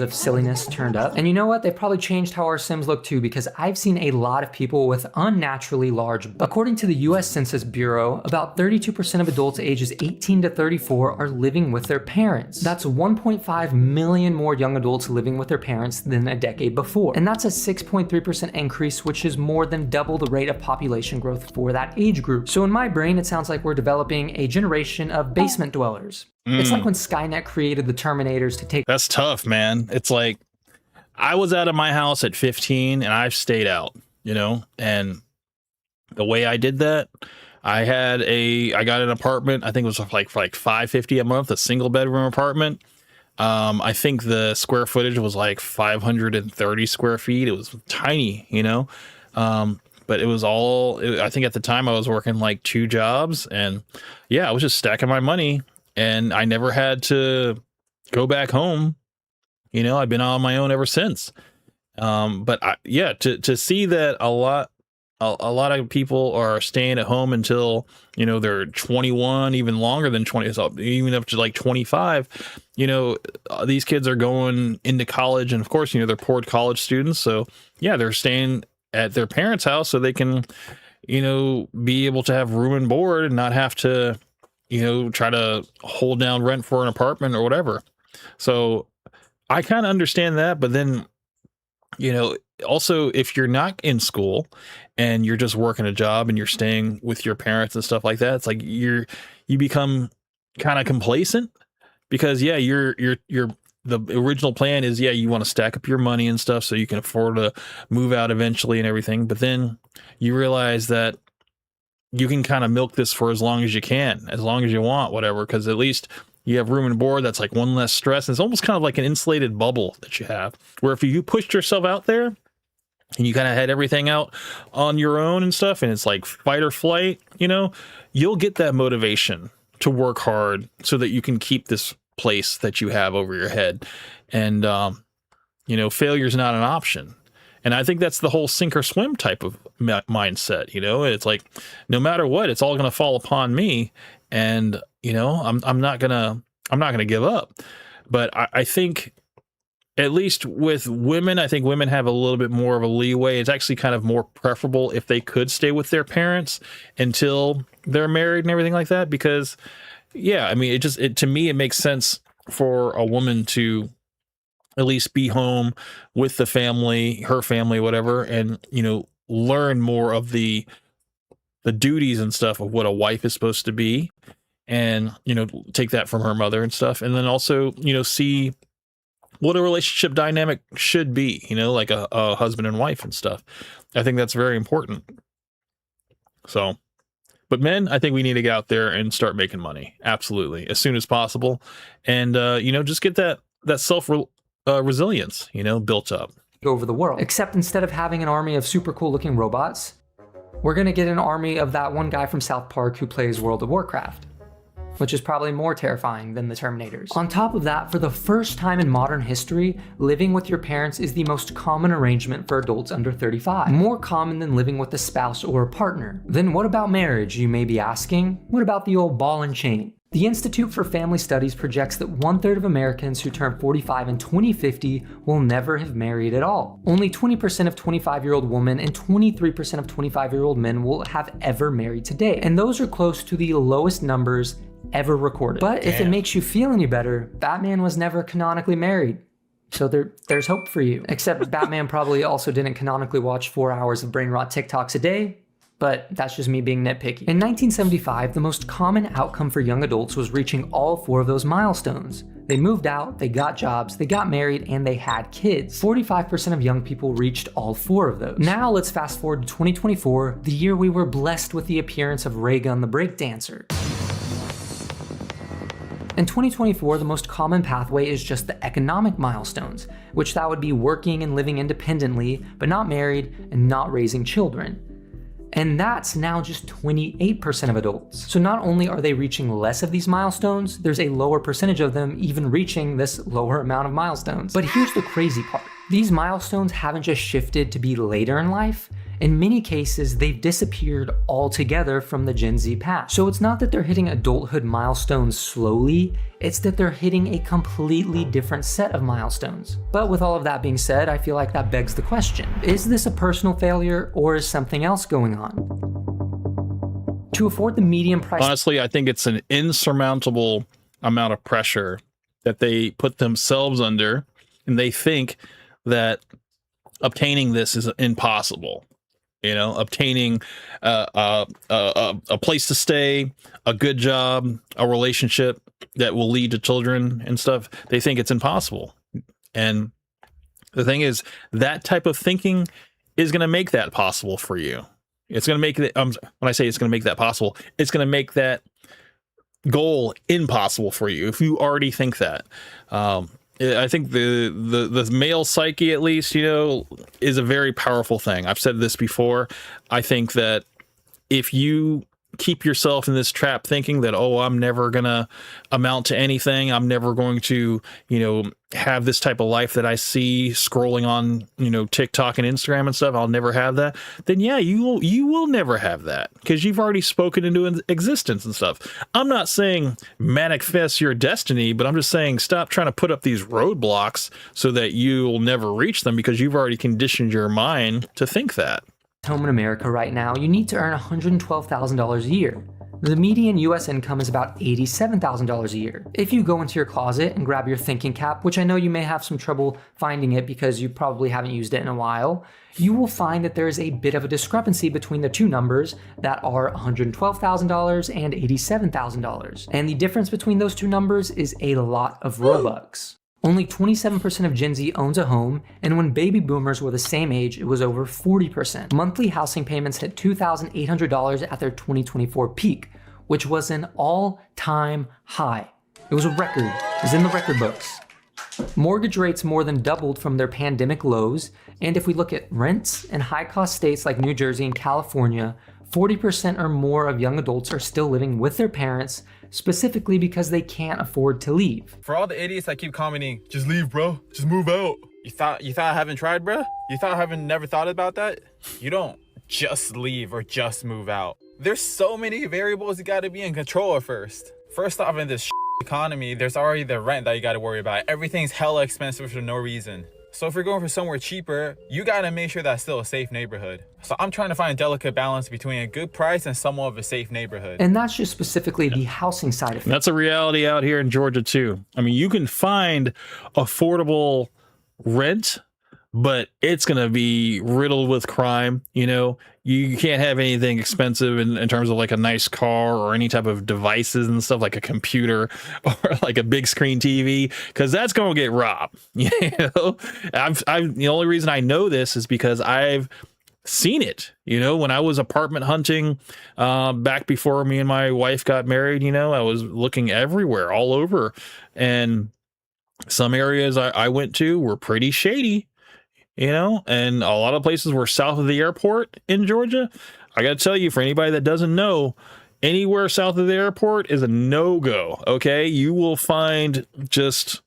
of silliness turned up. And you know what? They've probably changed how our Sims look too, because I've seen a lot of people with unnaturally large. According to the US Census Bureau, about 32% of adults ages 18 to 34 are living with their parents. That's 1.5 million more young adults living with their parents than a decade before. And that's a 6.3% increase, which is more than double the rate of population growth for that age group. So in my brain, it sounds like we're developing a generation of basement dwellers. It's like when Skynet created the Terminators to take— That's tough, man. It's like, I was out of my house at 15 and I've stayed out, and the way I did that, I got an apartment. I think it was like $550 a month, a single bedroom apartment. I think the square footage was like 530 square feet. It was tiny, but it was all, I think at the time I was working like 2 jobs, and yeah, I was just stacking my money, and I never had to go back home. I've been on my own ever since. But to see that a lot of people are staying at home until, they're 21, even longer than 20, even up to like 25, these kids are going into college, and of course, they're poor college students. So yeah, they're staying at their parents' house so they can, be able to have room and board and not have to, try to hold down rent for an apartment or whatever. So I kind of understand that, but then, also, if you're not in school and you're just working a job and you're staying with your parents and stuff like that, it's like you become kind of complacent, because yeah, the original plan is, yeah, you want to stack up your money and stuff so you can afford to move out eventually and everything. But then you realize that you can kind of milk this for as long as you can, as long as you want, whatever, because at least you have room and board. That's like one less stress. It's almost kind of like an insulated bubble that you have, where if you pushed yourself out there and you kind of had everything out on your own and stuff, and it's like fight or flight, you'll get that motivation to work hard so that you can keep this place that you have over your head. And, failure's not an option. And I think that's the whole sink or swim type of mindset. It's like, no matter what, it's all going to fall upon me. And, I'm not gonna give up. But I think, at least with women, I think women have a little bit more of a leeway. It's actually kind of more preferable if they could stay with their parents until they're married and everything like that. Because yeah, I mean, to me, it makes sense for a woman to at least be home with the family, her family, whatever, and, you know, learn more of the duties and stuff of what a wife is supposed to be, and, you know, take that from her mother and stuff. And then also, you know, see what a relationship dynamic should be, you know, like a husband and wife and stuff. I think that's very important. So, but men, I think we need to get out there and start making money. Absolutely. As soon as possible. And, you know, just get that self resilience, you know, built up over the world. Except instead of having an army of super cool looking robots, we're gonna get an army of that one guy from South Park who plays World of Warcraft, which is probably more terrifying than the Terminators. On top of that, for the first time in modern history, living with your parents is the most common arrangement for adults under 35. More common than living with a spouse or a partner. Then what about marriage, you may be asking? What about the old ball and chain? The Institute for Family Studies projects that 1/3 of Americans who turn 45 in 2050 will never have married at all. Only 20% of 25-year-old women and 23% of 25-year-old men will have ever married today. And those are close to the lowest numbers ever recorded. But if it makes you feel any better, Batman was never canonically married. So there's hope for you. Except Batman probably also didn't canonically watch 4 hours of brain rot TikToks a day. But that's just me being nitpicky. In 1975, the most common outcome for young adults was reaching all 4 of those milestones. They moved out, they got jobs, they got married, and they had kids. 45% of young people reached all 4 of those. Now let's fast forward to 2024, the year we were blessed with the appearance of Raygun the Breakdancer. In 2024, the most common pathway is just the economic milestones, which that would be working and living independently, but not married and not raising children. And that's now just 28% of adults. So not only are they reaching less of these milestones, there's a lower percentage of them even reaching this lower amount of milestones. But here's the crazy part. These milestones haven't just shifted to be later in life. In many cases, they've disappeared altogether from the Gen Z past. So it's not that they're hitting adulthood milestones slowly, it's that they're hitting a completely different set of milestones. But with all of that being said, I feel like that begs the question, is this a personal failure or is something else going on? To afford the medium price... Honestly, I think it's an insurmountable amount of pressure that they put themselves under, and they think that obtaining this is impossible. You know, obtaining a place to stay, a good job, a relationship that will lead to children and stuff. They think it's impossible. And the thing is, that type of thinking is going to make that possible for you. It's going to make it, when I say it's going to make that possible, it's going to make that goal impossible for you if you already think that. I think the male psyche, at least, you know, is a very powerful thing. I've said this before. I think that if you keep yourself in this trap thinking that, oh, I'm never going to amount to anything, I'm never going to, you know, have this type of life that I see scrolling on, you know, TikTok and Instagram and stuff, I'll never have that, then yeah, you will never have that because you've already spoken into existence and stuff. I'm not saying manifest your destiny, but I'm just saying stop trying to put up these roadblocks so that you'll never reach them because you've already conditioned your mind to think that. Home in America right now, you need to earn $112,000 a year. The median US income is about $87,000 a year. If you go into your closet and grab your thinking cap, which I know you may have some trouble finding it because you probably haven't used it in a while, you will find that there is a bit of a discrepancy between the two numbers that are $112,000 and $87,000. And the difference between those two numbers is a lot of Robux. Only 27% of Gen Z owns a home, and when baby boomers were the same age, it was over 40%. Monthly housing payments hit $2,800 at their 2024 peak, which was an all-time high. It was a record. It was in the record books. Mortgage rates more than doubled from their pandemic lows, and if we look at rents in high-cost states like New Jersey and California, 40% or more of young adults are still living with their parents, specifically because they can't afford to leave. For all the idiots that keep commenting, just leave, bro, just move out. You thought I haven't tried, bro? You thought I haven't never thought about that? You don't just leave or just move out. There's so many variables you gotta be in control of first. First off, in this economy, there's already the rent that you gotta worry about. Everything's hella expensive for no reason. So if you're going for somewhere cheaper, you gotta make sure that's still a safe neighborhood. So I'm trying to find a delicate balance between a good price and somewhat of a safe neighborhood. And that's just specifically the housing side of it. That's a reality out here in Georgia too. I mean, you can find affordable rent, but it's going to be riddled with crime. You know, you can't have anything expensive in terms of like a nice car or any type of devices and stuff like a computer or like a big screen TV, because that's going to get robbed. You know, the only reason I know this is because I've seen it. You know, when I was apartment hunting back before me and my wife got married, you know, I was looking everywhere, all over. And some areas I went to were pretty shady. You know, and a lot of places were south of the airport in Georgia. I got to tell you, for anybody that doesn't know, anywhere south of the airport is a no-go. Okay, you will find just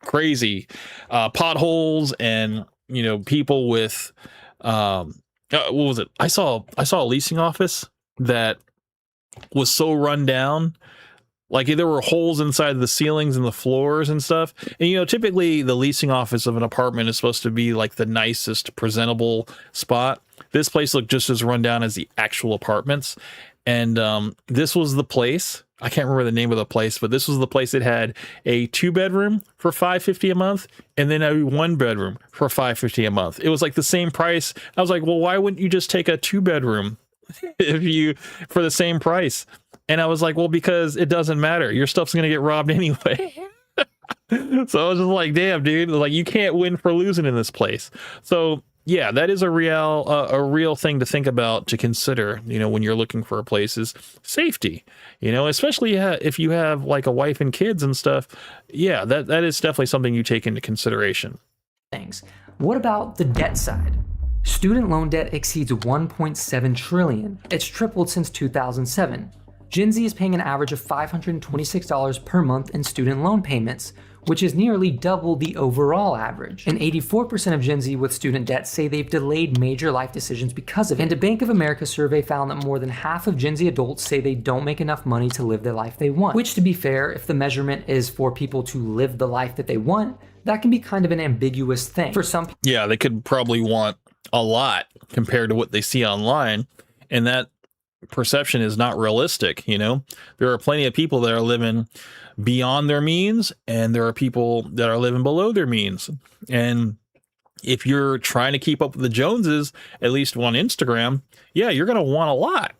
crazy potholes and, you know, people with what was it? I saw a leasing office that was so run down. Like there were holes inside the ceilings and the floors and stuff. And, you know, typically the leasing office of an apartment is supposed to be like the nicest presentable spot. This place looked just as run down as the actual apartments. And this was the place. I can't remember the name of the place, but this was the place that had a 2-bedroom for $550 a month and then a 1-bedroom for $550 a month. It was like the same price. I was like, well, why wouldn't you just take a 2-bedroom for the same price? And I was like, well, because it doesn't matter. Your stuff's going to get robbed anyway. So I was just like, damn, dude, like you can't win for losing in this place. So yeah, that is a real thing to think about, to consider, you know, when you're looking for a place, is safety, you know, especially if you have like a wife and kids and stuff. Yeah, that is definitely something you take into consideration. Things. What about the debt side? Student loan debt exceeds $1.7 trillion. It's tripled since 2007. Gen Z is paying an average of $526 per month in student loan payments, which is nearly double the overall average. And 84% of Gen Z with student debt say they've delayed major life decisions because of it. And a Bank of America survey found that more than half of Gen Z adults say they don't make enough money to live the life they want. Which, to be fair, if the measurement is for people to live the life that they want, that can be kind of an ambiguous thing. For some people, yeah, they could probably want a lot compared to what they see online, and that perception is not realistic. You know, there are plenty of people that are living beyond their means, and there are people that are living below their means. And if you're trying to keep up with the Joneses, at least on Instagram, yeah, you're going to want a lot.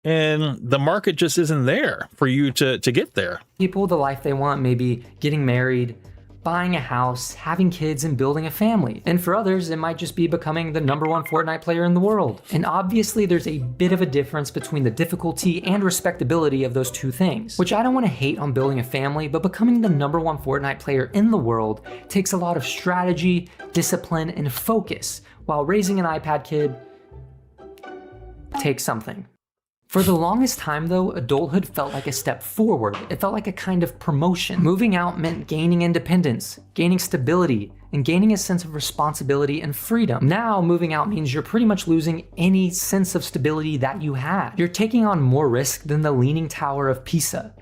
And the market just isn't there for you to get there. People, the life they want, maybe getting married, buying a house, having kids, and building a family. And for others, it might just be becoming the #1 Fortnite player in the world. And obviously there's a bit of a difference between the difficulty and respectability of those two things, which I don't want to hate on building a family, but becoming the #1 Fortnite player in the world takes a lot of strategy, discipline, and focus, while raising an iPad kid takes something. For the longest time though, adulthood felt like a step forward. It felt like a kind of promotion. Moving out meant gaining independence, gaining stability, and gaining a sense of responsibility and freedom. Now, moving out means you're pretty much losing any sense of stability that you had. You're taking on more risk than the Leaning Tower of Pisa.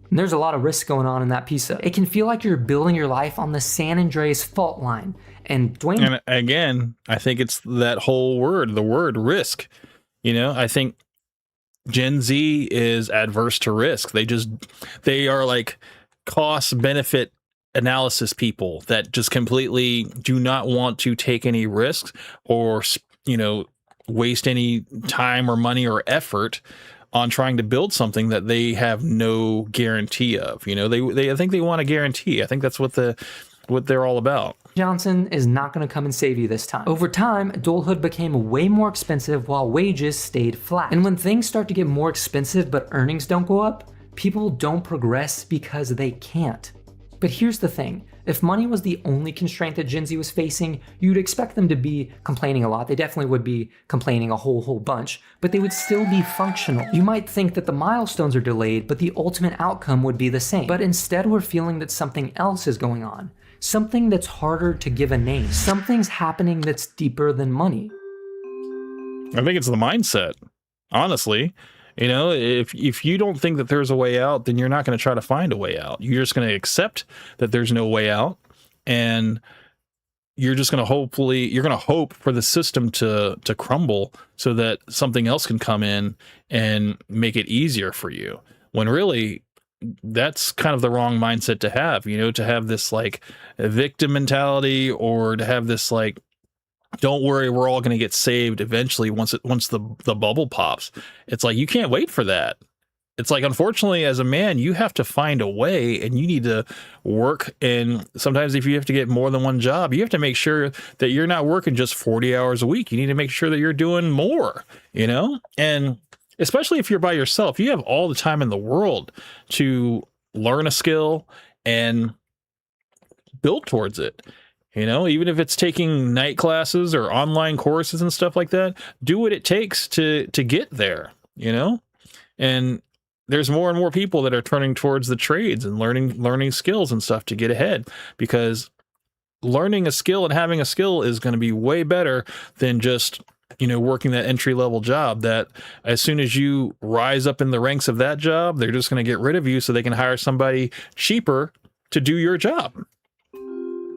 And there's a lot of risk going on in that Pisa. It can feel like you're building your life on the San Andreas fault line. And Dwayne... And again, I think it's that whole word, the word risk. You know, I think Gen Z is adverse to risk. They are like cost benefit analysis people that just completely do not want to take any risks or, you know, waste any time or money or effort on trying to build something that they have no guarantee of. You know, I think they want a guarantee. I think that's what they're all about. Johnson is not going to come and save you this time. Over time, adulthood became way more expensive while wages stayed flat. And when things start to get more expensive but earnings don't go up, people don't progress because they can't. But here's the thing. If money was the only constraint that Gen Z was facing, you'd expect them to be complaining a lot. They definitely would be complaining a whole bunch, but they would still be functional. You might think that the milestones are delayed, but the ultimate outcome would be the same. But instead, we're feeling that something else is going on. Something that's harder to give a name. Something's happening that's deeper than money. I think it's the mindset, honestly. You know, if you don't think that there's a way out, then you're not going to try to find a way out. You're just going to accept that there's no way out, and you're just going to you're going to hope for the system to crumble so that something else can come in and make it easier for you, when really that's kind of the wrong mindset to have, to have this like victim mentality, or to have this like, don't worry, we're all going to get saved eventually once the bubble pops. It's like, you can't wait for that. It's like, unfortunately, as a man, you have to find a way, and you need to work. And sometimes if you have to get more than one job, you have to make sure that you're not working just 40 hours a week. You need to make sure that you're doing more, and especially if you're by yourself, you have all the time in the world to learn a skill and build towards it. Even if it's taking night classes or online courses and stuff like that, do what it takes to get there, and there's more and more people that are turning towards the trades and learning skills and stuff to get ahead, because learning a skill and having a skill is going to be way better than just, working that entry-level job that as soon as you rise up in the ranks of that job, they're just going to get rid of you so they can hire somebody cheaper to do your job.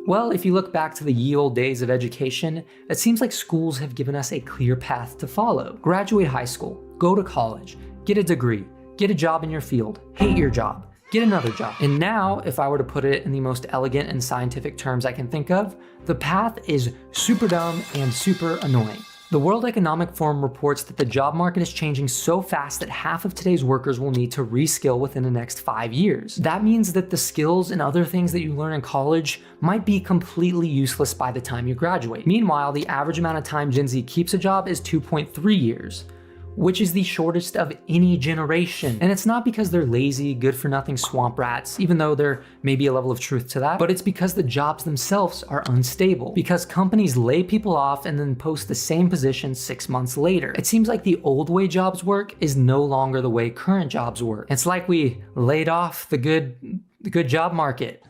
Well, if you look back to the ye olde days of education, it seems like schools have given us a clear path to follow. Graduate high school, go to college, get a degree, get a job in your field, hate your job, get another job. And now, if I were to put it in the most elegant and scientific terms I can think of, the path is super dumb and super annoying. The World Economic Forum reports that the job market is changing so fast that half of today's workers will need to reskill within the next 5 years. That means that the skills and other things that you learn in college might be completely useless by the time you graduate. Meanwhile, the average amount of time Gen Z keeps a job is 2.3 years. Which is the shortest of any generation. And it's not because they're lazy, good-for-nothing swamp rats, even though there may be a level of truth to that, but it's because the jobs themselves are unstable. Because companies lay people off and then post the same position 6 months later. It seems like the old way jobs work is no longer the way current jobs work. It's like we laid off the good job market.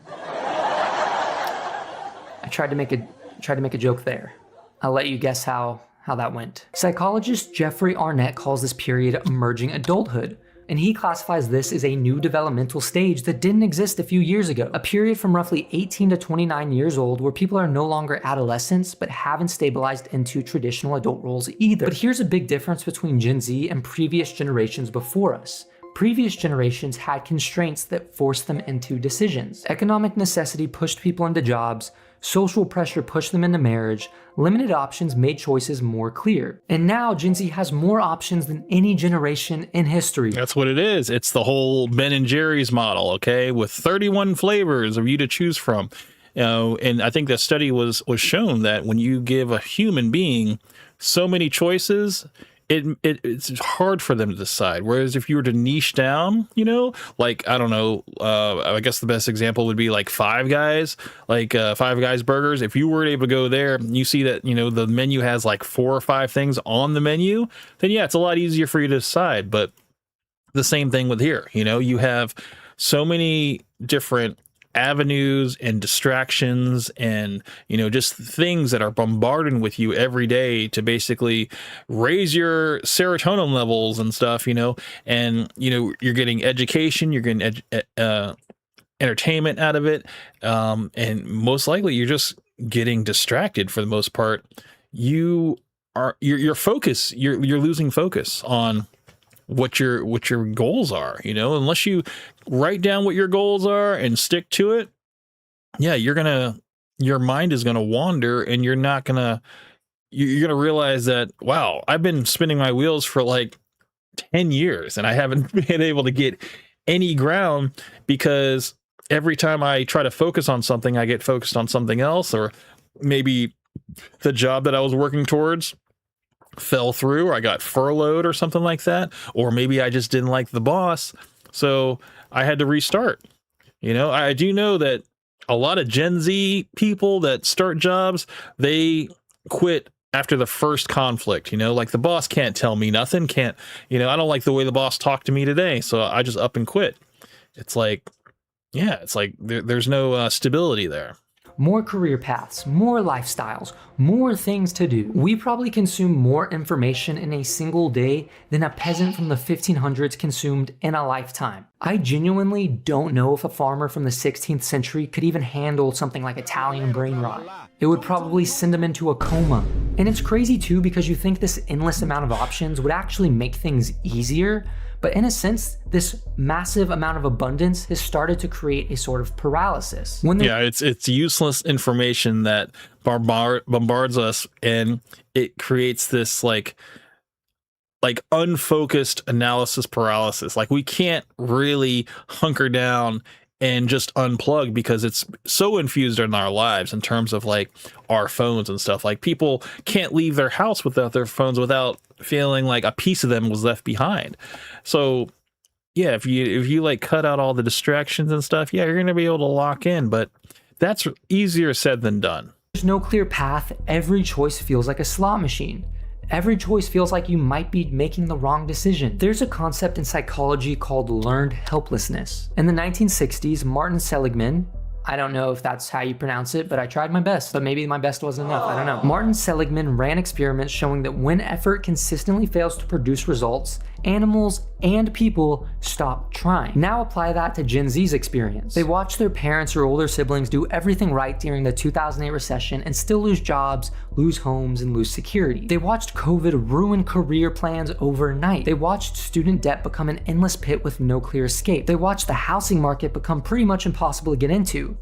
I tried to make a joke there. I'll let you guess how that went. Psychologist Jeffrey Arnett calls this period emerging adulthood, and he classifies this as a new developmental stage that didn't exist a few years ago. A period from roughly 18 to 29 years old where people are no longer adolescents but haven't stabilized into traditional adult roles either. But here's a big difference between Gen Z and previous generations before us. Previous generations had constraints that forced them into decisions. Economic necessity pushed people into jobs, social pressure pushed them into marriage, limited options made choices more clear. And now Gen Z has more options than any generation in history. That's what it is. It's the whole Ben and Jerry's model, okay? With 31 flavors of you to choose from. And I think that study was shown that when you give a human being so many choices, it's hard for them to decide. Whereas if you were to niche down, like, I don't know, I guess the best example would be like Five Guys, Five Guys burgers. If you were able to go there, you see that, the menu has like 4 or 5 things on the menu, then yeah, it's a lot easier for you to decide. But the same thing with here, you have so many different avenues and distractions and just things that are bombarded with you every day to basically raise your serotonin levels and stuff, and you're getting education, you're getting entertainment out of it, and most likely you're just getting distracted for the most part. Your focus, you're losing focus on what your goals are, unless you write down what your goals are and stick to it. Yeah, your mind is gonna wander, and you're gonna realize that, wow, I've been spinning my wheels for like 10 years and I haven't been able to get any ground, because every time I try to focus on something, I get focused on something else, or maybe the job that I was working towards fell through, or I got furloughed or something like that, or maybe I just didn't like the boss, so I had to restart. I do know that a lot of Gen Z people that start jobs, they quit after the first conflict. Like, the boss can't tell me nothing, I don't like the way the boss talked to me today, so I just up and quit. It's like, yeah, it's like there's no stability there. more career paths, more lifestyles, more things to do. We probably consume more information in a single day than a peasant from the 1500s consumed in a lifetime. I genuinely don't know if a farmer from the 16th century could even handle something like Italian brain rot. It would probably send him into a coma. And it's crazy too, because you think this endless amount of options would actually make things easier, but in a sense, this massive amount of abundance has started to create a sort of paralysis. It's useless information that bombards us, and it creates this like unfocused analysis paralysis. Like, we can't really hunker down and just unplug because it's so infused in our lives in terms of like our phones and stuff. Like, people can't leave their house without their phones without feeling like a piece of them was left behind. So yeah, if you like cut out all the distractions and stuff, yeah, you're going to be able to lock in, but that's easier said than done. There's no clear path. Every choice feels like a slot machine. Every choice feels like you might be making the wrong decision. There's a concept in psychology called learned helplessness. In the 1960s, Martin Seligman, I don't know if that's how you pronounce it, but I tried my best, but maybe my best wasn't enough, I don't know. Martin Seligman ran experiments showing that when effort consistently fails to produce results, animals and people stop trying. Now apply that to Gen Z's experience. They watch their parents or older siblings do everything right during the 2008 recession and still lose jobs, lose homes, and lose security. They watched COVID ruin career plans overnight. They watched student debt become an endless pit with no clear escape. They watched the housing market become pretty much impossible to get into.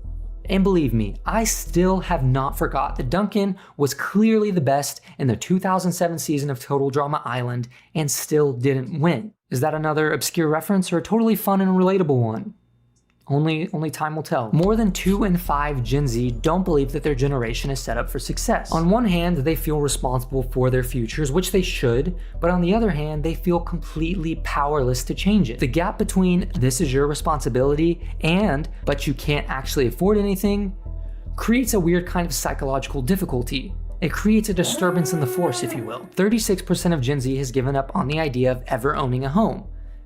And believe me, I still have not forgot that Duncan was clearly the best in the 2007 season of Total Drama Island and still didn't win. Is that another obscure reference or a totally fun and relatable one? Only time will tell. More than 2 in 5 Gen Z don't believe that their generation is set up for success. On one hand, they feel responsible for their futures, which they should, but on the other hand, they feel completely powerless to change it. The gap between "this is your responsibility" and "but you can't actually afford anything" creates a weird kind of psychological difficulty. It creates a disturbance in the force, if you will. 36% of Gen Z has given up on the idea of ever owning a home.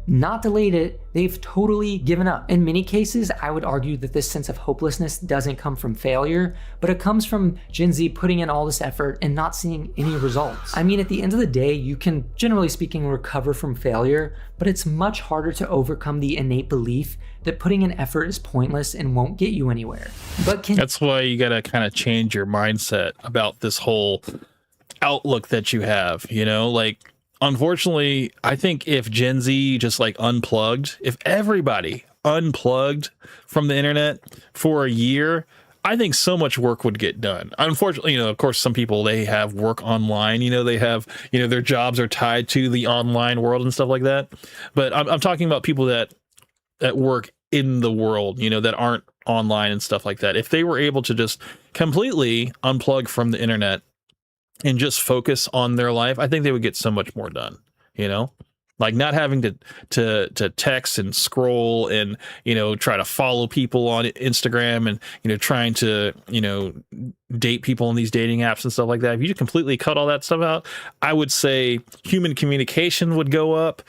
Not delayed it, they've totally given up. In many cases, I would argue that this sense of hopelessness doesn't come from failure, but it comes from Gen Z putting in all this effort and not seeing any results. I mean, at the end of the day, you can, generally speaking, recover from failure, but it's much harder to overcome the innate belief that putting in effort is pointless and won't get you anywhere. That's why you gotta kind of change your mindset about this whole outlook that you have, you know? Like, unfortunately, I think if Gen Z just like unplugged, if everybody unplugged from the internet for a year, I think so much work would get done. Unfortunately, you know, of course, some people, they have work online, you know, they have, you know, their jobs are tied to the online world and stuff like that. But I'm talking about people that work in the world, you know, that aren't online and stuff like that. If they were able to just completely unplug from the internet and just focus on their life, I think they would get so much more done, you know, like not having to text and scroll and, you know, try to follow people on Instagram and, you know, trying to, you know, date people on these dating apps and stuff like that. If you just completely cut all that stuff out, I would say human communication would go up.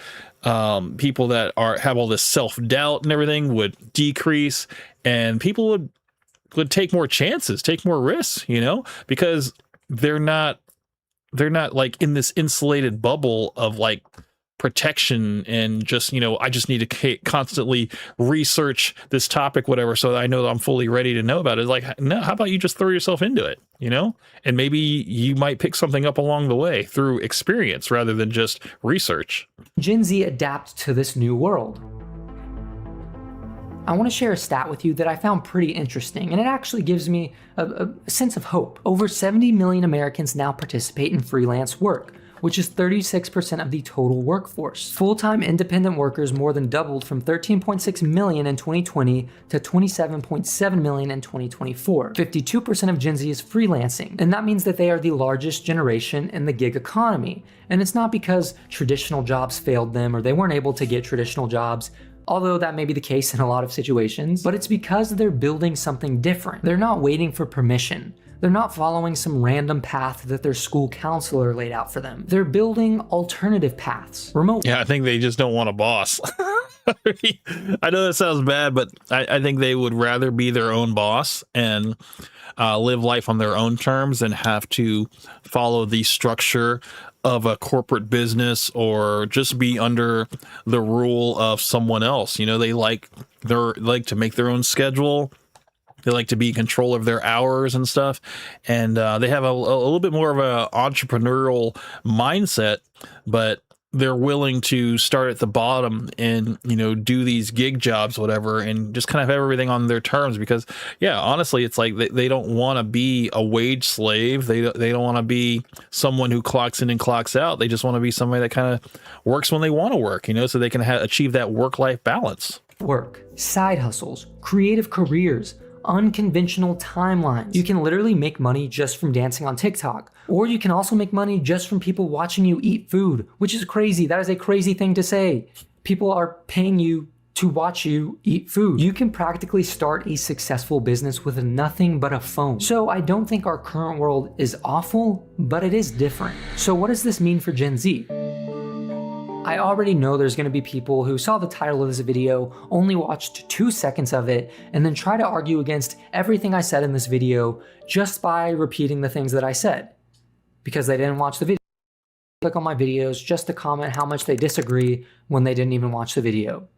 People that have all this self-doubt and everything would decrease, and people would take more chances, take more risks, you know, because they're not like in this insulated bubble of like protection and just, you know, I just need to constantly research this topic, whatever, so that I know that I'm fully ready to know about it. It's like, no, how about you just throw yourself into it, you know? And maybe you might pick something up along the way through experience rather than just research. Gen Z adapt to this new world. I want to share a stat with you that I found pretty interesting, and it actually gives me a sense of hope. Over 70 million Americans now participate in freelance work, which is 36% of the total workforce. Full-time independent workers more than doubled from 13.6 million in 2020 to 27.7 million in 2024. 52% of Gen Z is freelancing, and that means that they are the largest generation in the gig economy. And it's not because traditional jobs failed them or they weren't able to get traditional jobs, although that may be the case in a lot of situations, but it's because they're building something different. They're not waiting for permission. They're not following some random path that their school counselor laid out for them. They're building alternative paths, remote. Yeah, I think they just don't want a boss. I know that sounds bad, but I think they would rather be their own boss. And live life on their own terms and have to follow the structure of a corporate business or just be under the rule of someone else. You know, they like to make their own schedule. They like to be in control of their hours and stuff. And they have a little bit more of an entrepreneurial mindset, but they're willing to start at the bottom and, you know, do these gig jobs, whatever, and just kind of have everything on their terms because, yeah, honestly, it's like they don't want to be a wage slave. They don't want to be someone who clocks in and clocks out. They just want to be somebody that kind of works when they want to work, you know, so they can achieve that work-life balance. Work, side hustles, creative careers, unconventional timelines. You can literally make money just from dancing on TikTok. Or you can also make money just from people watching you eat food, which is crazy. That is a crazy thing to say. People are paying you to watch you eat food. You can practically start a successful business with nothing but a phone. So I don't think our current world is awful, but it is different. So what does this mean for Gen Z? I already know there's going to be people who saw the title of this video, only watched 2 seconds of it, and then try to argue against everything I said in this video just by repeating the things that I said. Because they didn't watch the video. Click on my videos just to comment how much they disagree when they didn't even watch the video.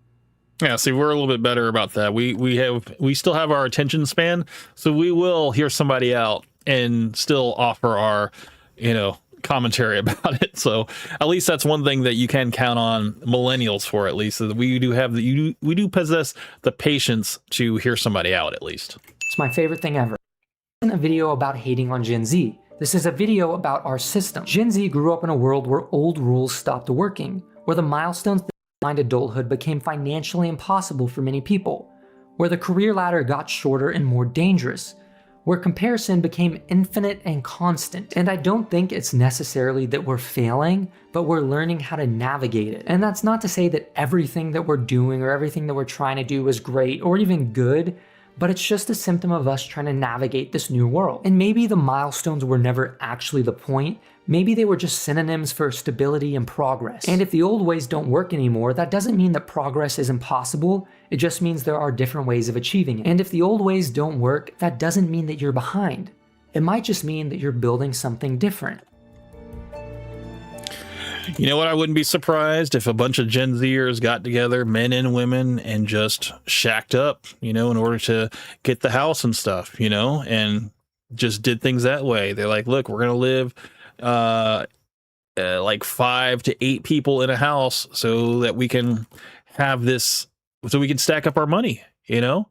Yeah, see, we're a little bit better about that. We still have our attention span, so we will hear somebody out and still offer our, you know, commentary about it. So at least that's one thing that you can count on millennials for, at least, that we do possess the patience to hear somebody out, at least. It's my favorite thing ever. This isn't a video about hating on Gen Z. This is a video about our system. Gen Z grew up in a world where old rules stopped working, where the milestones that defined adulthood became financially impossible for many people, where the career ladder got shorter and more dangerous, where comparison became infinite and constant. And I don't think it's necessarily that we're failing, but we're learning how to navigate it. And that's not to say that everything that we're doing or everything that we're trying to do is great or even good, but it's just a symptom of us trying to navigate this new world. And maybe the milestones were never actually the point. Maybe they were just synonyms for stability and progress. And if the old ways don't work anymore, that doesn't mean that progress is impossible. It just means there are different ways of achieving it. And if the old ways don't work, that doesn't mean that you're behind. It might just mean that you're building something different. You know what? I wouldn't be surprised if a bunch of Gen Zers got together, men and women, and just shacked up, you know, in order to get the house and stuff, you know, and just did things that way. They're like, look, we're going to live like 5 to 8 people in a house so that we can have this, so we can stack up our money, you know,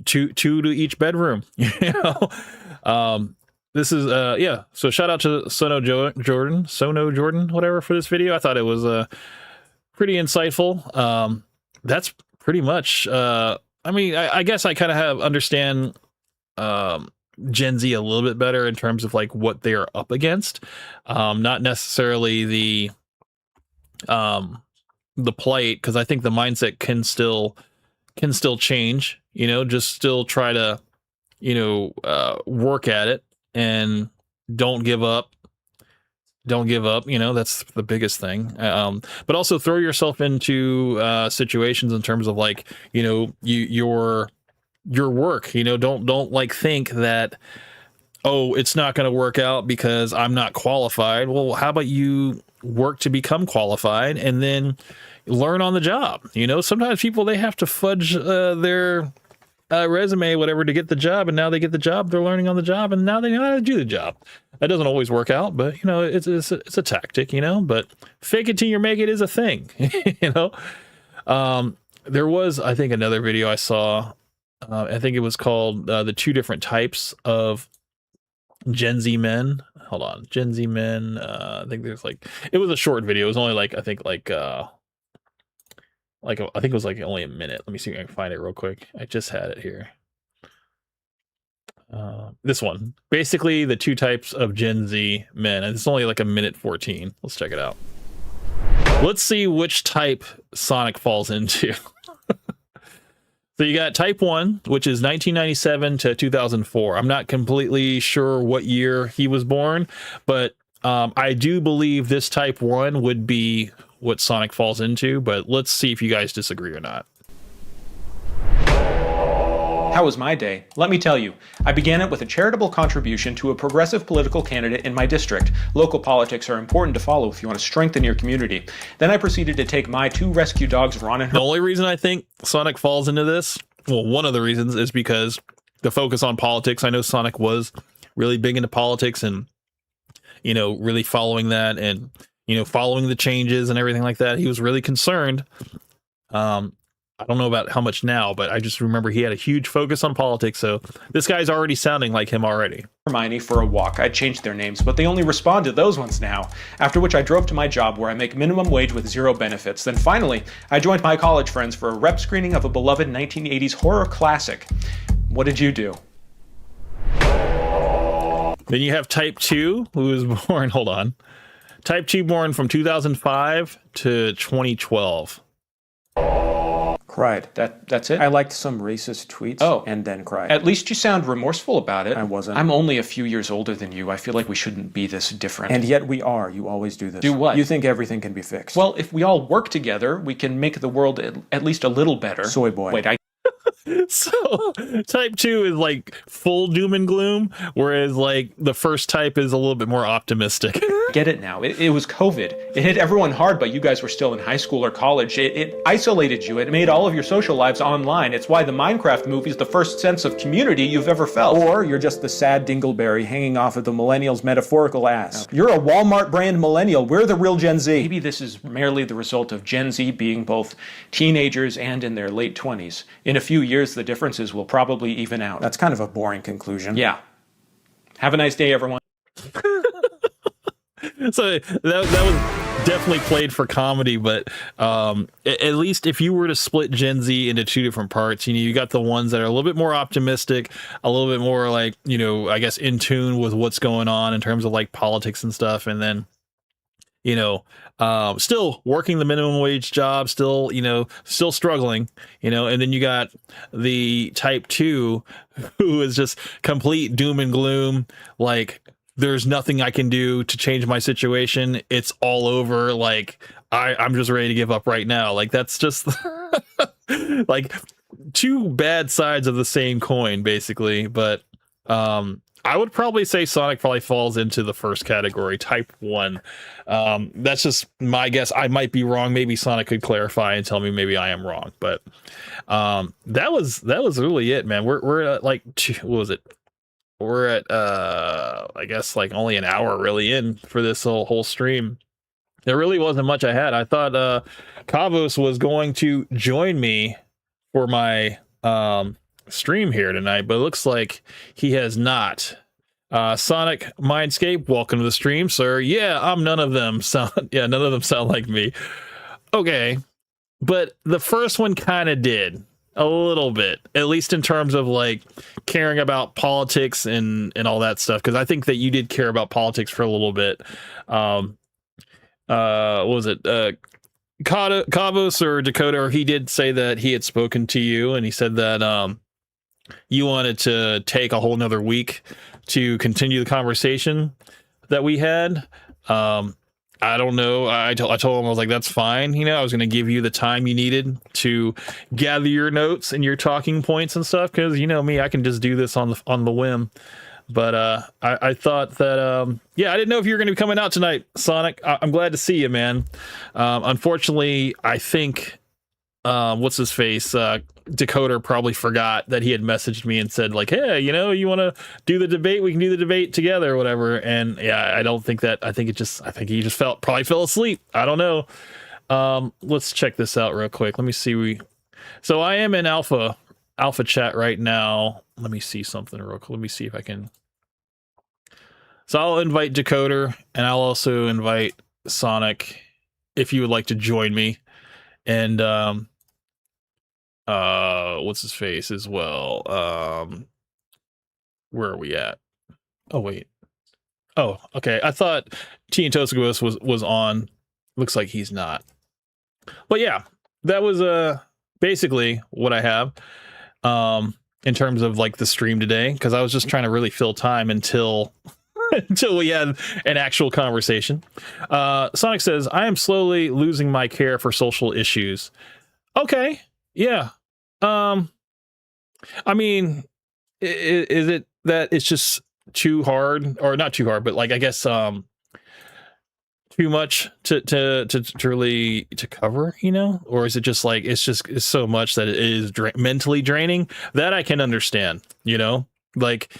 two to each bedroom, you know. This is, yeah, so shout out to Sono Jordan, whatever, for this video. I thought it was pretty insightful. That's pretty much, I mean, I guess I kind of understand Gen Z a little bit better in terms of like what they are up against. Not necessarily the plight, because I think the mindset can still change, you know, just still try to, you know, work at it. And don't give up, you know, that's the biggest thing. But also throw yourself into situations in terms of like, you know, your work, you know, don't like think that, oh, it's not going to work out because I'm not qualified. Well, how about you work to become qualified and then learn on the job? You know, sometimes people, they have to fudge their resume, whatever, to get the job, and now they get the job, they're learning on the job, and now they know how to do the job. That doesn't always work out, but you know, it's a tactic, you know. But fake it till you make it is a thing. You know. There was, I think, another video I saw, I think it was called the 2 different types of Gen Z men. Hold on, Gen Z men, I think there's like, it was a short video, it was only like, I think it was like only a minute. Let me see if I can find it real quick. I just had it here. This one, basically the 2 types of Gen Z men, and it's only like a minute 14. Let's check it out. Let's see which type Sonic falls into. So you got type 1, which is 1997 to 2004. I'm not completely sure what year he was born, but I do believe this type 1 would be what Sonic falls into, but let's see if you guys disagree or not. How was my day? Let me tell you. I began it with a charitable contribution to a progressive political candidate in my district. Local politics are important to follow if you want to strengthen your community. Then I proceeded to take my 2 rescue dogs, Ron and The only reason I think Sonic falls into this, well, one of the reasons is because the focus on politics. I know Sonic was really big into politics and, you know, really following that and, you know, following the changes and everything like that. He was really concerned. I don't know about how much now, but I just remember he had a huge focus on politics. So this guy's already sounding like him already. Hermione for a walk. I changed their names, but they only respond to those ones now. After which I drove to my job where I make minimum wage with 0 benefits. Then finally, I joined my college friends for a rep screening of a beloved 1980s horror classic. What did you do? Then you have Type 2, who was born, hold on. Type 2 born from 2005 to 2012. Cried. That's it? I liked some racist tweets and then cried. At least you sound remorseful about it. I wasn't. I'm only a few years older than you. I feel like we shouldn't be this different. And yet we are. You always do this. Do what? You think everything can be fixed. Well, if we all work together, we can make the world at least a little better. Soy boy. Wait, So Type 2 is like full doom and gloom, whereas like the first type is a little bit more optimistic. Get it now. It was COVID. It hit everyone hard, but you guys were still in high school or college. It isolated you. It made all of your social lives online. It's why the Minecraft movie is the first sense of community you've ever felt. Or you're just the sad dingleberry hanging off of the millennial's metaphorical ass. Okay. You're a Walmart brand millennial. We're the real Gen Z. Maybe this is merely the result of Gen Z being both teenagers and in their late 20s. In a few years, the differences will probably even out. That's kind of a boring conclusion. Yeah. Have a nice day, everyone. So that was definitely played for comedy, but at least if you were to split Gen Z into 2 different parts, you know, you got the ones that are a little bit more optimistic, a little bit more like, you know, I guess in tune with what's going on in terms of like politics and stuff, and then, you know, still working the minimum wage job, still, you know, still struggling, you know, and then you got the Type 2 who is just complete doom and gloom, like there's nothing I can do to change my situation. It's all over. Like I'm just ready to give up right now. Like that's just like 2 bad sides of the same coin, basically. But I would probably say Sonic probably falls into the first category, Type 1. That's just my guess. I might be wrong. Maybe Sonic could clarify and tell me maybe I am wrong. But that was really it, man. We're at like, what was it? We're at I guess like only an hour really in for this whole stream. There really wasn't much I had. I thought Kavos was going to join me for my stream here tonight, but it looks like he has not. Sonic Mindscape, welcome to the stream, sir. Yeah, none of them sound like me. Okay, but the first one kind of did a little bit, at least in terms of like caring about politics and all that stuff, because I think that you did care about politics for a little bit. What was it? Kavos or Dakota, or he did say that he had spoken to you, and he said that you wanted to take a whole nother week to continue the conversation that we had. I don't know. I told him, I was like, that's fine. You know, I was going to give you the time you needed to gather your notes and your talking points and stuff. Cause you know me, I can just do this on the whim. But, I thought that, yeah, I didn't know if you were going to be coming out tonight, Sonic. I'm glad to see you, man. Unfortunately, I think, what's his face? Dakota probably forgot that he had messaged me and said like, hey, you know, you want to do the debate? We can do the debate together or whatever. And yeah, I don't think that, I think he just probably fell asleep. I don't know. Let's check this out real quick. Let me see. So I am in alpha chat right now. Let me see something real quick. Let me see if I can. So I'll invite Dakota and I'll also invite Sonic if you would like to join me. And, what's his face as well? Where are we at? Oh, wait. Oh, okay. I thought T and Tosagos was on. Looks like he's not. But yeah, that was basically what I have in terms of like the stream today, because I was just trying to really fill time until we had an actual conversation. Sonic says, I am slowly losing my care for social issues. Okay. Yeah. I mean, is it that it's just too hard, or not too hard, but like I guess too much to really to cover, you know? Or is it just like it's so much that it is mentally draining? That I can understand, you know? Like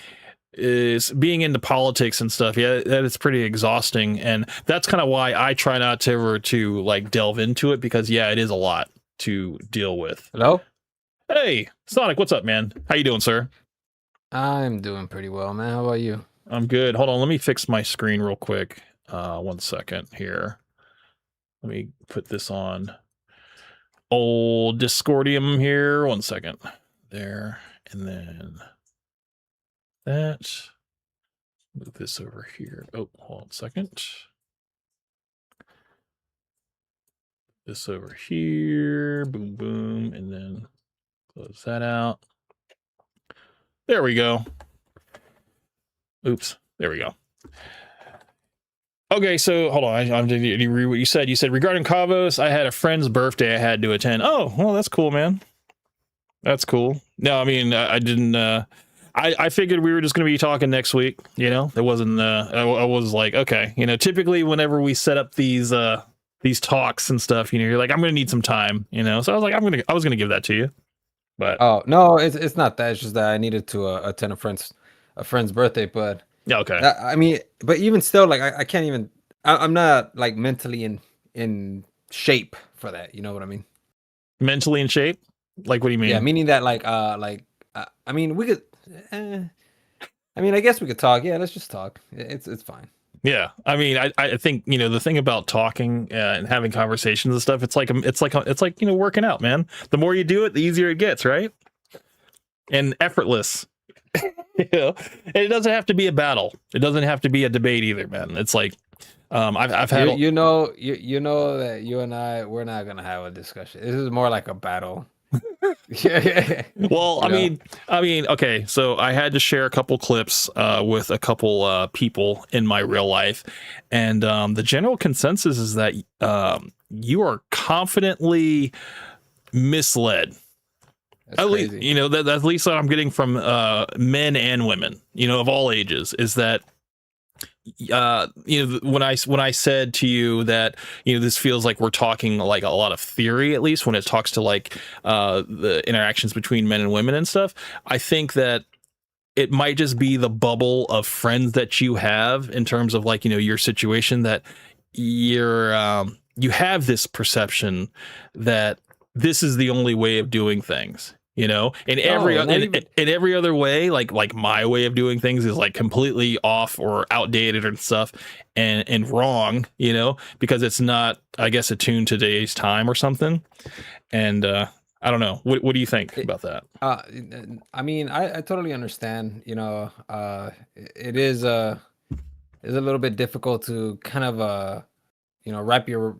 is being into politics and stuff, yeah, that is pretty exhausting, and that's kind of why I try not to ever to like delve into it, because yeah, it is a lot to deal with. Hello? Hey, Sonic, what's up, man? How you doing, sir? I'm doing pretty well, man. How about you? I'm good. Hold on, let me fix my screen real quick. 1 second here. Let me put this on old Discordium here. 1 second. There, and then that. Move this over here. Oh, hold on a second. This over here. Boom, boom, and then close that out. There we go. Oops. There we go. Okay, so hold on. I'm going to read what you said. You said, regarding Kavos, I had a friend's birthday I had to attend. Oh, well, that's cool, man. That's cool. No, I mean, I didn't. I figured we were just going to be talking next week. You know, it wasn't. I was like, okay, you know, typically whenever we set up these talks and stuff, you know, you're like, I'm going to need some time, you know. So I was like, I was going to give that to you. But oh no, it's not that. It's just that I needed to attend a friend's birthday. But yeah, okay. I mean, but even still, like I can't even. I'm not like mentally in shape for that. You know what I mean? Mentally in shape? Like, what do you mean? Yeah, meaning that I mean, we could. I mean, I guess we could talk. Yeah, let's just talk. It's fine. Yeah, I mean, I think, you know, the thing about talking and having conversations and stuff, it's like you know, working out, man. The more you do it, the easier it gets, right? And effortless. You know, and it doesn't have to be a battle. It doesn't have to be a debate either, man. It's like I've had you know that you and we're not gonna have a discussion. This is more like a battle. Yeah. Well, I mean, okay, so I had to share a couple clips with a couple people in my real life, and the general consensus is that you are confidently misled. That's crazy. You know, that's at least what I'm getting from men and women, you know, of all ages, is that you know, when I said to you that, you know, this feels like we're talking like a lot of theory, at least when it talks to like the interactions between men and women and stuff, I think that it might just be the bubble of friends that you have in terms of like, you know, your situation, that you're you have this perception that this is the only way of doing things. You know, in every other way, like my way of doing things is like completely off or outdated and stuff, and wrong. You know, because it's not, I guess, attuned to today's time or something. And I don't know. What do you think about that? I mean, I totally understand. You know, it is a little bit difficult to kind of you know, wrap your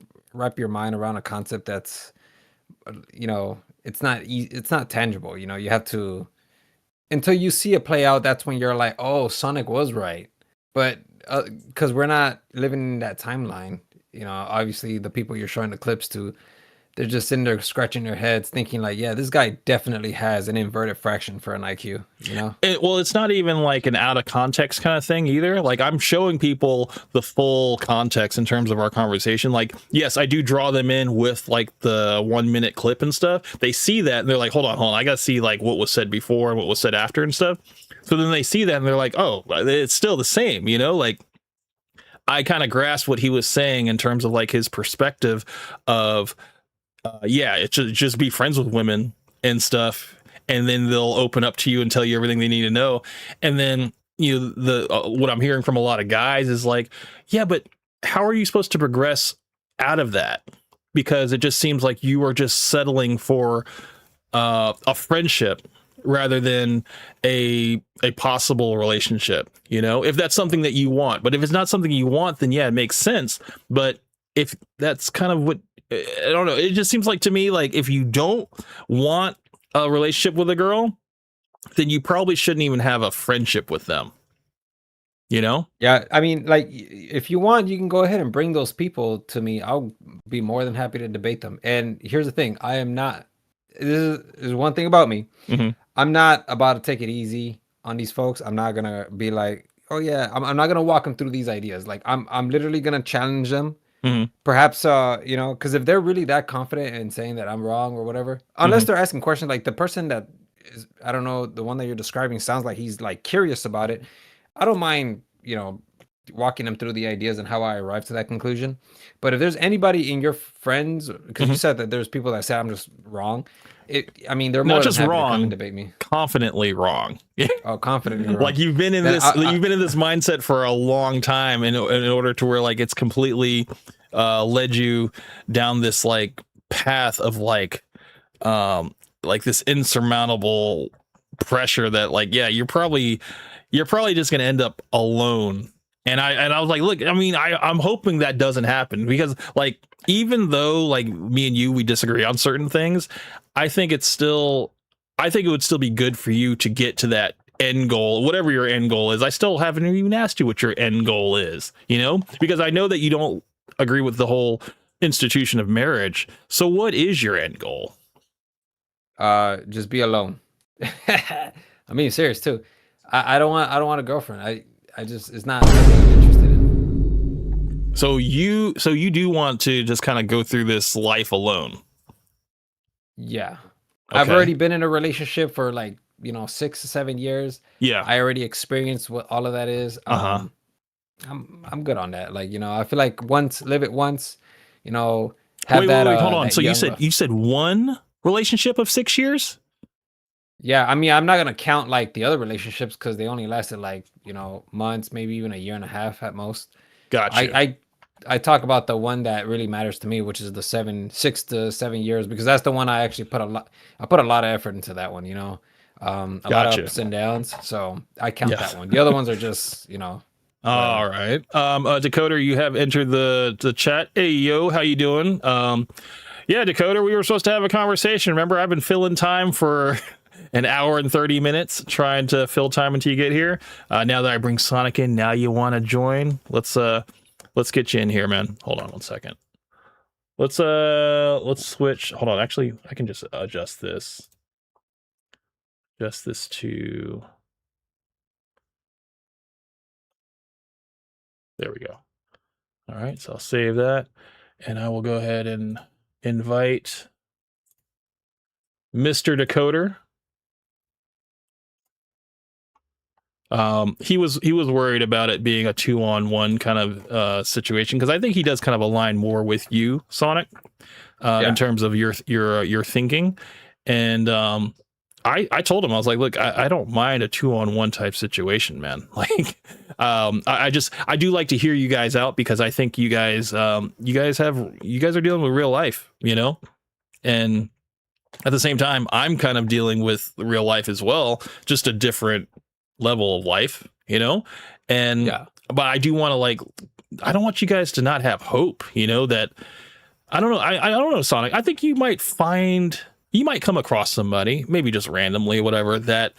mind around a concept that's, you know, it's not tangible. You know, you have to, until you see it play out, that's when you're like, oh, Sonic was right. But because we're not living in that timeline, you know, obviously the people you're showing the clips to, they're just sitting there scratching their heads thinking like, yeah, this guy definitely has an inverted fraction for an IQ, you know? Well, it's not even like an out of context kind of thing either. Like, I'm showing people the full context in terms of our conversation. Like, yes, I do draw them in with like the 1 minute clip and stuff. They see that and they're like, hold on. I got to see like what was said before and what was said after and stuff. So then they see that and they're like, oh, it's still the same, you know? Like, I kind of grasped what he was saying in terms of like his perspective of, yeah, it should just be friends with women and stuff, and then they'll open up to you and tell you everything they need to know. And then, you know, the what I'm hearing from a lot of guys is like, yeah, but how are you supposed to progress out of that? Because it just seems like you are just settling for a friendship rather than a possible relationship, you know, if that's something that you want. But if it's not something you want, then yeah, it makes sense. But if that's kind of what, I don't know, it just seems like to me, like if you don't want a relationship with a girl, then you probably shouldn't even have a friendship with them. You know? Yeah, I mean, like, if you want, you can go ahead and bring those people to me. I'll be more than happy to debate them. And here's the thing, I am not, this is one thing about me. Mm-hmm. I'm not about to take it easy on these folks. I'm not gonna be like, oh yeah, I'm not gonna walk them through these ideas. Like I'm literally gonna challenge them. Perhaps you know, because if they're really that confident in saying that I'm wrong or whatever, unless they're asking questions, like the person that is, I don't know, the one that you're describing sounds like he's like curious about it. I don't mind, you know, walking them through the ideas and how I arrived to that conclusion. But if there's anybody in your friends, because you said that there's people that say I'm just wrong. I mean, they're more Not than just happy to come wrong, and debate me. confidently wrong. Oh, confidently wrong. Like you've been in this, you've been in this mindset for a long time, in order to where like it's completely led you down this like path of like this insurmountable pressure that like, yeah, you're probably just gonna end up alone. And I was like, look, I mean, I'm hoping that doesn't happen, because like, even though like me and you, we disagree on certain things, I think it would still be good for you to get to that end goal, whatever your end goal is. I still haven't even asked you what your end goal is, you know, because I know that you don't agree with the whole institution of marriage. So what is your end goal? Just be alone. I'm being serious too. I don't want a girlfriend. I just, it's not something I'm interested in. So you do want to just kind of go through this life alone. Yeah. Okay. I've already been in a relationship for like, you know, 6 to 7 years. Yeah. I already experienced what all of that is. I'm good on that. Like, you know, I feel like live it once, you know, have wait, hold on. So you said one relationship of 6 years? Yeah, I mean, I'm not gonna count like the other relationships because they only lasted like, you know, months, maybe even a year and a half at most. Gotcha. I talk about the one that really matters to me, which is the 6 to 7 years, because that's the one I actually put a lot of effort into that one, you know. A lot of ups and downs. So I count that one. The other ones are just, you know. All right. Dakota, you have entered the chat. Hey yo, how you doing? Yeah, Dakota, we were supposed to have a conversation. Remember, I've been filling time for an hour and 30 minutes trying to fill time until you get here. Now that I bring Sonic in, now you want to join? Let's get you in here, man. Hold on 1 second. Let's switch. Hold on. Actually, I can just adjust this. Adjust this to. There we go. All right, so I'll save that, and I will go ahead and invite Mr. Decoder. He was worried about it being a 2-on-1 kind of situation, because I think he does kind of align more with you, Sonic, in terms of your thinking. And I told him, I was like, look, I don't mind a 2-on-1 type situation, man. Like, I do like to hear you guys out, because I think you guys are dealing with real life, you know, and at the same time, I'm kind of dealing with real life as well, just a different level of life, you know. And but I do want to, I don't want you guys to not have hope, you know, that I don't know. I don't know, Sonic. I think you might come across somebody, maybe just randomly, whatever, that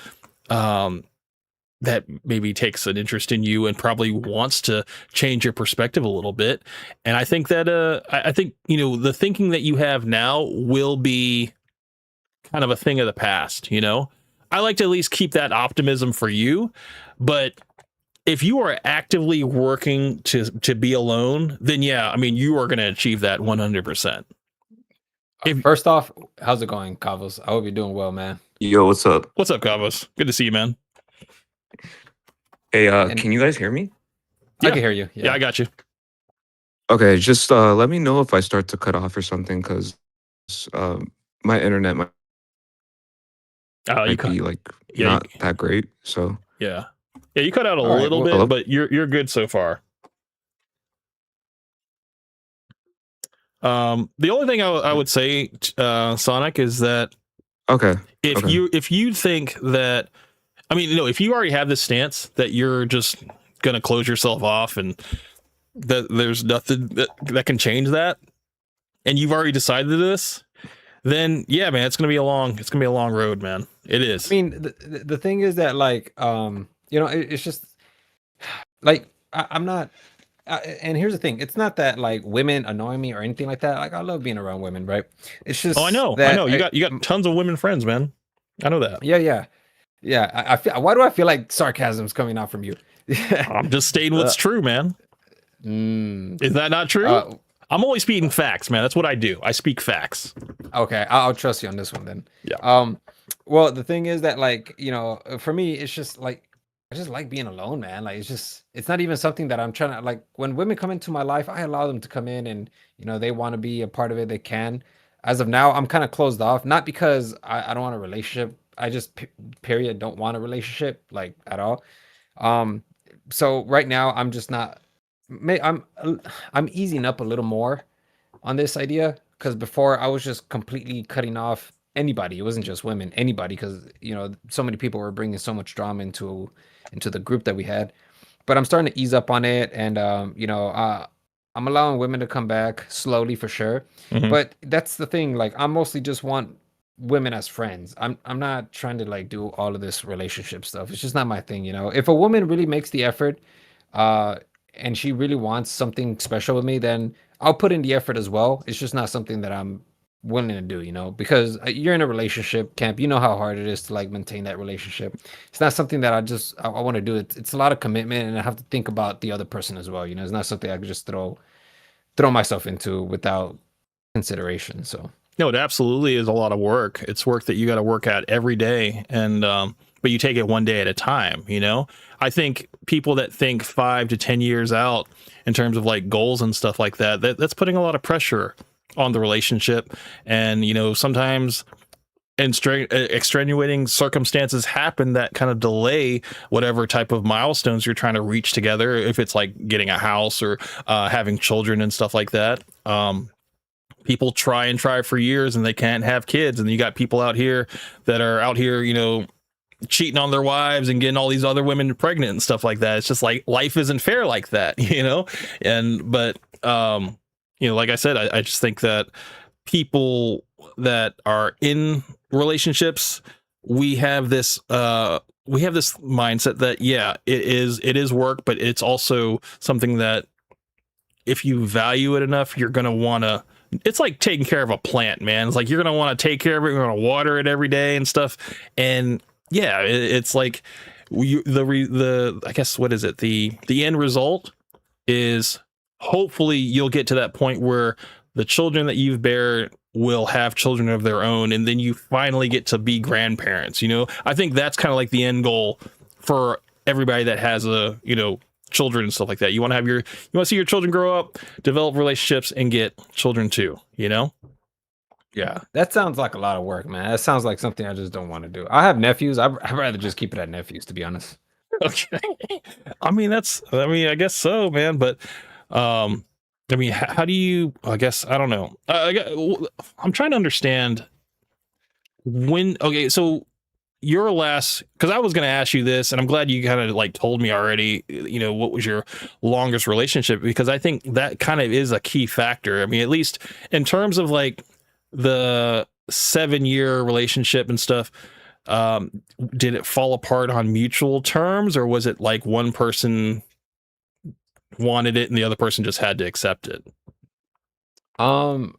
that maybe takes an interest in you and probably wants to change your perspective a little bit. And I think that I think, you know, the thinking that you have now will be kind of a thing of the past, you know. I like to at least keep that optimism for you, but if you are actively working to be alone, then yeah, I mean, you are going to achieve that 100%. First off, how's it going, Kavos? I hope you're doing well, man. Yo, what's up? What's up, Kavos? Good to see you, man. Hey, can you guys hear me? I can hear you. Yeah, I got you. Okay, just let me know if I start to cut off or something, because my internet might be like not that great. So yeah, you cut out a little bit, but you're good so far. The only thing I would say, Sonic, is that if you think that, I mean, you know, if you already have this stance that you're just gonna close yourself off and that there's nothing that can change that, and you've already decided this, then yeah, man, it's gonna be a long road, man. It is. I mean, the thing is that, like, you know, it's just like I'm not. And here's the thing: it's not that like women annoy me or anything like that. Like, I love being around women, right? It's just I know. You got tons of women friends, man. I know that. Yeah. I feel. Why do I feel like sarcasm's coming out from you? I'm just stating what's true, man. Is that not true? I'm always speaking facts, man. That's what I do. I speak facts. Okay, I'll trust you on this one then. Yeah. Well, the thing is that, like, for me, it's just like I just like being alone, man. Like, it's not even something that I'm trying to like. When women come into my life, I allow them to come in, and they want to be a part of it. They can. As of now, I'm kind of closed off. Not because I don't want a relationship. I just period don't want a relationship like at all. So right now, I'm just not. I'm easing up a little more on this idea, because before I was just completely cutting off anybody. It wasn't just women, anybody, because so many people were bringing so much drama into the group that we had. But I'm starting to ease up on it, and I'm allowing women to come back slowly for sure. But that's the thing. Like, I mostly just want women as friends. I'm not trying to like do all of this relationship stuff. It's just not my thing. If a woman really makes the effort, and she really wants something special with me, then I'll put in the effort as well. It's just not something that I'm willing to do, because you're in a relationship, Camp. You know how hard it is to like maintain that relationship. It's not something that I want to do. It's a lot of commitment, and I have to think about the other person as well. It's not something I could just throw myself into without consideration. So no, it absolutely is a lot of work. It's work that you got to work at every day, and but you take it one day at a time. I think people that think 5 to 10 years out in terms of like goals and stuff like that's putting a lot of pressure on the relationship. And sometimes extenuating circumstances happen that kind of delay whatever type of milestones you're trying to reach together, if it's like getting a house or having children and stuff like that. People try for years and they can't have kids, and you got people out here that are out here cheating on their wives and getting all these other women pregnant and stuff like that. It's just like life isn't fair like that. But like I said, I just think that people that are in relationships, we have this mindset that it is work, but it's also something that if you value it enough, you're gonna want to. It's like taking care of a plant, man. It's like you're gonna want to take care of it. You're gonna water it every day and stuff. And yeah, it's like I guess, what is it? The end result is hopefully you'll get to that point where the children that you've bear will have children of their own, and then you finally get to be grandparents. I think that's kind of like the end goal for everybody that has children and stuff like that. You want to see your children grow up, develop relationships, and get children too. Yeah, that sounds like a lot of work, man. That sounds like something I just don't want to do. I have nephews. I'd rather just keep it at nephews, to be honest. Okay. I guess so, man. But, how do you, I guess, I don't know. I'm trying to understand so your last, because I was going to ask you this, and I'm glad you kind of like told me already, what was your longest relationship, because I think that kind of is a key factor. At least in terms of like the 7-year relationship and stuff, did it fall apart on mutual terms, or was it like one person wanted it and the other person just had to accept it? I'm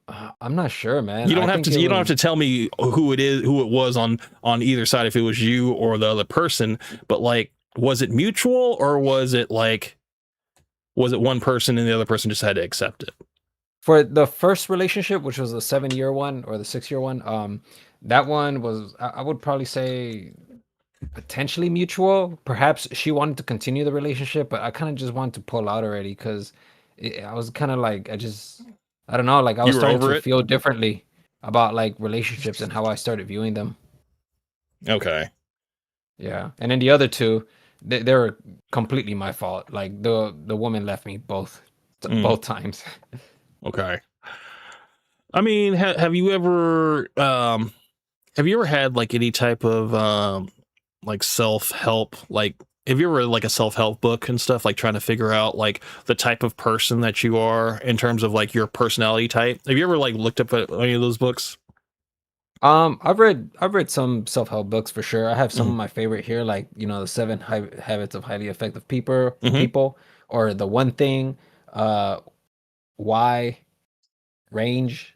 not sure, man. You don't have to tell me who it was on either side, if it was you or the other person, but like, was it mutual, or was it one person and the other person just had to accept it? For the first relationship, which was the 7-year one or the 6-year one, that one was, I would probably say, potentially mutual. Perhaps she wanted to continue the relationship, but I kind of just wanted to pull out already, because I was kind of like, I don't know, like I was starting to feel differently about like relationships and how I started viewing them. Okay. Yeah. And then the other two, they were completely my fault. Like the woman left me both times. Okay. Have you ever had like any type of like self-help, like have you ever read like a self-help book and stuff, like trying to figure out like the type of person that you are in terms of like your personality type? Have you ever like looked up at any of those books? I've read some self-help books for sure. I have some of my favorite here, like the 7 Habits of Highly Effective People, or The One Thing, Why, Range,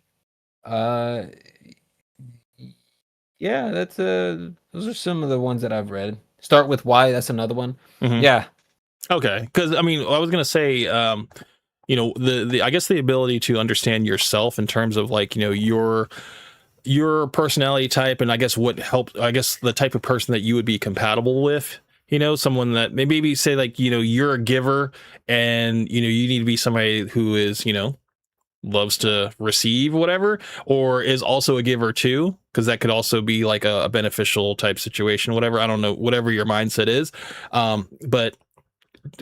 Yeah, that's those are some of the ones that I've read. Start with Why, that's another one. Mhm. Yeah. Okay, because I mean, I was gonna say, you know, the I guess the ability to understand yourself in terms of like, you know, your personality type, and I guess what helped, I guess the type of person that you would be compatible with. You know, someone that maybe say like, you know, you're a giver, and you know, you need to be somebody who is, you know, loves to receive whatever, or is also a giver too, because that could also be like a beneficial type situation, whatever. I don't know, whatever your mindset is. But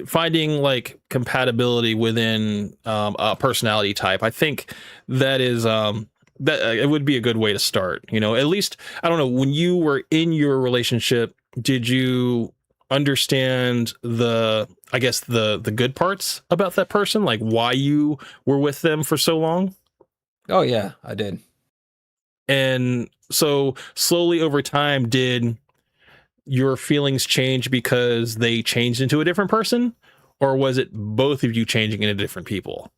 finding like compatibility within a personality type, I think that is that it would be a good way to start. You know, at least I don't know, when you were in your relationship, did you understand the, I guess the good parts about that person, like why you were with them for so long? Oh yeah, I did. And so slowly over time, did your feelings change because they changed into a different person, or was it both of you changing into different people?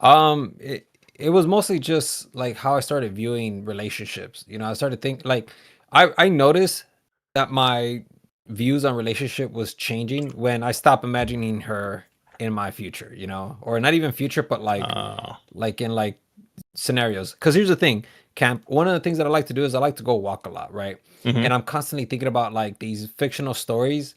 It was mostly just like how I started viewing relationships. You know, I started thinking like I noticed that my views on relationship was changing when I stopped imagining her in my future, you know, or not even future, but like in like scenarios. Because here's the thing, Camp. One of the things that I like to do is I like to go walk a lot, right? Mhm. And I'm constantly thinking about like these fictional stories.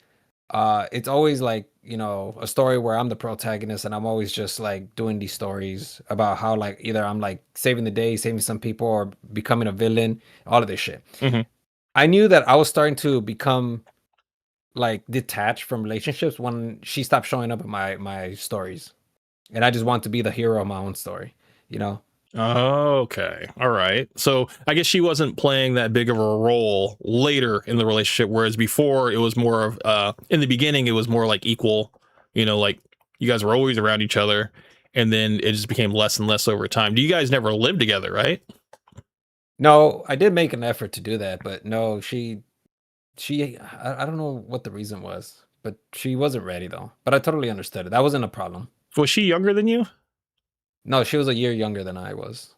It's always like, you know, a story where I'm the protagonist and I'm always just like doing these stories about how like either I'm like saving the day, saving some people, or becoming a villain, all of this shit. Mhm. I knew that I was starting to become like detached from relationships when she stopped showing up in my stories, and I just want to be the hero of my own story, you know. Okay. All right. So I guess she wasn't playing that big of a role later in the relationship, whereas before it was more of in the beginning it was more like equal, you know, like you guys were always around each other, and then it just became less and less over time. Do you guys never live together, right? No, I did make an effort to do that, but no, I don't know what the reason was, but she wasn't ready though. But I totally understood it. That wasn't a problem. Was she younger than you? No, she was a year younger than I was.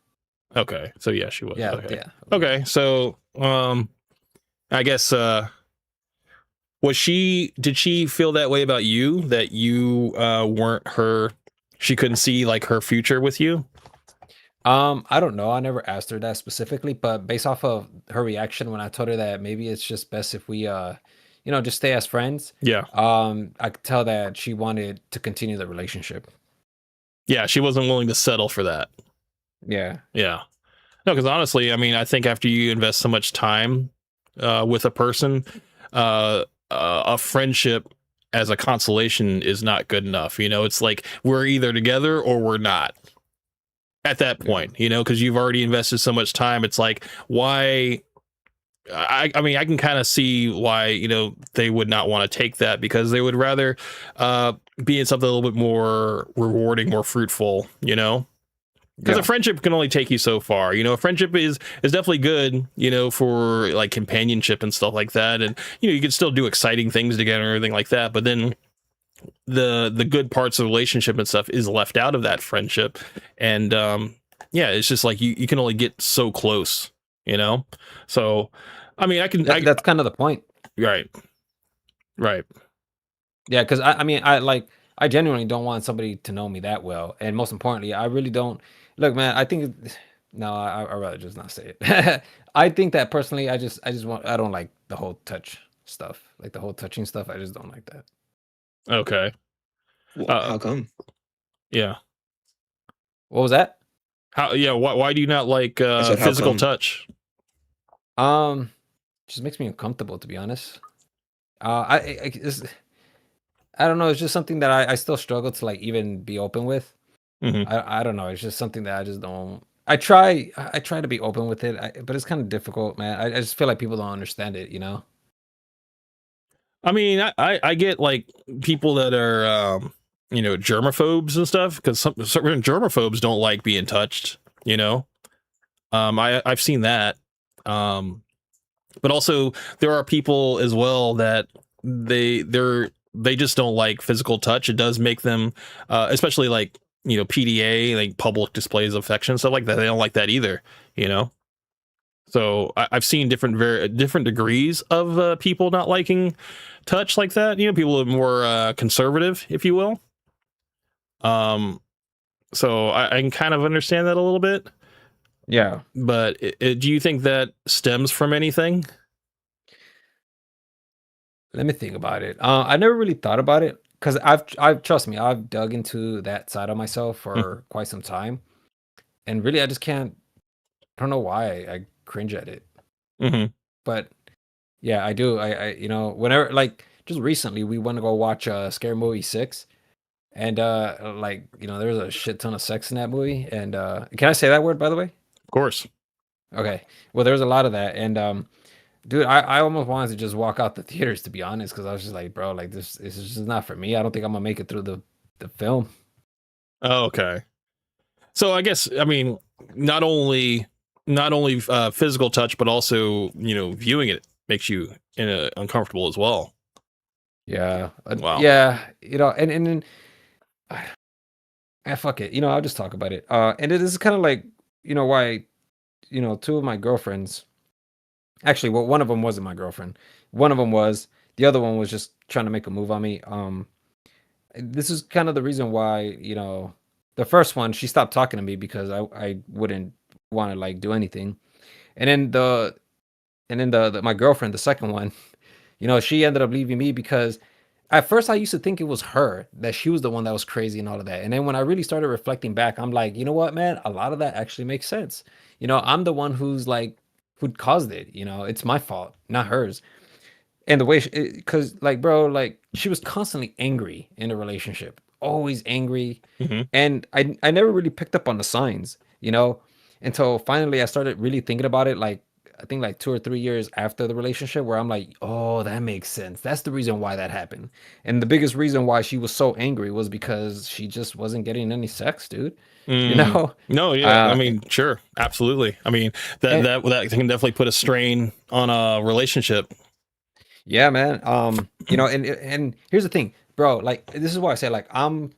Okay. So yeah, she was. Yeah, Okay. yeah. Okay. So I guess did she feel that way about you, that you weren't her, she couldn't see like her future with you? I don't know. I never asked her that specifically, but based off of her reaction when I told her that maybe it's just best if we you know, just stay as friends. Yeah. I could tell that she wanted to continue the relationship. Yeah, she wasn't willing to settle for that. Yeah. Yeah. No, because honestly, I mean, I think after you invest so much time with a person, a friendship as a consolation is not good enough. You know, it's like we're either together or we're not at that point, you know, because you've already invested so much time. It's like, why? I mean, I can kind of see why, you know, they would not want to take that, because they would rather be in something a little bit more rewarding, more fruitful, you know? Because Yeah. a friendship can only take you so far. You know, a friendship is definitely good, you know, for like companionship and stuff like that. And, you know, you can still do exciting things together and everything like that. But then the good parts of the relationship and stuff is left out of that friendship. And yeah, it's just like you can only get so close, you know? So, I mean, That's kind of the point. Right. Right. Yeah, because I mean, I genuinely don't want somebody to know me that well, and most importantly, I really don't. Look, man, I think no, I'd rather just not say it. I think that personally, I don't like the whole touch stuff, like the whole touching stuff. I just don't like that. Okay. How come? Yeah. What was that? Yeah, why do you not like said, how physical come? touch? Just makes me uncomfortable, to be honest. I don't know. It's just something that I still struggle to like even be open with. Mhm. I don't know. It's just something that I just don't. I try to be open with it, but it's kind of difficult, man. I just feel like people don't understand it, you know. I mean, I get like people that are you know, germaphobes and stuff, because certain germaphobes don't like being touched, you know. I've seen that. But also there are people as well that they just don't like physical touch. It does make them especially like, you know, PDA, like public displays of affection, stuff like that. They don't like that either, you know. So I've seen different degrees of people not liking touch like that. You know, people are more conservative, if you will. So I can kind of understand that a little bit. Yeah. But do you think that stems from anything? Let me think about it. I never really thought about it because I've trust me, I've dug into that side of myself for quite some time, and really, I just can't. I don't know why I cringe at it. Mm-hmm. But yeah, I do. You know, whenever like just recently, we went to go watch Scary Movie 6, and like you know, there's a shit ton of sex in that movie. And can I say that word by the way? Of course. Okay. Well, there's a lot of that, and dude, I almost wanted to just walk out the theaters, to be honest, because I was just like, bro, like this is just not for me. I don't think I'm gonna make it through the film. Oh, okay. So I guess I mean not only physical touch, but also viewing it makes you uncomfortable as well. Yeah. Wow. Yeah. You know, and then fuck it. You know, I'll just talk about it. And this is kind of like why two of my girlfriends. Actually, well, one of them wasn't my girlfriend. One of them was. The other one was just trying to make a move on me. This is kind of the reason why, the first one, she stopped talking to me because I wouldn't want to like do anything. And then my girlfriend, the second one, she ended up leaving me because at first I used to think it was her, that she was the one that was crazy and all of that. And then when I really started reflecting back, I'm like, you know what, man, a lot of that actually makes sense. I'm the one who caused it. It's my fault, not hers. And the way, because like, bro, like she was constantly angry in a relationship, always angry. And I never really picked up on the signs, until finally I started really thinking about it. Like, I think like 2 or 3 years after the relationship, where I'm like, oh, that makes sense. That's the reason why that happened. And the biggest reason why she was so angry was because she just wasn't getting any sex, dude. No, yeah. I mean, sure. Absolutely. I mean, that can definitely put a strain on a relationship. Yeah, man. And here's the thing, bro, like this is why I say like I'm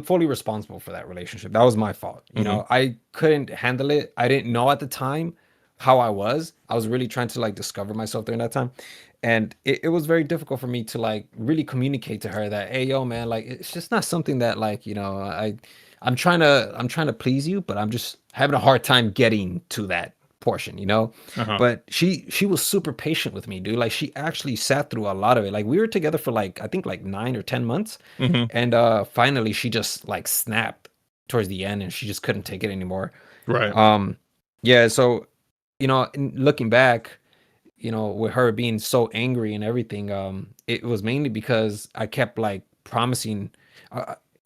fully responsible for that relationship. That was my fault. I couldn't handle it. I didn't know at the time how I was really trying to like discover myself during that time. And it was very difficult for me to like really communicate to her that, hey, yo, man, like it's just not something that like, I'm trying to please you, but I'm just having a hard time getting to that portion, But she was super patient with me, dude. Like she actually sat through a lot of it. Like we were together for like I think like 9 or 10 months. And finally she just like snapped towards the end and she just couldn't take it anymore. Right. Yeah, so looking back, with her being so angry and everything, it was mainly because I kept like promising.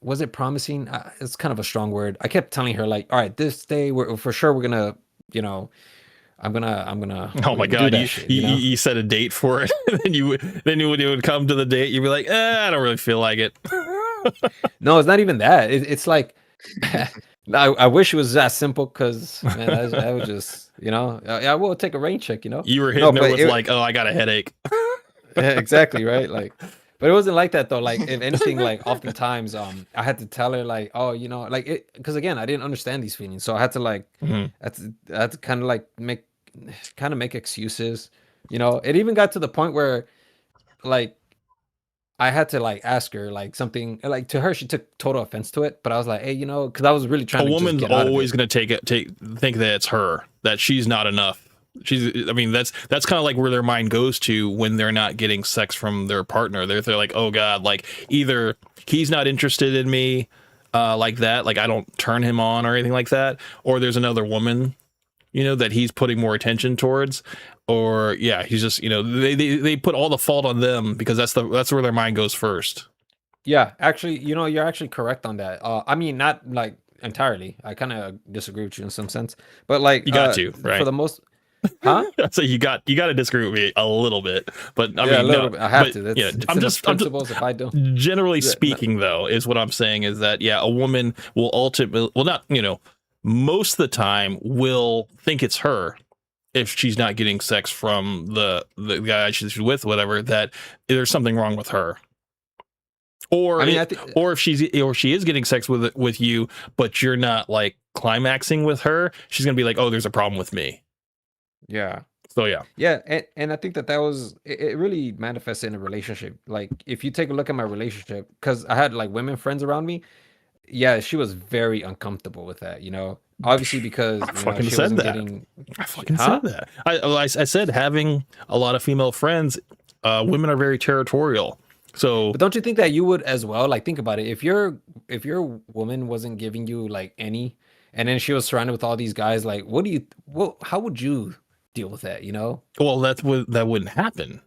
Was it promising? It's kind of a strong word. I kept telling her like, all right, this day we're for sure we're gonna, I'm gonna. Oh my god, you set a date for it, and then when you would come to the date, you'd be like, I don't really feel like it. No, it's not even that. It's like. I wish it was that simple because man, I was just I will take a rain check. You were hitting her with like, oh, I got a headache. Yeah, exactly, right. Like, but it wasn't like that though. Like, if anything, like oftentimes, I had to tell her like, oh, like it, because again, I didn't understand these feelings, so I had to like, I had to kind of like make excuses. It even got to the point where, like, I had to like ask her like something like to her. She took total offense to it, but I was like, hey, because I was really trying. A woman's always going to think that it's her, that she's not enough. I mean, that's kind of like where their mind goes to when they're not getting sex from their partner. They're like, oh god, like either he's not interested in me, like that, like I don't turn him on or anything like that, or there's another woman, that he's putting more attention towards. Or yeah, he's just they put all the fault on them because that's where their mind goes first. Yeah, actually, you're actually correct on that. I mean, not like entirely. I kind of disagree with you in some sense, but like you got to right for the most. Huh? So you got to disagree with me a little bit, but I mean, a little bit. I have to. I'm just if I do. Generally speaking, though, is what I'm saying is that a woman will ultimately, well, not most of the time will think it's her. If she's not getting sex from the guy she's with, whatever, that there's something wrong with her. Or or if she is getting sex with you, but you're not like climaxing with her, she's gonna be like, oh, there's a problem with me. Yeah. So yeah. Yeah, and I think that was it really manifests in a relationship. Like if you take a look at my relationship, because I had like women friends around me, yeah, she was very uncomfortable with that, you know. Obviously because I fucking she said wasn't that. getting I fucking huh? said that. I said having a lot of female friends, women are very territorial. So But don't you think that you would as well? Like think about it. If your woman wasn't giving you like any, and then she was surrounded with all these guys, like how would you deal with that, you know? well, that wouldn't happen.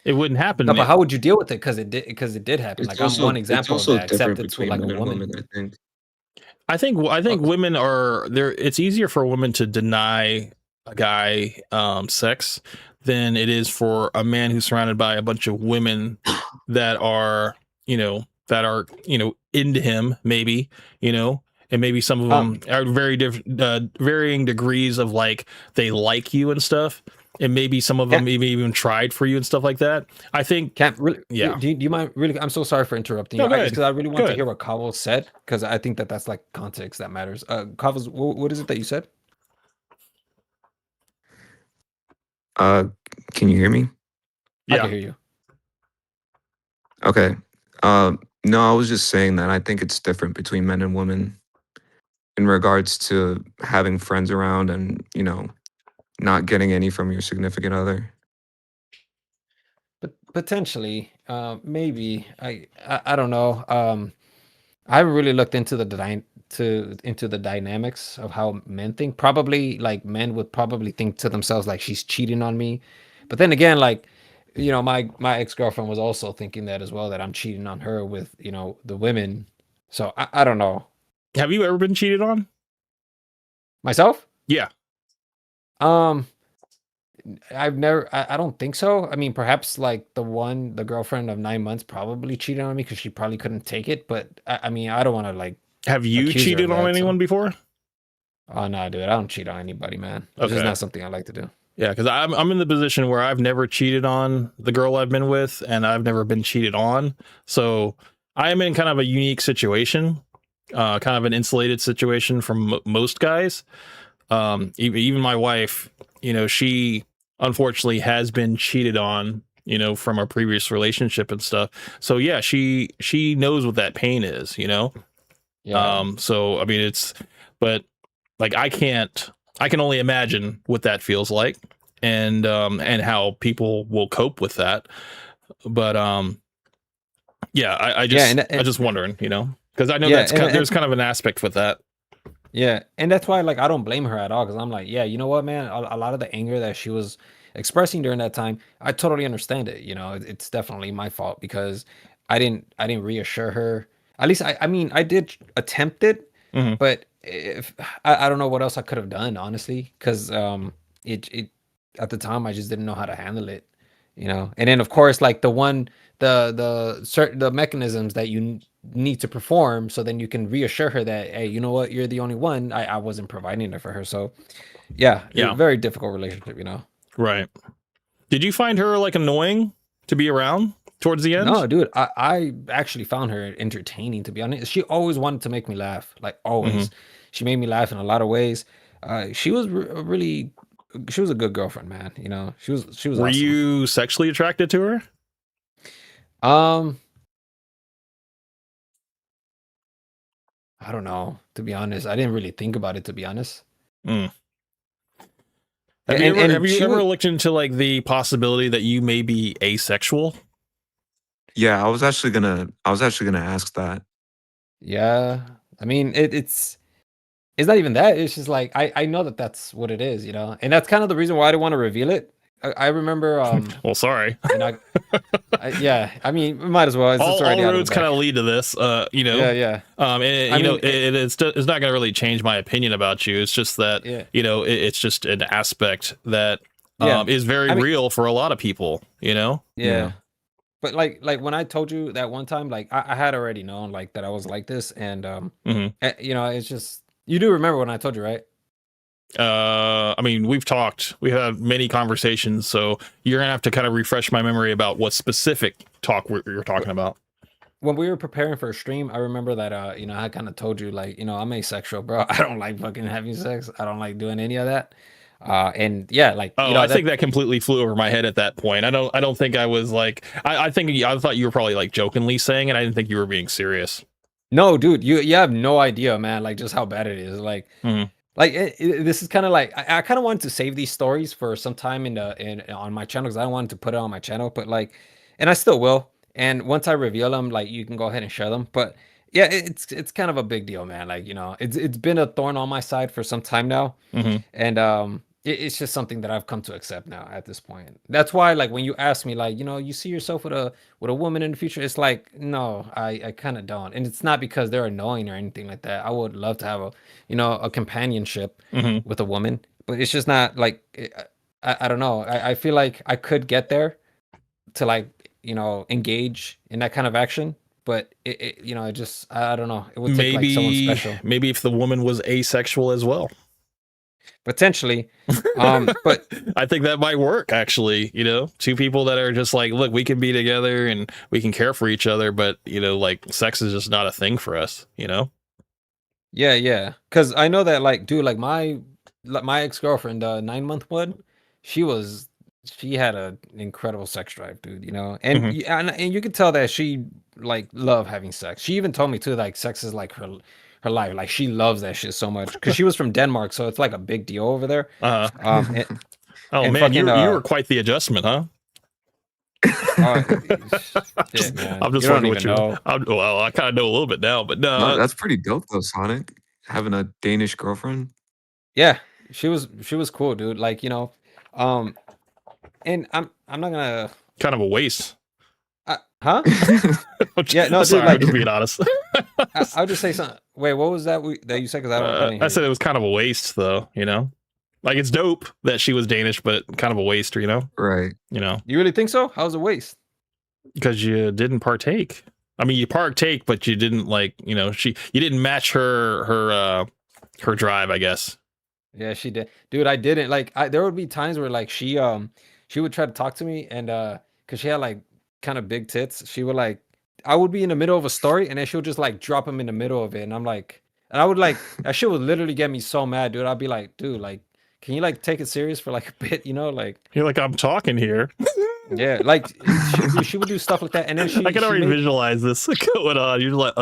It wouldn't happen. No, but how would you deal with it? Because it did happen. It's Like I'm one it's example of also that, except different it's with between like a men and woman. women, I think. I think women are there. It's easier for a woman to deny a guy sex than it is for a man who's surrounded by a bunch of women that are into him, maybe, and maybe some of them are very different, varying degrees of like they like you and stuff. And maybe some of them even tried for you and stuff like that. I think can't really. Yeah. Do you mind really? I'm so sorry for interrupting No, you. go ahead. Because I really want Go to ahead. hear what Kavel said, because I think that that's like context that matters. Kavel, what is it that you said? Can you hear me? I can hear you. Okay. No, I was just saying that I think it's different between men and women in regards to having friends around and, not getting any from your significant other. But potentially, maybe I don't know. I haven't really looked into into the dynamics of how men think. Probably like men would probably think to themselves like she's cheating on me, but then again, like my ex-girlfriend was also thinking that as well, that I'm cheating on her with the women. So I don't know. Have you ever been cheated on? Myself? Yeah. I've never. I don't think so. I mean, perhaps like the girlfriend of 9 months probably cheated on me because she probably couldn't take it. But I mean, I don't want to like. Have you accuse her cheated of on that, anyone so. before? Oh no, dude! I don't cheat on anybody, man. It's just Okay. not something I like to do. Yeah, because I'm in the position where I've never cheated on the girl I've been with, and I've never been cheated on. So I am in kind of a unique situation, kind of an insulated situation from most guys. Even my wife, she unfortunately has been cheated on, from a previous relationship and stuff. So yeah, she knows what that pain is, Yeah. So I mean, but like I can only imagine what that feels like, and how people will cope with that. But yeah, I just wondering, because I know Yeah, there's kind of an aspect with that. Yeah, and that's why like I don't blame her at all, because I'm like, yeah, you know what, man, a lot of the anger that she was expressing during that time, I totally understand it. It's definitely my fault because I didn't reassure her. At least I mean I did attempt it, Mhm. but if I don't know what else I could have done, honestly, because it at the time I just didn't know how to handle it. And then of course like the mechanisms that you need to perform, so then you can reassure her that, hey, you know what, you're the only one. I wasn't providing it for her. So yeah, Yeah. very difficult relationship. Right. Did you find her like annoying to be around towards the end? No, dude, I actually found her entertaining, to be honest. She always wanted to make me laugh, like always. She made me laugh in a lot of ways. She was she was a good girlfriend, man. She was Were awesome. you sexually attracted to her? I don't know, to be honest. I didn't really think about it, to be honest. Have you ever looked into like the possibility that you may be asexual? Yeah, I was actually gonna ask that. Yeah, I mean it's not even that. It's just like I know that that's what it is, and that's kind of the reason why I didn't want to reveal it. I remember. Well, sorry. And yeah, I mean, we might as well. It's All already out of the roads bag. kind of lead to this. Yeah. It's not going to really change my opinion about you. It's just that it's just an aspect that is very real for a lot of people. Yeah. But like when I told you that one time, like I had already known like that I was like this, and it's just, you do remember when I told you, right? I mean, we've talked, we had many conversations, so you're gonna have to kind of refresh my memory about what specific talk you're talking about. When we were preparing for a stream, I remember that I kind of told you like, I'm asexual, bro. I don't like fucking having sex. I don't like doing any of that. And yeah, like, Oh, I think that completely flew over my head at that point. I don't think I was like, I thought you were probably like jokingly saying it. I didn't think you were being serious. No, dude, you have no idea, man, like just how bad it is. Like, this is kind of like I kind of wanted to save these stories for some time on my channel because I don't want to put it on my channel, but like, and I still will. And once I reveal them, like you can go ahead and share them. But yeah, it's kind of a big deal, man. Like, you know, it's been a thorn on my side for some time now, and it's just something that I've come to accept now at this point. That's why, like, when you ask me, like, you know, you see yourself with a woman in the future, it's like, no, I kind of don't. And it's not because they're annoying or anything like that. I would love to have a companionship with a woman, but it's just not like, I don't know. I feel like I could get there to, like, you know, engage in that kind of action, but you know, it just, I don't know. It would take like someone special. Maybe if the woman was asexual as well. Potentially. But I think that might work, actually. You know, two people that are just like, look, we can be together and we can care for each other, but, you know, like, sex is just not a thing for us, you know? Yeah. Because I know that, like, dude, like my ex-girlfriend, 9-month one, she had an incredible sex drive, dude, you know? And and you could tell that she, like, loved having sex. She even told me, too, like, sex is like her life. Like, she loves that shit so much because she was from Denmark, so it's like a big deal over there. Oh man, you were quite the adjustment, huh? Shit, man. I'm just wondering what you know. Well, I kind of know a little bit now, but no, that's pretty dope though, Sonic. Having a Danish girlfriend. Yeah, she was cool, dude. Like, you know, and I'm not gonna kind of a waste. Huh? Yeah, no, sorry, dude, like, I'm just being honest. I'll just say something. Wait, what was that that you said? Because I didn't hear I said it was kind of a waste, though. You know, like, it's dope that she was Danish, but kind of a waste, you know? Right. You know? You really think so? How's a waste? Because you didn't partake. I mean, you partake, but you didn't, like, you know, you didn't match her drive, I guess. Yeah, she did, dude. I didn't like. There would be times where, like, she would try to talk to me, and because she had, like, kind of big tits, she would, like, I would be in the middle of a story and then she would just, like, drop them in the middle of it, and I'm like, and I would, like, that shit would literally get me so mad, dude. I'd be like, dude, like, can you, like, take it serious for, like, a bit, you know? Like, you're like, I'm talking here. Yeah, like, she would do stuff like that, and then I can already visualize this going on. You're like,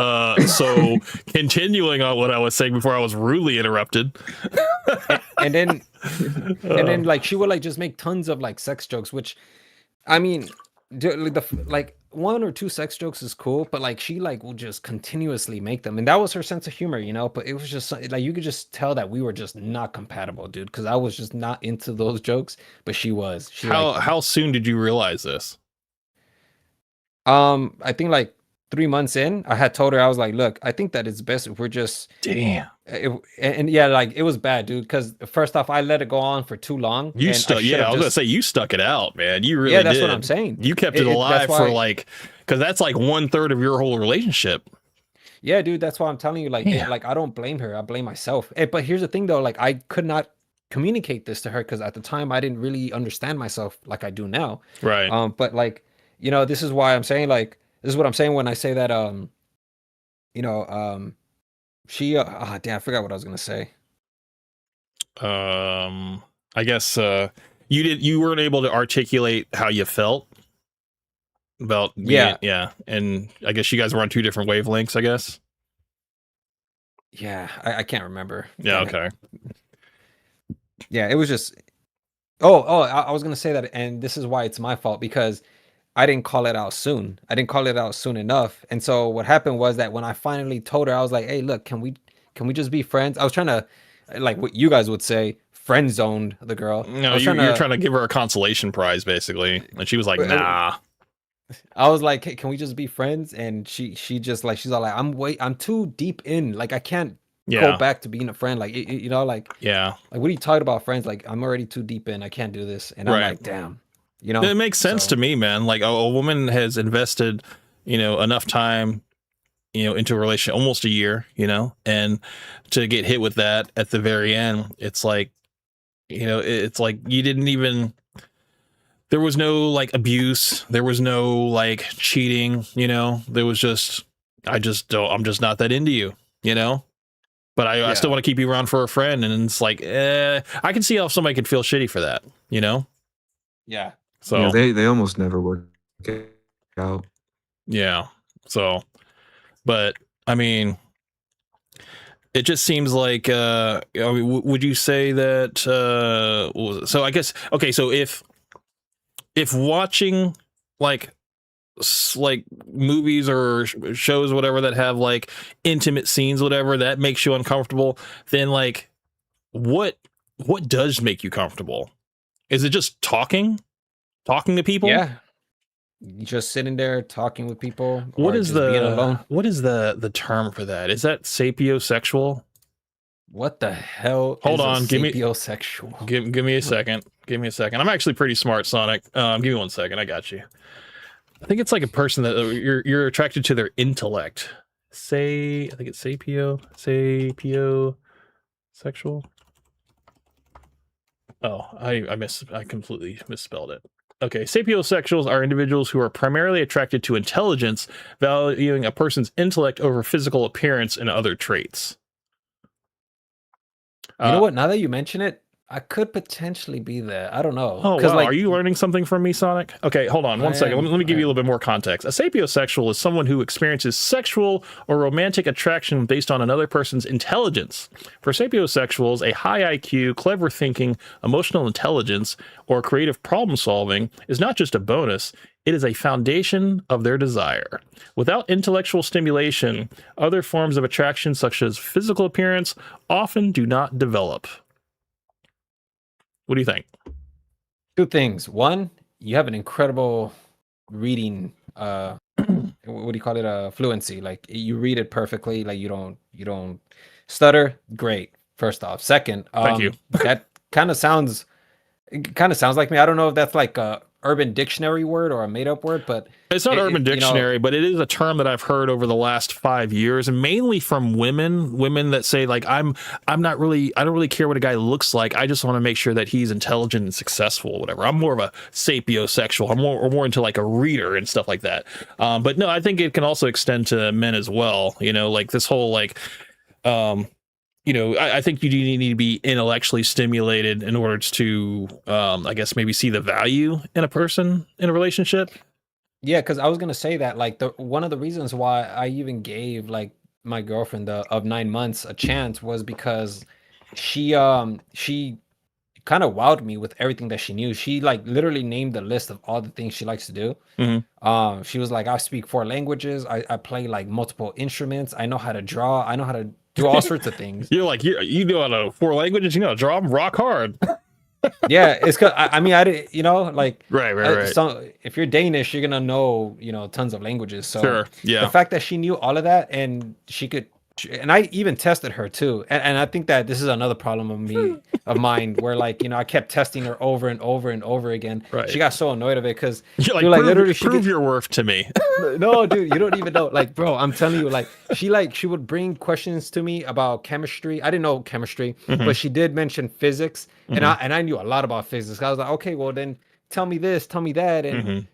so continuing on what I was saying before I was rudely interrupted. and then like, she would, like, just make tons of, like, sex jokes, which, I mean, dude, like 1 or 2 sex jokes is cool, but, like, she, like, will just continuously make them, and that was her sense of humor, you know? But it was just like, you could just tell that we were just not compatible, dude, because I was just not into those jokes, but she was. How soon did you realize this? I think, like, 3 months in, I had told her, I was like, look, I think that it's best if we're just damn. And yeah, like, it was bad, dude, because first off, I let it go on for too long. You stuck, yeah, I was gonna say, you stuck it out, man. You really that's did. what I'm saying. You kept it alive for, like, because that's like 1/3 of your whole relationship. Yeah, dude, that's why I'm telling you, like, like, I don't blame her, I blame myself. But here's the thing, though, like, I could not communicate this to her because at the time I didn't really understand myself like I do now. Right. But, like, you know, this is why I'm saying, like, this is what I'm saying when I say that, you know, she, damn, I forgot what I was gonna say. I guess you weren't able to articulate how you felt about yeah, and I guess you guys were on 2 different wavelengths, I guess. Yeah, I can't remember. Yeah, okay. Yeah, it was just I was gonna say that, and this is why it's my fault, because I didn't call it out soon. I didn't call it out soon enough. And so what happened was that when I finally told her, I was like, hey, look, can we just be friends? I was trying to, like, what you guys would say, friend zoned the girl. No, you're trying to give her a consolation prize, basically. And she was like, nah. I was like, hey, can we just be friends? And she just, like, she's all like, I'm too deep in. Like, I can't go back to being a friend. Like, you know, like, like, what are you talking about, friends? Like, I'm already too deep in. I can't do this. And I'm like, damn. You know, it makes sense to me, man. Like, a woman has invested, you know, enough time, you know, into a relationship, almost a year, you know, and to get hit with that at the very end, it's like, you know, it's like you didn't even, there was no, like, abuse, there was no, like, cheating, you know, there was just, I'm just not that into you, you know? but I still want to keep you around for a friend. And it's like, I can see how somebody could feel shitty for that, you know? Yeah. So yeah, they almost never work out. Yeah. So, but I mean, it just seems like, I mean, would you say that, so I guess, okay. So if watching like movies or shows, whatever, that have like intimate scenes, whatever, that makes you uncomfortable, then like, what does make you comfortable? Is it just talking to people? Yeah. Just sitting there talking with people. What or is just being the alone. what is the term for that? Is that sapiosexual? What the hell? Hold is on, a give me sapiosexual? give me a second. Give me a second. I'm actually pretty smart, Sonic. Give me 1 second. I got you. I think it's like a person that you're attracted to their intellect. I think it's sapiosexual. Oh, I completely misspelled it. Okay, sapiosexuals are individuals who are primarily attracted to intelligence, valuing a person's intellect over physical appearance and other traits. You know what? Now that you mention it, I could potentially be there. I don't know. Oh, wow. Like, Are you learning something from me, Sonic? Okay, hold on 1 second. Let me give you a little bit more context. A sapiosexual is someone who experiences sexual or romantic attraction based on another person's intelligence. For sapiosexuals, a high IQ, clever thinking, emotional intelligence, or creative problem solving is not just a bonus, it is a foundation of their desire. Without intellectual stimulation, other forms of attraction, such as physical appearance, often do not develop. What do you think? Two things. One, you have an incredible reading, what do you call it? Fluency. Like you read it perfectly. Like you don't stutter. Great. First off. Second, thank you. That kind of sounds like me. I don't know if that's like a Urban Dictionary word or a made up word, but it's not Urban Dictionary, but it is a term that I've heard over the last 5 years, and mainly from women that say like, I don't really care what a guy looks like. I just want to make sure that he's intelligent and successful, whatever. I'm more of a sapiosexual. I'm more into like a reader and stuff like that. But no, I think it can also extend to men as well. You know, like this whole like, you know, I think you do need to be intellectually stimulated in order to, I guess, maybe see the value in a person in a relationship. Yeah, because I was gonna say that like one of the reasons why I even gave like my girlfriend of 9 months a chance was because she kind of wowed me with everything that she knew. She like literally named the list of all the things she likes to do. Mm-hmm. She was like, I speak 4 languages. I play like multiple instruments. I know how to draw. I know how to do all sorts of things. You're like, you know how to 4 languages, you know how to draw them, rock hard. Yeah, it's cause I mean I didn't, you know, like right. So if you're Danish, you're gonna know, you know, tons of languages. So sure, yeah. The fact that she knew all of that and she could, and I even tested her too, and I think that this is another problem of mine where like, you know, I kept testing her over and over and over again. Right. She got so annoyed of it because you're like, prove your worth to me. No, dude, you don't even know. Like, bro, I'm telling you, like she would bring questions to me about chemistry. I didn't know chemistry, but she did mention physics, and I knew a lot about physics. I was like, okay, well then tell me this, tell me that, and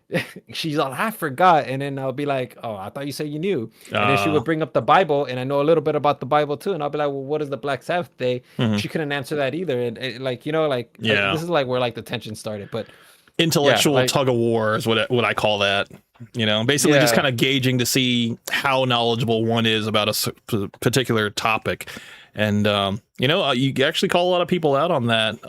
she's like, I forgot, and then I'll be like, oh, I thought you said you knew, and then she would bring up the Bible, and I know a little bit about the Bible too, and I'll be like, well, what is the Black Sabbath day? She couldn't answer that either, and like, you know, like, this is like where like the tension started, but intellectual tug of war is what I call that. You know, basically just kind of gauging to see how knowledgeable one is about a particular topic. And, you know, you actually call a lot of people out on that.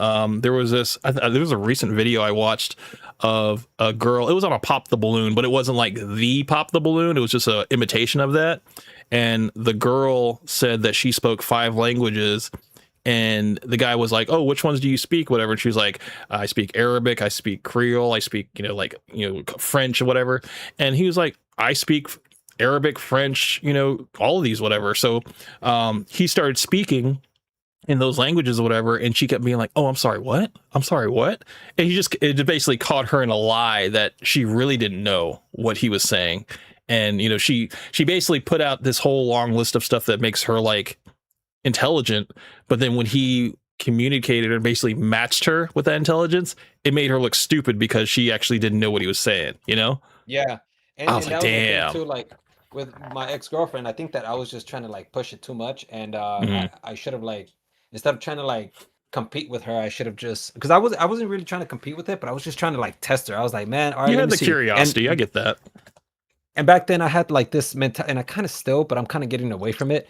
There was there was a recent video I watched of a girl. It was on a Pop the Balloon, but it wasn't like the Pop the Balloon. It was just an imitation of that. And the girl said that she spoke 5 languages. And the guy was like, oh, which ones do you speak? Whatever. And she was like, I speak Arabic, I speak Creole, I speak, you know, like, you know, French or whatever. And he was like, I speak Arabic, French, you know, all of these, whatever. So he started speaking in those languages or whatever. And she kept being like, oh, I'm sorry, what? I'm sorry, what? And it basically caught her in a lie that she really didn't know what he was saying. And, you know, she basically put out this whole long list of stuff that makes her like intelligent, but then when he communicated and basically matched her with that intelligence, it made her look stupid because she actually didn't know what he was saying, you know? Yeah. I was like, damn. Too, like with my ex-girlfriend, I think that I was just trying to like push it too much, and Mhm. I should have like, instead of trying to like compete with her, I should have just, because I wasn't really trying to compete with it, but I was just trying to like test her. I was like, man, all right, You let had me the see. curiosity. I get that. And back then I had like this mental, and I kind of still, but I'm kind of getting away from it.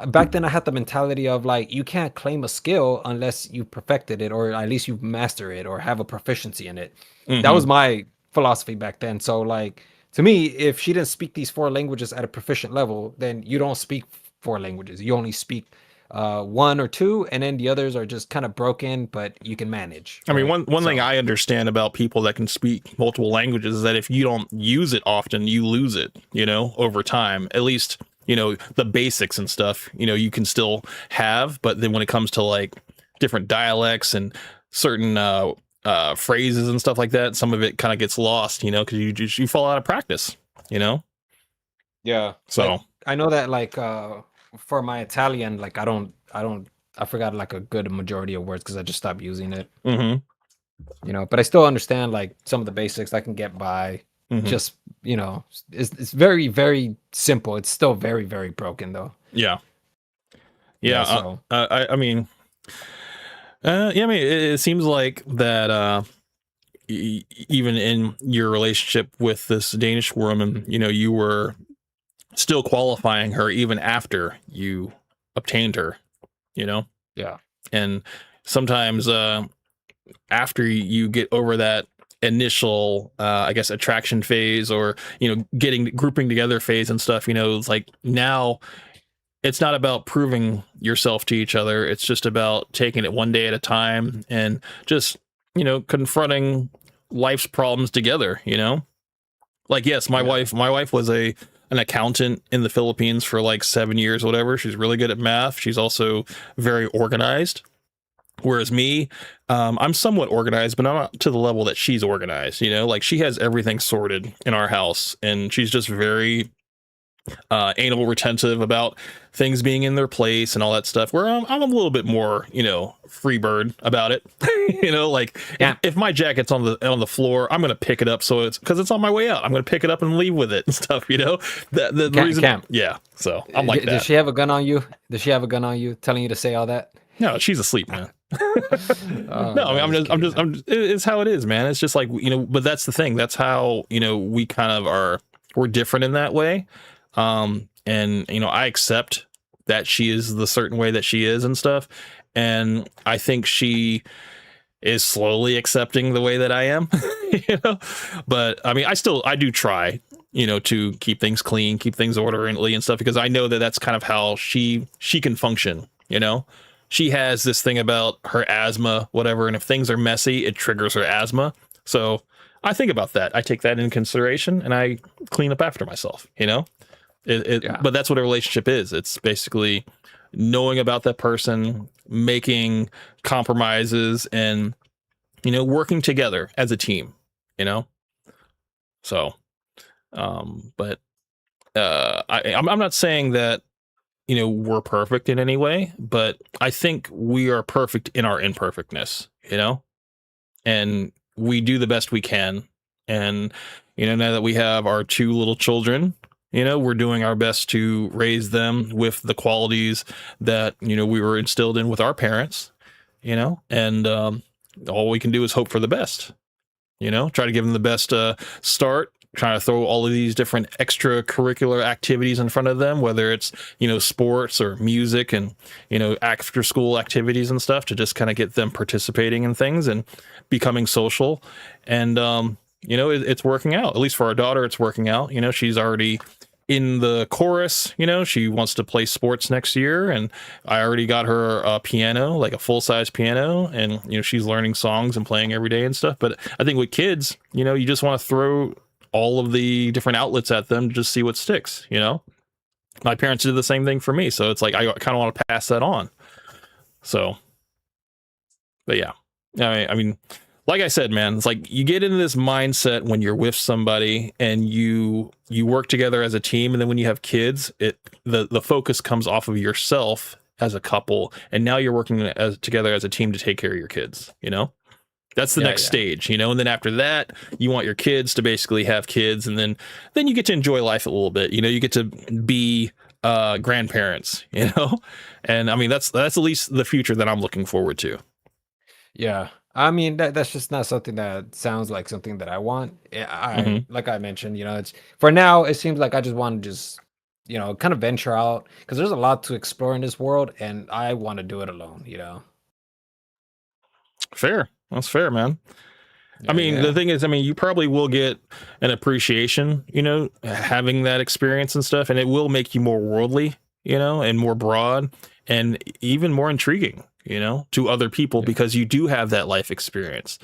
Back then I had the mentality of like, you can't claim a skill unless you perfected it, or at least you master it, or have a proficiency in it. That was Mhm. my philosophy back then. So like, to me, if she didn't speak these 4 languages at a proficient level, then you don't speak 4 languages. You only speak 1 or 2, and then the others are just kind of broken, but you can manage. I mean, Right? one thing I understand about people that can speak multiple languages is that if you don't use it often, you lose it, you know, over time. At least, you know, the basics and stuff, you know, you can still have, but then when it comes to like different dialects and certain phrases and stuff like that, some of it kind of gets lost, you know, because you fall out of practice, you know. Yeah. So Like, I know that like for my Italian, like I forgot like a good majority of words because I just stopped using it. Mhm. You know, but I still understand like some of the basics I can get by. Mhm. Just, you know, it's very, very simple. It's still very, very broken though. yeah, Yeah, yeah. so I mean, yeah. I mean, it seems like that. Even in your relationship with this Danish woman, you know, you were still qualifying her even after you obtained her, you know? yeah. And sometimes after you get over that initial I guess attraction phase, or you know, grouping together phase and stuff, you know, it's like now it's not about proving yourself to each other. It's just about taking it one day at a time and just, you know, confronting life's problems together, you know? Like, yes, my wife was an accountant in the Philippines for like 7 years, whatever. She's really good at math. She's also very organized. Whereas me, I'm somewhat organized, but not to the level that she's organized, you know? Like, she has everything sorted in our house, and she's just very anal retentive about things being in their place and all that stuff, where I'm a little bit more, you know, free bird about it. You know, like if my jacket's on the floor, I'm gonna pick it up, so it's because it's on my way out, I'm gonna pick it up and leave with it and stuff, you know. The reason, yeah, so I'm like that. Does she have a gun on you? Does she have a gun on you telling you to say all that? No, she's asleep, man. No, I mean, I'm just it's how it is, man. It's just like, you know, but that's the thing, that's how, you know, we kind of we're different in that way. And you know, I accept that she is the certain way that she is and stuff, and I think she is slowly accepting the way that I am. You know, but I mean, I do try, you know, to keep things clean, keep things orderly and stuff, because I know that that's kind of how she can function, you know. She has this thing about her asthma, whatever, and if things are messy, it triggers her asthma. So I think about that. I take that into consideration, and I clean up after myself, you know. But that's what a relationship is. It's basically knowing about that person, making compromises, and, you know, working together as a team, you know. So but I'm not saying that, you know, we're perfect in any way, but I think we are perfect in our imperfectness, you know, and we do the best we can. And, you know, now that we have our 2 little children, you know, we're doing our best to raise them with the qualities that, you know, we were instilled in with our parents, you know, and all we can do is hope for the best, you know, try to give them the best start, trying to throw all of these different extracurricular activities in front of them, whether it's, you know, sports or music and, you know, after school activities and stuff, to just kind of get them participating in things and becoming social. And, you know, it's working out. At least for our daughter, it's working out. You know, she's already in the chorus, you know, she wants to play sports next year, and I already got her a piano, like a full-size piano, and, you know, she's learning songs and playing every day and stuff. But I think with kids, you know, you just want to throw all of the different outlets at them to just see what sticks, you know. My parents did the same thing for me, so it's like I kind of want to pass that on. So, but yeah, I mean, like I said, man, it's like you get into this mindset when you're with somebody and you work together as a team, and then when you have kids, the focus comes off of yourself as a couple, and now you're working together as a team to take care of your kids, you know. That's the next stage, you know. And then after that, you want your kids to basically have kids, and then you get to enjoy life a little bit. You know, you get to be grandparents, you know. And I mean, that's at least the future that I'm looking forward to. Yeah. I mean, that's just not something that sounds like something that I want. Like I mentioned, you know, it's for now, it seems like I just want to just, you know, kind of venture out because there's a lot to explore in this world and I want to do it alone, you know. Fair. That's fair, man. I mean, the thing is, I mean, you probably will get an appreciation, you know, having that experience and stuff, and it will make you more worldly, you know, and more broad and even more intriguing, you know, to other people because you do have that life experience.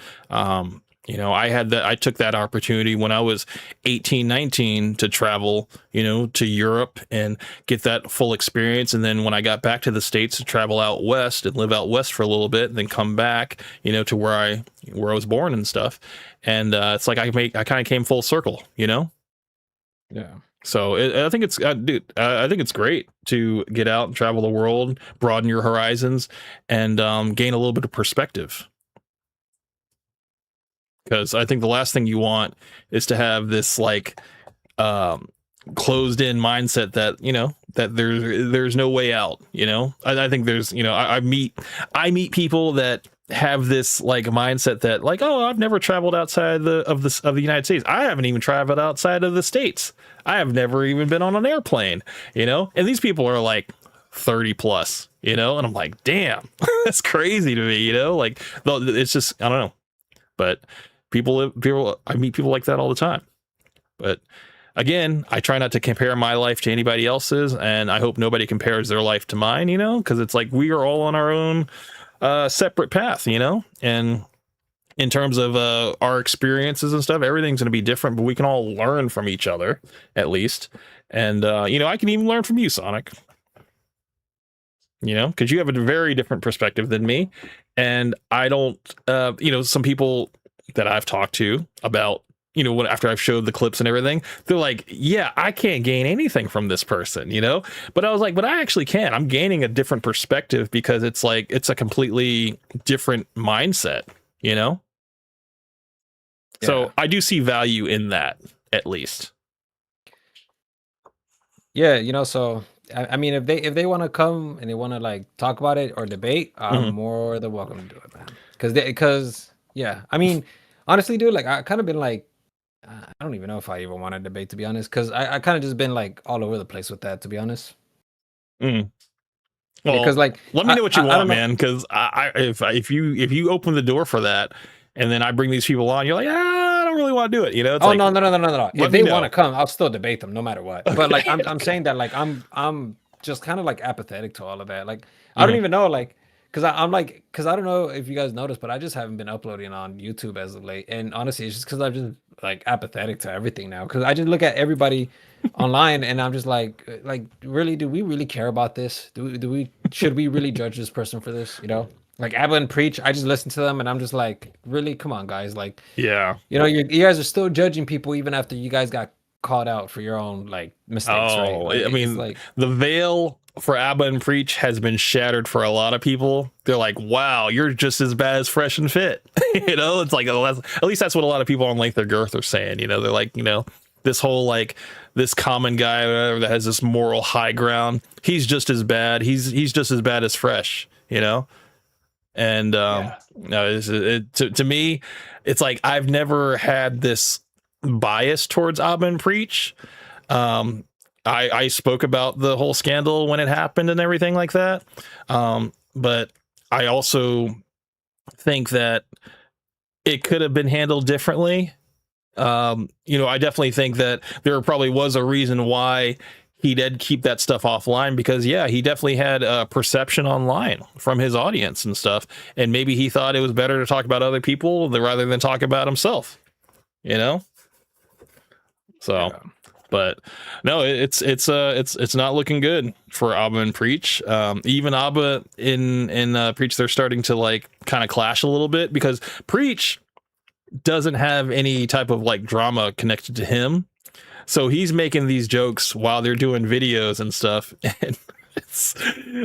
You know, I took that opportunity when I was 18, 19 to travel, you know, to Europe and get that full experience. And then when I got back to the States to travel out west and live out west for a little bit and then come back, you know, to where I was born and stuff. And it's like I kind of came full circle, you know? Yeah. So I think it's, dude, I think it's great to get out and travel the world, broaden your horizons, and gain a little bit of perspective. Because I think the last thing you want is to have this like closed in mindset that, you know, that there's no way out. You know, I think there's, you know, I meet people that have this like mindset that like, oh, I've never traveled outside of the United States. I haven't even traveled outside of the States. I have never even been on an airplane, you know, and these people are like 30 plus, you know, and I'm like, damn, that's crazy to me, you know, like it's just, I don't know, but I meet people like that all the time. But again, I try not to compare my life to anybody else's, and I hope nobody compares their life to mine, you know, because it's like we are all on our own separate path, you know, and in terms of our experiences and stuff, everything's going to be different, but we can all learn from each other at least. And, you know, I can even learn from you, Sonic, you know, because you have a very different perspective than me. And I don't, you know, some people that I've talked to about, you know, after I've showed the clips and everything, they're like, yeah, I can't gain anything from this person, you know? But I was like, but I actually can. I'm gaining a different perspective because it's like, it's a completely different mindset, you know? Yeah. So I do see value in that, at least. Yeah, you know, so I mean, if they want to come and they want to like talk about it or debate, I'm more than welcome to do it, man. Because yeah, I mean, honestly, dude, like I kind of been like, I don't even know if I even want to debate, to be honest, because I kind of just been like all over the place with that, to be honest. Well, because like, let me know what you want, man. Because if you open the door for that, and then I bring these people on, you're like, I don't really want to do it. You know? It's no. If they want to come, I'll still debate them no matter what. Okay. But like, I'm saying that like I'm just kind of like apathetic to all of that. Like, I don't even know, like. Because I don't know if you guys noticed, but I just haven't been uploading on YouTube as of late. And honestly, it's just because I'm just like apathetic to everything now. Because I just look at everybody online and I'm just like, really, do we really care about this? Should we really judge this person for this? You know, like Abba and Preach, I just listen to them and I'm just like, really, come on, guys. Like, yeah, you know, you guys are still judging people even after you guys got called out for your own like mistakes, right? Like, I mean, like the veil for Abba and Preach has been shattered for a lot of people. They're like, wow, you're just as bad as Fresh and Fit. You know, it's like, at least that's what a lot of people on Length or Girth are saying. You know, they're like, you know, this whole like this common guy or whatever that has this moral high ground, he's just as bad. He's just as bad as Fresh, you know? And no, to me, it's like I've never had this bias towards Abba and Preach. I spoke about the whole scandal when it happened and everything like that. But I also think that it could have been handled differently. You know, I definitely think that there probably was a reason why he did keep that stuff offline, because yeah, he definitely had a perception online from his audience and stuff. And maybe he thought it was better to talk about other people rather than talk about himself, you know? So, yeah. But no, it's not looking good for Abba and Preach. Even Abba in Preach, they're starting to like kind of clash a little bit, because Preach doesn't have any type of like drama connected to him. So he's making these jokes while they're doing videos and stuff. And it's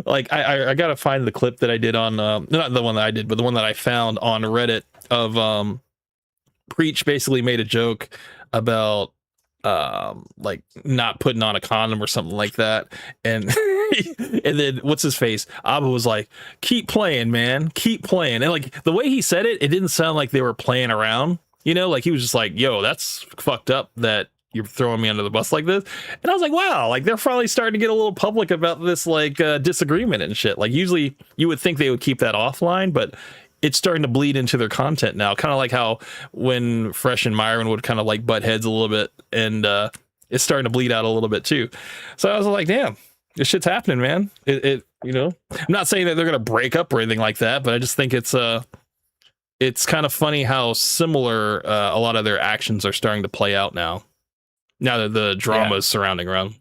like, I got to find the clip that I did on, not the one that I did, but the one that I found on Reddit of Preach basically made a joke about like not putting on a condom or something like that, and and then what's his face, Abba was like, keep playing, man, keep playing. And like the way he said it, it didn't sound like they were playing around, you know, like he was just like, yo, that's fucked up that you're throwing me under the bus like this. And I was like, wow, like they're finally starting to get a little public about this like disagreement and shit. Like usually you would think they would keep that offline, but it's starting to bleed into their content now, kind of like how when Fresh and Myron would kind of like butt heads a little bit, and it's starting to bleed out a little bit too. So I was like, damn, this shit's happening, man. It you know, I'm not saying that they're gonna break up or anything like that, but I just think it's kind of funny how similar a lot of their actions are starting to play out now that the drama is surrounding around.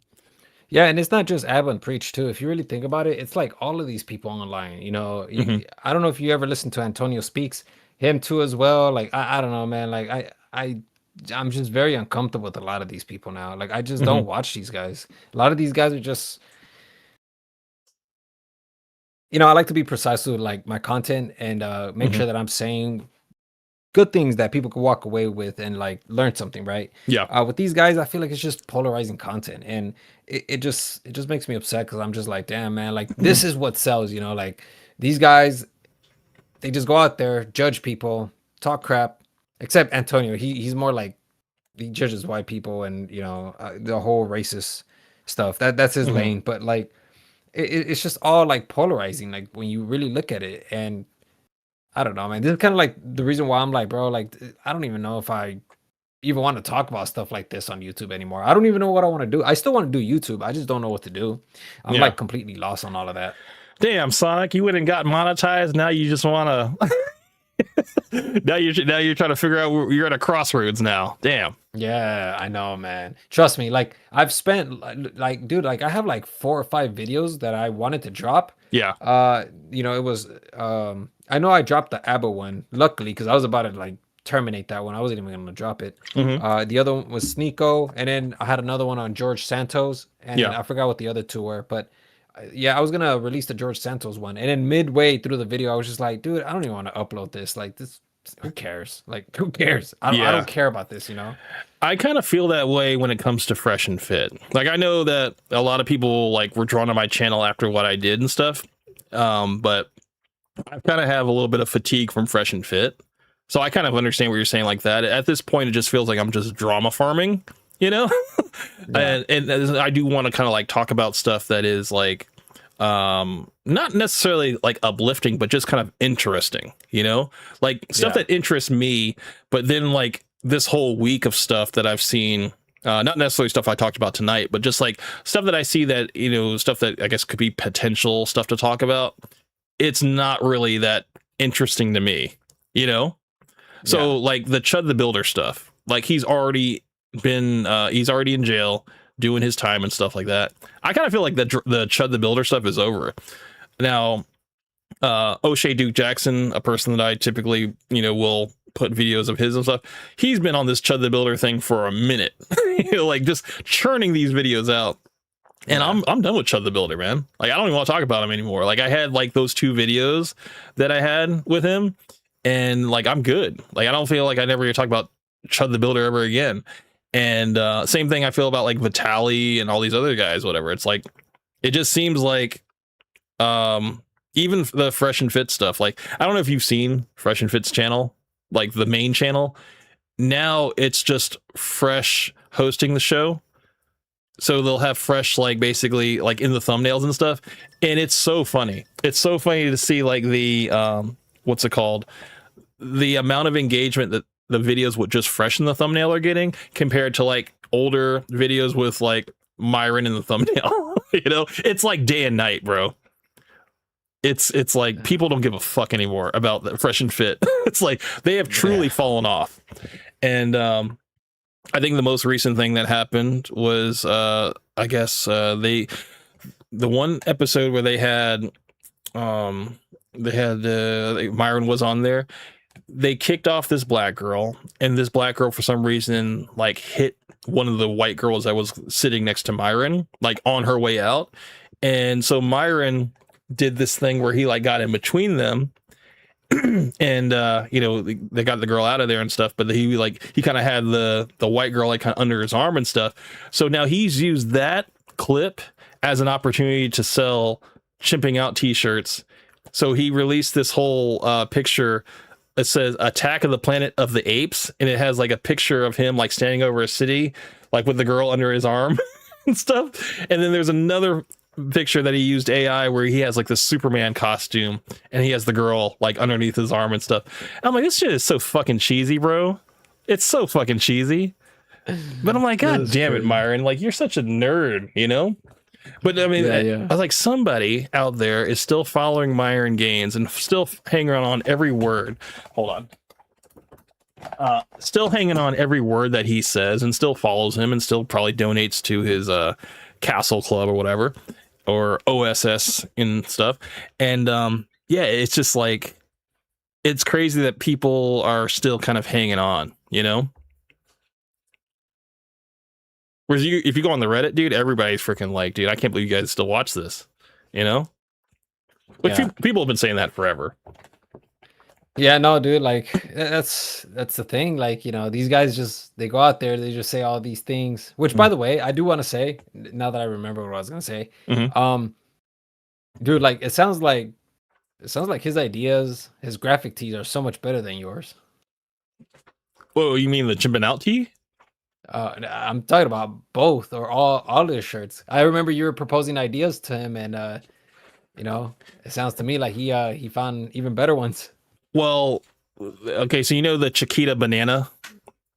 Yeah, and it's not just Abba and Preach too. If you really think about it, it's like all of these people online. You know, I don't know if you ever listened to Antonio Speaks, him too as well. Like I don't know, man. Like I'm just very uncomfortable with a lot of these people now. Like I just don't watch these guys. A lot of these guys are just, you know, I like to be precise with like my content and make sure that I'm saying good things that people can walk away with and like learn something, right? Yeah. With these guys, I feel like it's just polarizing content, and it just makes me upset because I'm just like, damn, man, like this is what sells, you know? Like these guys, they just go out there, judge people, talk crap. Except Antonio, he's more like he judges white people and you know the whole racist stuff. That's his lane. But like it's just all like polarizing. Like when you really look at it, and I don't know, man. This is kind of like the reason why I'm like, bro, like, I don't even know if I even want to talk about stuff like this on YouTube anymore. I don't even know what I want to do. I still want to do YouTube. I just don't know what to do. I'm like completely lost on all of that. Damn, Sonic, you went and got monetized. Now you just want to. now you're trying to figure out where you're at a crossroads now. Damn. Yeah, I know, man. Trust me. Like I've spent like, dude, like I have like 4 or 5 videos that I wanted to drop. Yeah. You know, it was I know I dropped the ABBA one, luckily, because I was about to like terminate that one. I wasn't even gonna drop it. The other one was Sneeko, and then I had another one on George Santos, and I forgot what the other 2 were, but yeah, I was gonna release the George Santos one, and then midway through the video, I was just like, dude, I don't even want to upload this. Like this, who cares? Like who cares? I don't care about this, you know. I kind of feel that way when it comes to Fresh and Fit. Like I know that a lot of people like were drawn to my channel after what I did and stuff, but I kind of have a little bit of fatigue from Fresh and Fit. So I kind of understand what you're saying like that. At this point, it just feels like I'm just drama farming, you know? and I do want to kind of like talk about stuff that is like, not necessarily like uplifting, but just kind of interesting, you know? Like stuff that interests me, but then like this whole week of stuff that I've seen, not necessarily stuff I talked about tonight, but just like stuff that I see that, you know, stuff that I guess could be potential stuff to talk about. It's not really that interesting to me, you know? So like the Chud the Builder stuff, like he's already in jail doing his time and stuff like that. I kind of feel like the Chud the Builder stuff is over. Now, O'Shea Duke Jackson, a person that I typically, you know, will put videos of his and stuff, he's been on this Chud the Builder thing for a minute, you know, like just churning these videos out. And I'm done with Chud the Builder, man. Like I don't even want to talk about him anymore. Like I had like those 2 videos that I had with him, and like I'm good. Like I don't feel like I never gonna talk about Chud the Builder ever again. And same thing I feel about like Vitaly and all these other guys, whatever. It's like it just seems like even the Fresh and Fit stuff. Like I don't know if you've seen Fresh and Fit's channel, like the main channel. Now it's just Fresh hosting the show. So they'll have Fresh like basically like in the thumbnails and stuff, and it's so funny. It's so funny to see like the what's it called, the amount of engagement that the videos with just Fresh in the thumbnail are getting compared to like older videos with like Myron in the thumbnail. You know, it's like day and night, bro. It's like people don't give a fuck anymore about the Fresh and Fit. It's like they have truly fallen off. And I think the most recent thing that happened was, I guess, the one episode where they had Myron was on there. They kicked off this black girl, and this black girl for some reason like hit one of the white girls that was sitting next to Myron, like on her way out. And so Myron did this thing where he like got in between them, and they got the girl out of there and stuff, but he kind of had the white girl like kind of under his arm and stuff. So now he's used that clip as an opportunity to sell chimping out t-shirts. So he released this whole picture. It says Attack of the Planet of the Apes, and it has like a picture of him like standing over a city, like with the girl under his arm and stuff. And then there's another picture that he used AI where he has like this Superman costume and he has the girl like underneath his arm and stuff. I'm like, this shit is so fucking cheesy, bro. It's so fucking cheesy. But I'm like, God damn it, Myron. Like, you're such a nerd, you know? But I mean, I was like, somebody out there is still following Myron Gaines and still hanging on every word. Hold on. Still hanging on every word that he says and still follows him and still probably donates to his Castle Club or whatever, or OSS and stuff. And yeah, it's just like, it's crazy that people are still kind of hanging on, you know? Whereas if you go on the Reddit, dude, everybody's freaking like, dude, I can't believe you guys still watch this, you know? Which people have been saying that forever. Yeah, no, dude, like that's the thing. Like, you know, these guys they go out there, they just say all these things, which by the way, I do want to say, now that I remember what I was gonna say, dude, like it sounds like his ideas, his graphic tees are so much better than yours. Whoa, you mean the chimping out tee? I'm talking about both or all his shirts. I remember you were proposing ideas to him, and you know, it sounds to me like he found even better ones. Well, okay, so you know the Chiquita banana,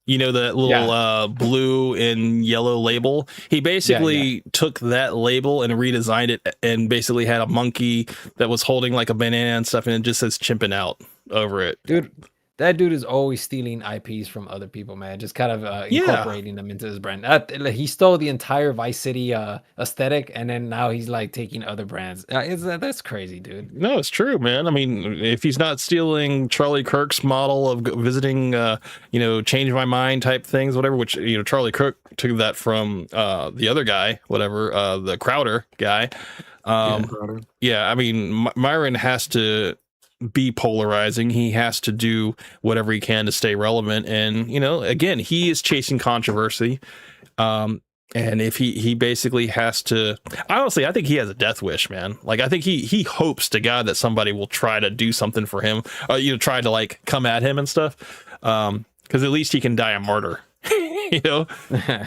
you know, that little blue and yellow label. He basically took that label and redesigned it, and basically had a monkey that was holding like a banana and stuff, and it just says "chimping out" over it. Dude, that dude is always stealing IPs from other people, man. Just kind of incorporating them into his brand. He stole the entire Vice City aesthetic, and then now he's like taking other brands. That's crazy, dude. No, it's true, man. I mean, if he's not stealing Charlie Kirk's model of visiting, change my mind type things, whatever, which, you know, Charlie Kirk took that from the other guy, whatever, the Crowder guy. Yeah, I mean, Myron has to be polarizing. He has to do whatever he can to stay relevant, and you know, again, he is chasing controversy, and if he basically has to, honestly, I think he has a death wish, man. Like, I think he hopes to God that somebody will try to do something for him, try to like come at him and stuff, because at least he can die a martyr. You know,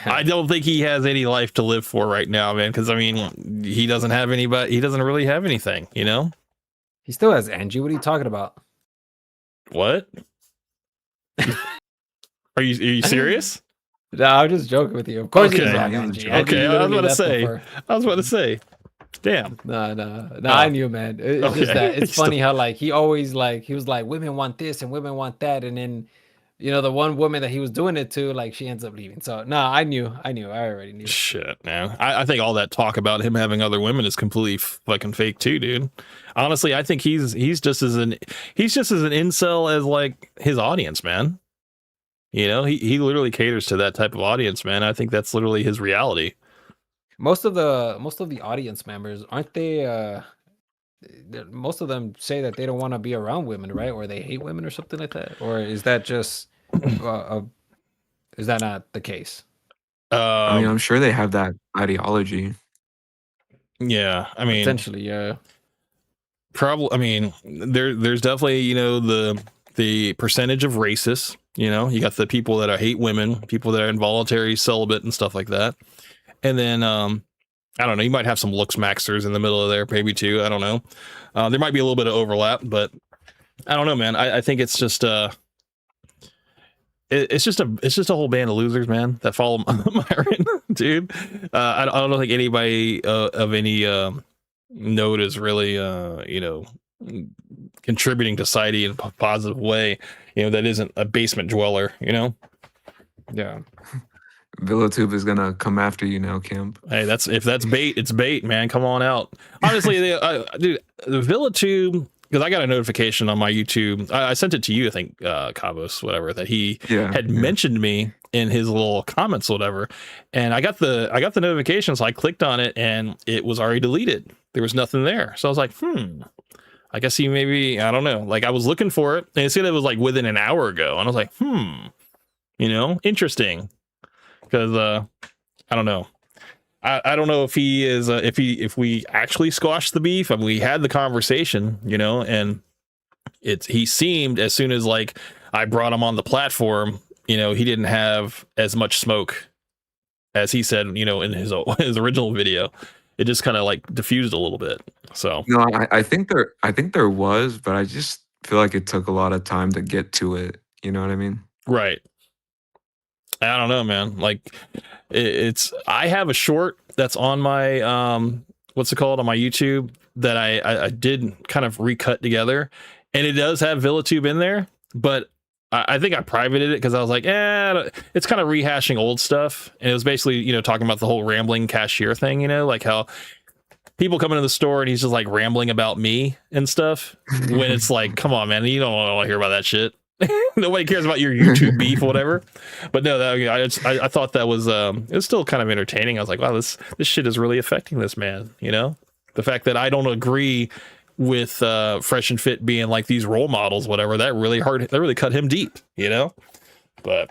I don't think he has any life to live for right now, man, because I mean, he doesn't have anybody, he doesn't really have anything, you know. He still has Angie. What are you talking about? What? Are you serious? No, I'm just joking with you. Of course, okay. Angie. Okay, I was about to say. Damn. No. I knew, man. It's just that it's funny how like he always he was like, women want this and women want that, and then, you know, the one woman that he was doing it to, like, she ends up leaving. So no, I knew. I already knew. Shit, man. I think all that talk about him having other women is completely fucking fake too, dude. Honestly, I think he's just as an incel as like his audience, man. You know, he literally caters to that type of audience, man. I think that's literally his reality. Most of the audience members, aren't they? Most of them say that they don't want to be around women, right? Or they hate women or something like that. Or is that just is that not the case? I mean, I'm sure they have that ideology. Yeah, I mean, potentially, yeah. Probably. I mean, there's definitely, you know, the percentage of racists. You know, you got the people that hate women, people that are involuntary celibate and stuff like that, and then I don't know, you might have some looks maxers in the middle of there, maybe too. I don't know. There might be a little bit of overlap, but I don't know, man. I think it's just it's just a whole band of losers, man, that follow Myron, dude. I don't think anybody of any note is really contributing to society in a positive way, you know, that isn't a basement dweller, you know. Yeah. VillaTube is gonna come after you now, Camp. Hey, if that's bait, it's bait, man. Come on out. Honestly, dude, the VillaTube, because I got a notification on my YouTube. I sent it to you, I think, Cabos, whatever, that he had mentioned me in his little comments, or whatever. And I got the notification, so I clicked on it, and it was already deleted. There was nothing there. So I was like, I guess he maybe, I don't know. Like I was looking for it and it said it was like within an hour ago. And I was like, you know, interesting. Because I don't know. I don't know if he is if we actually squashed the beef. I mean, we had the conversation, you know, and he seemed, as soon as like I brought him on the platform, you know, he didn't have as much smoke as he said, you know, in his original video. It just kind of like diffused a little bit. So No, I think there was, but I just feel like it took a lot of time to get to it. You know what I mean? Right. I don't know, man. Like it's I have a short that's on my what's it called, on my YouTube, that I did kind of recut together, and it does have VillaTube in there, but I think I privated it because I was like, it's kind of rehashing old stuff. And it was basically, you know, talking about the whole rambling cashier thing, you know, like how people come into the store and he's just like rambling about me and stuff. When it's like, come on, man, you don't want to hear about that shit. Nobody cares about your YouTube beef or whatever. But no, I thought that was it was still kind of entertaining. I was like, wow, this shit is really affecting this man, you know? The fact that I don't agree with Fresh and Fit being like these role models, whatever, that really cut him deep, you know? But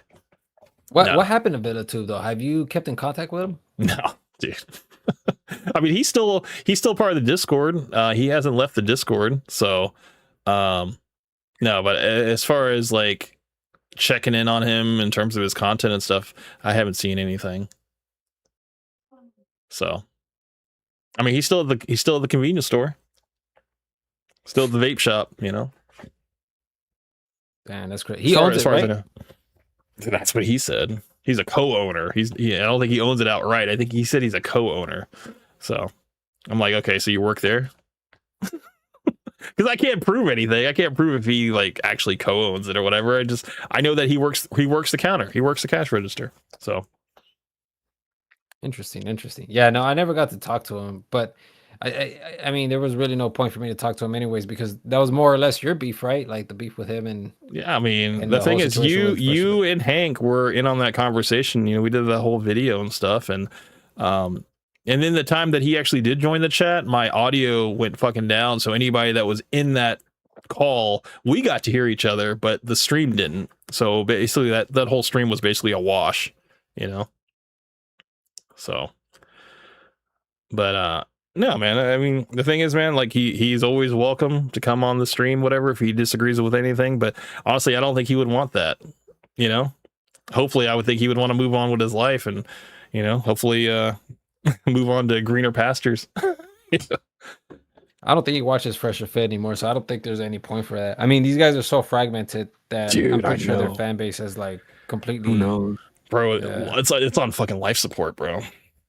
what happened to VillaTube though? Have you kept in contact with him? No, dude. I mean, he's still part of the Discord. He hasn't left the Discord, so no, but as far as like checking in on him in terms of his content and stuff, I haven't seen anything. So I mean, he's still at the convenience store. Still at the vape shop, you know. Man, that's great. He owns it, right? I know. That's what he said. He's a co-owner. I don't think he owns it outright. I think he said he's a co-owner. So I'm like, okay, so you work there? Because I can't prove anything. I can't prove if he like actually co-owns it or whatever. I know that he works the counter. He works the cash register. So interesting. Yeah, no, I never got to talk to him, but I mean, there was really no point for me to talk to him anyways, because that was more or less your beef, right? Like the beef with him. And yeah, I mean, the thing is, you and Hank were in on that conversation. You know, we did the whole video and stuff, and then the time that he actually did join the chat, my audio went fucking down. So anybody that was in that call, we got to hear each other, but the stream didn't. So basically, that whole stream was basically a wash, you know. So, but no, man. I mean, the thing is, man, like he's always welcome to come on the stream, whatever, if he disagrees with anything. But honestly, I don't think he would want that, you know. Hopefully, I would think he would want to move on with his life, and you know, hopefully, move on to greener pastures. I don't think he watches Fresh and Fit anymore, so I don't think there's any point for that. I mean, these guys are so fragmented that I'm pretty sure their fan base is like completely. Who knows, bro? Yeah. It's on fucking life support, bro.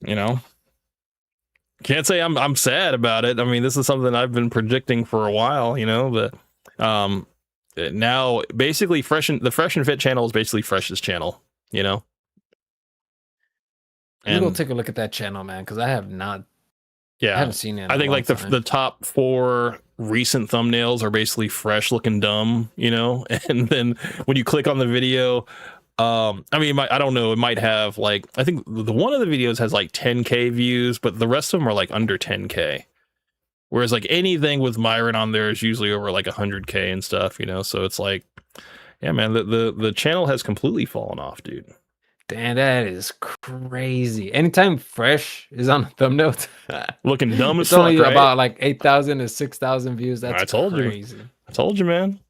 You know. Can't say I'm sad about it. I mean, this is something I've been predicting for a while, you know, but now basically the Fresh and Fit channel is basically Fresh's channel, you know. And go take a look at that channel, man, because I have not. Yeah, I haven't seen it. I think like the top 4 recent thumbnails are basically Fresh looking dumb, you know, and then when you click on the video. I mean, I don't know. It might have like, I think the one of the videos has like 10K views, but the rest of them are like under 10K. Whereas like anything with Myron on there is usually over like 100K and stuff, you know. So it's like, yeah, man, the channel has completely fallen off, dude. Damn, that is crazy. Anytime Fresh is on a thumbnail, looking dumb as fuck, only right? about like 8,000 to 6,000 views. That's crazy. I told you, man.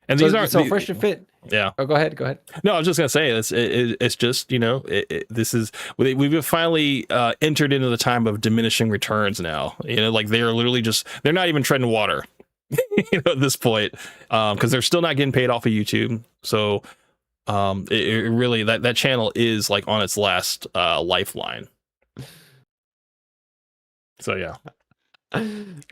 And these aren't so Fresh and Fit. Yeah. Oh, go ahead. No, I was just gonna say it's just, you know, this is we've finally entered into the time of diminishing returns now. You know, like they're literally they're not even treading water, you know, at this point, because they're still not getting paid off of YouTube. So it really that channel is like on its last lifeline. So yeah,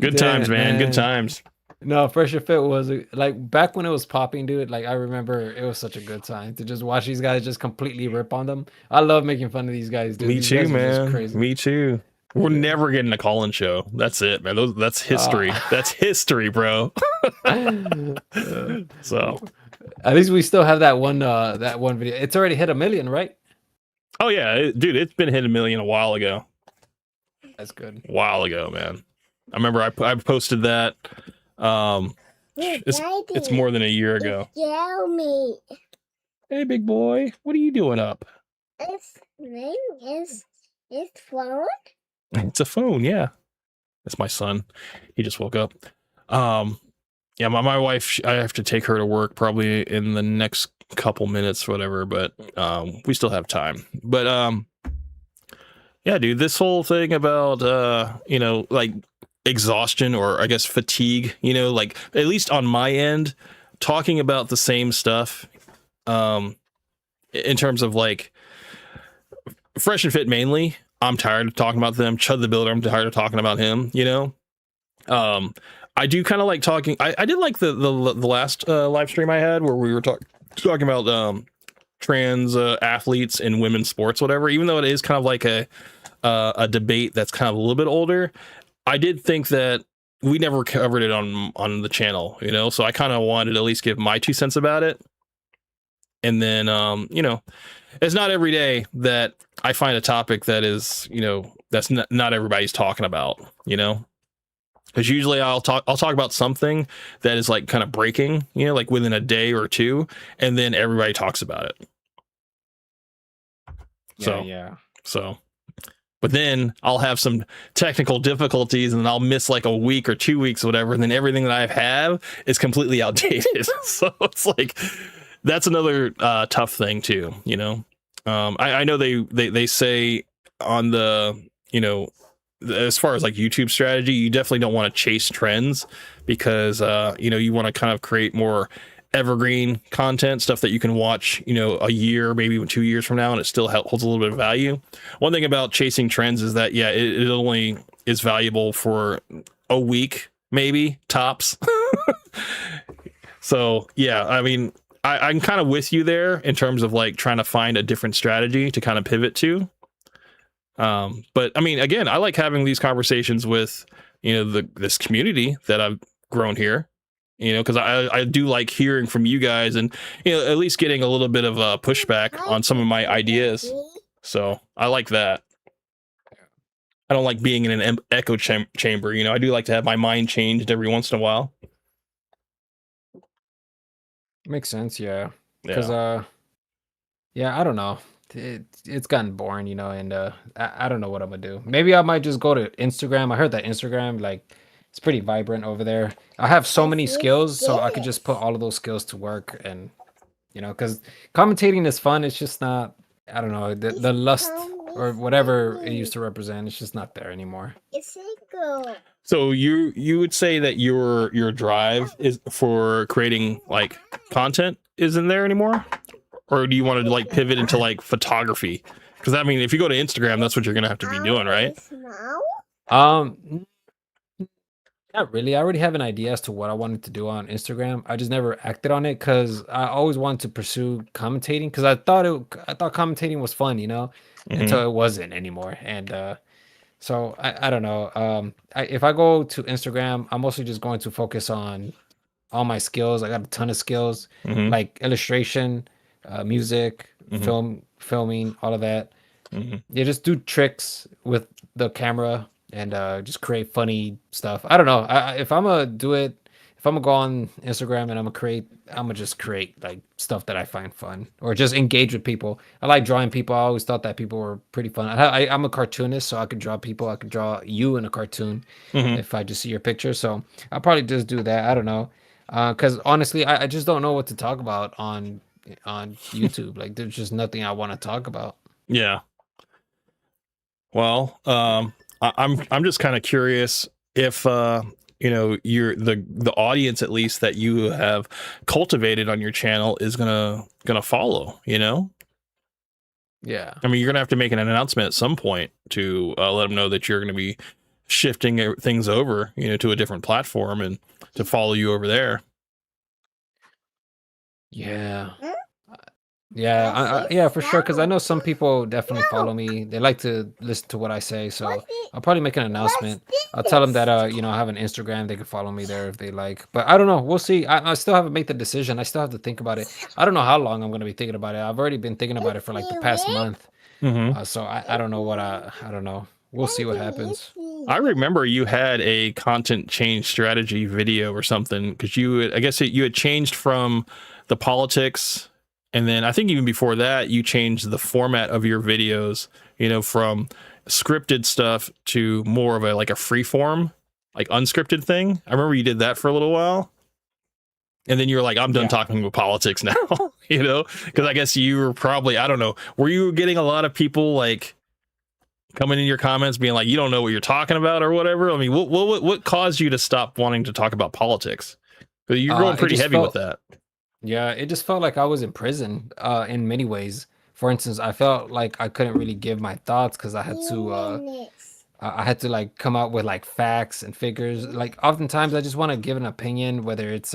good times, man. Good times. No, Fresh and Fit was like back when it was popping, dude. Like I remember it was such a good time to just watch these guys just completely rip on them. I love making fun of these guys, dude. Me these too, guys man. Crazy. Me too. We're never getting a call-in show. That's it, man. That's history. That's history, bro. So at least we still have that one video. It's already hit 1 million, right? Oh yeah, dude. It's been hit 1 million a while ago. That's good. A while ago, man. I remember I posted that It's more than a year ago. Tell me. Hey, big boy, what are you doing up? It's phone. It's a phone, yeah. That's my son. He just woke up. Yeah, my wife, I have to take her to work probably in the next couple minutes, whatever, but we still have time. But yeah, dude, this whole thing about you know, like exhaustion, or I guess fatigue, you know, like at least on my end, talking about the same stuff in terms of like Fresh and Fit mainly, I'm tired of talking about them. Chud the Builder, I'm tired of talking about him, you know. I do kind of like talking. I did like the last live stream I had where we were talking about trans athletes in women's sports, whatever. Even though it is kind of like a debate that's kind of a little bit older, I did think that we never covered it on the channel, you know. So I kind of wanted to at least give my 2 cents about it. And then you know, it's not every day that I find a topic that is, you know, that's not everybody's talking about, you know. Because usually I'll talk about something that is like kind of breaking, you know, like within a day or two, and then everybody talks about it. So, but then I'll have some technical difficulties, and I'll miss like a week or 2 weeks, or whatever, and then everything that I have is completely outdated. So it's like that's another tough thing too, you know. I know they say on the, you know, as far as like YouTube strategy, you definitely don't want to chase trends, because you know, you want to kind of create more evergreen content, stuff that you can watch, you know, a year, maybe even 2 years from now, and it still holds a little bit of value. One thing about chasing trends is that, yeah, it only is valuable for a week, maybe tops. So yeah, I mean, I'm kind of with you there in terms of like trying to find a different strategy to kind of pivot to. But I mean, again, I like having these conversations with, you know, this community that I've grown here, you know, because I do like hearing from you guys, and, you know, at least getting a little bit of a pushback on some of my ideas. So I like that. I don't like being in an echo chamber, you know. I do like to have my mind changed every once in a while. Makes sense, yeah. Because yeah, I don't know. It's gotten boring, you know, and I don't know what I'm gonna do. Maybe I might just go to Instagram. I heard that Instagram, like, it's pretty vibrant over there. I have so many skills, so I could just put all of those skills to work, and, you know, because commentating is fun. It's just not, I don't know, the lust or whatever it used to represent. It's just not there anymore. So you would say that your drive is for creating like content isn't there anymore? Or do you want to like pivot into like photography? Because I mean, if you go to Instagram, that's what you're gonna have to be doing, right? Not really. I already have an idea as to what I wanted to do on Instagram. I just never acted on it because I always wanted to pursue commentating, because I thought commentating was fun, you know, until it wasn't anymore. And so I don't know. If I go to Instagram, I'm mostly just going to focus on all my skills. I got a ton of skills, like illustration, music, filming, all of that. Yeah, just do tricks with the camera and just create funny stuff. I don't know. If I'm gonna do it, if I'm gonna go on Instagram and I'm gonna just create like stuff that I find fun, or just engage with people. I like drawing people. I always thought that people were pretty fun. I'm a cartoonist, so I could draw people. I could draw you in a cartoon if I just see your picture. So I'll probably just do that. I don't know, because honestly, I just don't know what to talk about on YouTube. Like, there's just nothing I want to talk about. Yeah. Well, I'm just kind of curious if you know, the audience, at least, that you have cultivated on your channel is gonna follow, you know. Yeah, I mean, you're gonna have to make an announcement at some point to let them know that you're gonna be shifting things over, you know, to a different platform and to follow you over there. Yeah. Yeah, for sure. Because I know some people definitely follow me. They like to listen to what I say. So I'll probably make an announcement. I'll tell them that you know, I have an Instagram. They can follow me there if they like. But I don't know. We'll see. I still haven't made the decision. I still have to think about it. I don't know how long I'm gonna be thinking about it. I've already been thinking about it for like the past month. So I don't know what I don't know. we'll see what happens. I remember you had a content change strategy video or something, because I guess you had changed from the politics, and then I think even before that you changed the format of your videos, from scripted stuff to more of a free form, like unscripted thing. I remember you did that for a little while, and then you were like, I'm done talking about politics now. Because I guess you were probably, I don't know, were you getting a lot of people coming in your comments being like, you don't know what you're talking about or whatever? I mean, what caused you to stop wanting to talk about politics? You're going pretty heavy with that. Yeah, it just felt like I was in prison in many ways. For instance, I felt like I couldn't really give my thoughts because I had to come out with facts and figures. Like oftentimes I just want to give an opinion, whether it's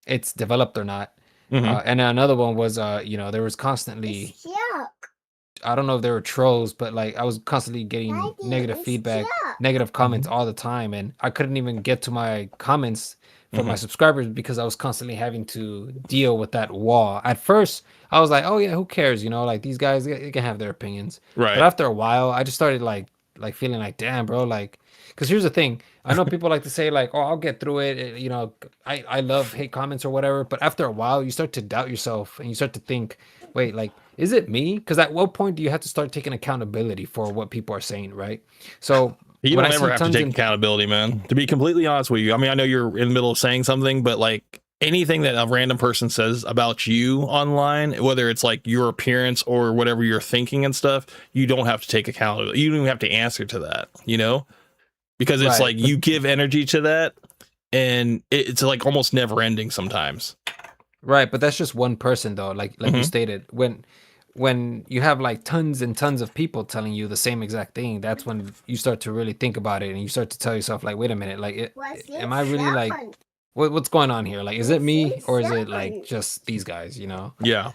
it's developed or not. And another one was there was constantly, I don't know if there were trolls, but I was constantly getting negative feedback, negative comments all the time, and I couldn't even get to my comments from my subscribers because I was constantly having to deal with that wall. At first, I was like, "Oh yeah, who cares?" These guys, they can have their opinions. Right. But after a while, I just started feeling like, "Damn, bro!" Because here's the thing: I know people like to say "Oh, I'll get through it." I love hate comments or whatever. But after a while, you start to doubt yourself and you start to think, "Wait, is it me?" Because at what point do you have to start taking accountability for what people are saying, right? So you don't ever have to take accountability, man. To be completely honest with you, I mean, I know you're in the middle of saying something, but anything that a random person says about you online, whether it's your appearance or whatever you're thinking and stuff, you don't have to take accountability. You don't even have to answer to that, because it's you give energy to that, and it's almost never ending sometimes. Right, but that's just one person though. Like you stated, when you have tons and tons of people telling you the same exact thing, that's when you start to really think about it, and you start to tell yourself wait a minute, am I really what's going on here? Is it me or is it just these guys? Yeah.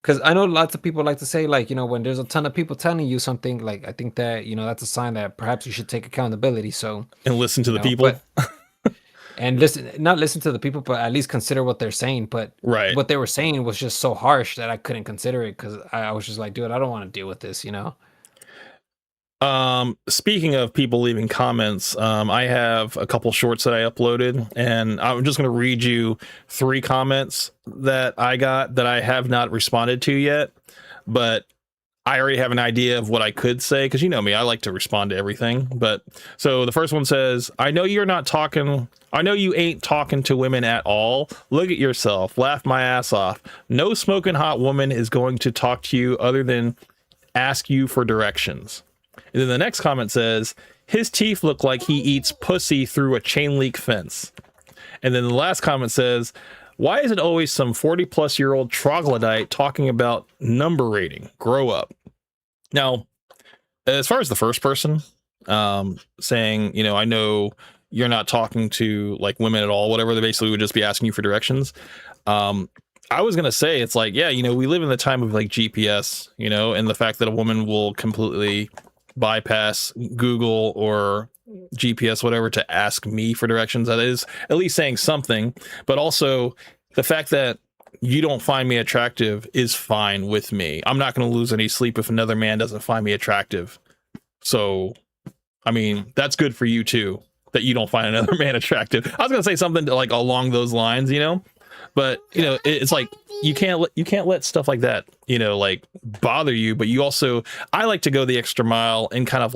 Because I know lots of people like to say when there's a ton of people telling you something, I think that that's a sign that perhaps you should take accountability. So and listen to the people. And not listen to the people, but at least consider what they're saying. But what they were saying was just so harsh that I couldn't consider it because I was just like, dude, I don't want to deal with this, Speaking of people leaving comments, I have a couple shorts that I uploaded, and I'm just going to read you 3 comments that I got that I have not responded to yet, but I already have an idea of what I could say, because you know me, I like to respond to everything. But so the first one says, I know you ain't talking to women at all. Look at yourself. Laugh my ass off. No smoking hot woman is going to talk to you other than ask you for directions. And then the next comment says, his teeth look like he eats pussy through a chain link fence. And then the last comment says, why is it always some 40-plus-year-old troglodyte talking about number rating? Grow up. Now, as far as the first person saying, I know you're not talking to women at all, whatever, they basically would just be asking you for directions. I was going to say, it's we live in the time of GPS, and the fact that a woman will completely bypass Google or GPS, whatever, to ask me for directions. That is at least saying something. But also the fact that you don't find me attractive is fine with me. I'm not going to lose any sleep if another man doesn't find me attractive. So, I mean, that's good for you too, that you don't find another man attractive. I was going to say something along those lines, but it's you can't let stuff like that, bother you. But you also, I like to go the extra mile and kind of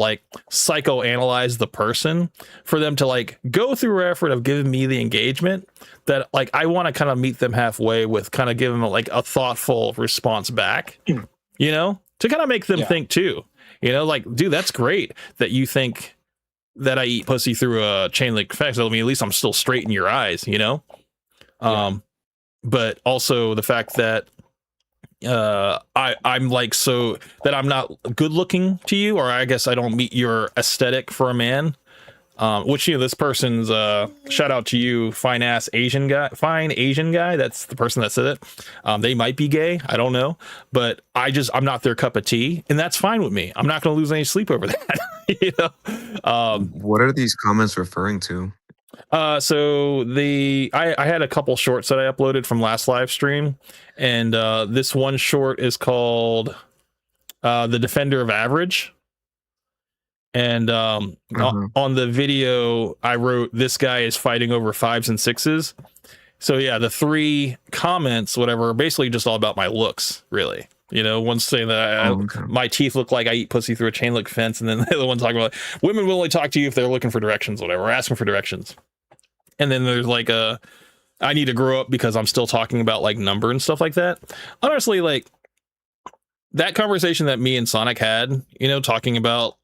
psychoanalyze the person for them to go through effort of giving me the engagement that I want to kind of meet them halfway with, kind of give them a thoughtful response back, to kind of make them think too, dude, that's great that you think that I eat pussy through a chain link fence. I mean, at least I'm still straight in your eyes, but also the fact that I'm so that I'm not good looking to you, or I guess I don't meet your aesthetic for a man. Which this person's shout out to you, fine Asian guy. That's the person that said it. They might be gay, I don't know, but I'm not their cup of tea, and that's fine with me. I'm not going to lose any sleep over that. What are these comments referring to? So I had a couple shorts that I uploaded from last live stream, and this one short is called the defender of average. And on the video, I wrote, "This guy is fighting over 5s and 6s." So yeah, the 3 comments, whatever, are basically just all about my looks, really. You know, one's saying that my teeth look like I eat pussy through a chain link fence, and then the other one talking about women will only talk to you if they're looking for directions, whatever, or asking for directions. And then there's like I need to grow up because I'm still talking about like number and stuff like that. Honestly, like that conversation that me and Sonic had, you know, talking about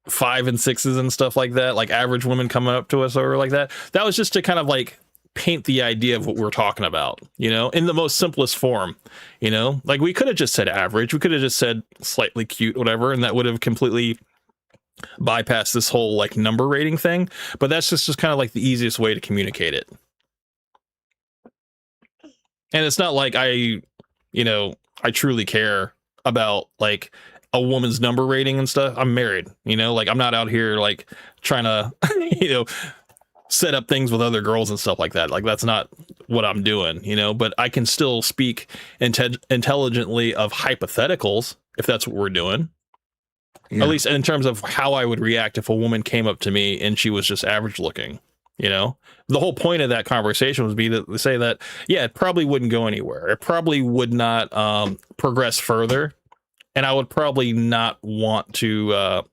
5 and 6s and stuff like that, like average women coming up to us or like that. That was just to kind of like paint the idea of what we're talking about, you know, in the most simplest form. You know, like we could have just said average, we could have just said slightly cute, whatever, and that would have completely bypassed this whole like number rating thing. But that's just kind of like the easiest way to communicate it. And it's not like I truly care about like a woman's number rating and stuff. I'm married, you know, like I'm not out here like trying to, you know, set up things with other girls and stuff like that. Like that's not what I'm doing, you know, but I can still speak intelligently of hypotheticals if that's what we're doing. Yeah. At least in terms of how I would react if a woman came up to me and she was just average looking, you know. The whole point of that conversation was to say that, yeah, it probably wouldn't go anywhere. It probably would not progress further. And I would probably not want to,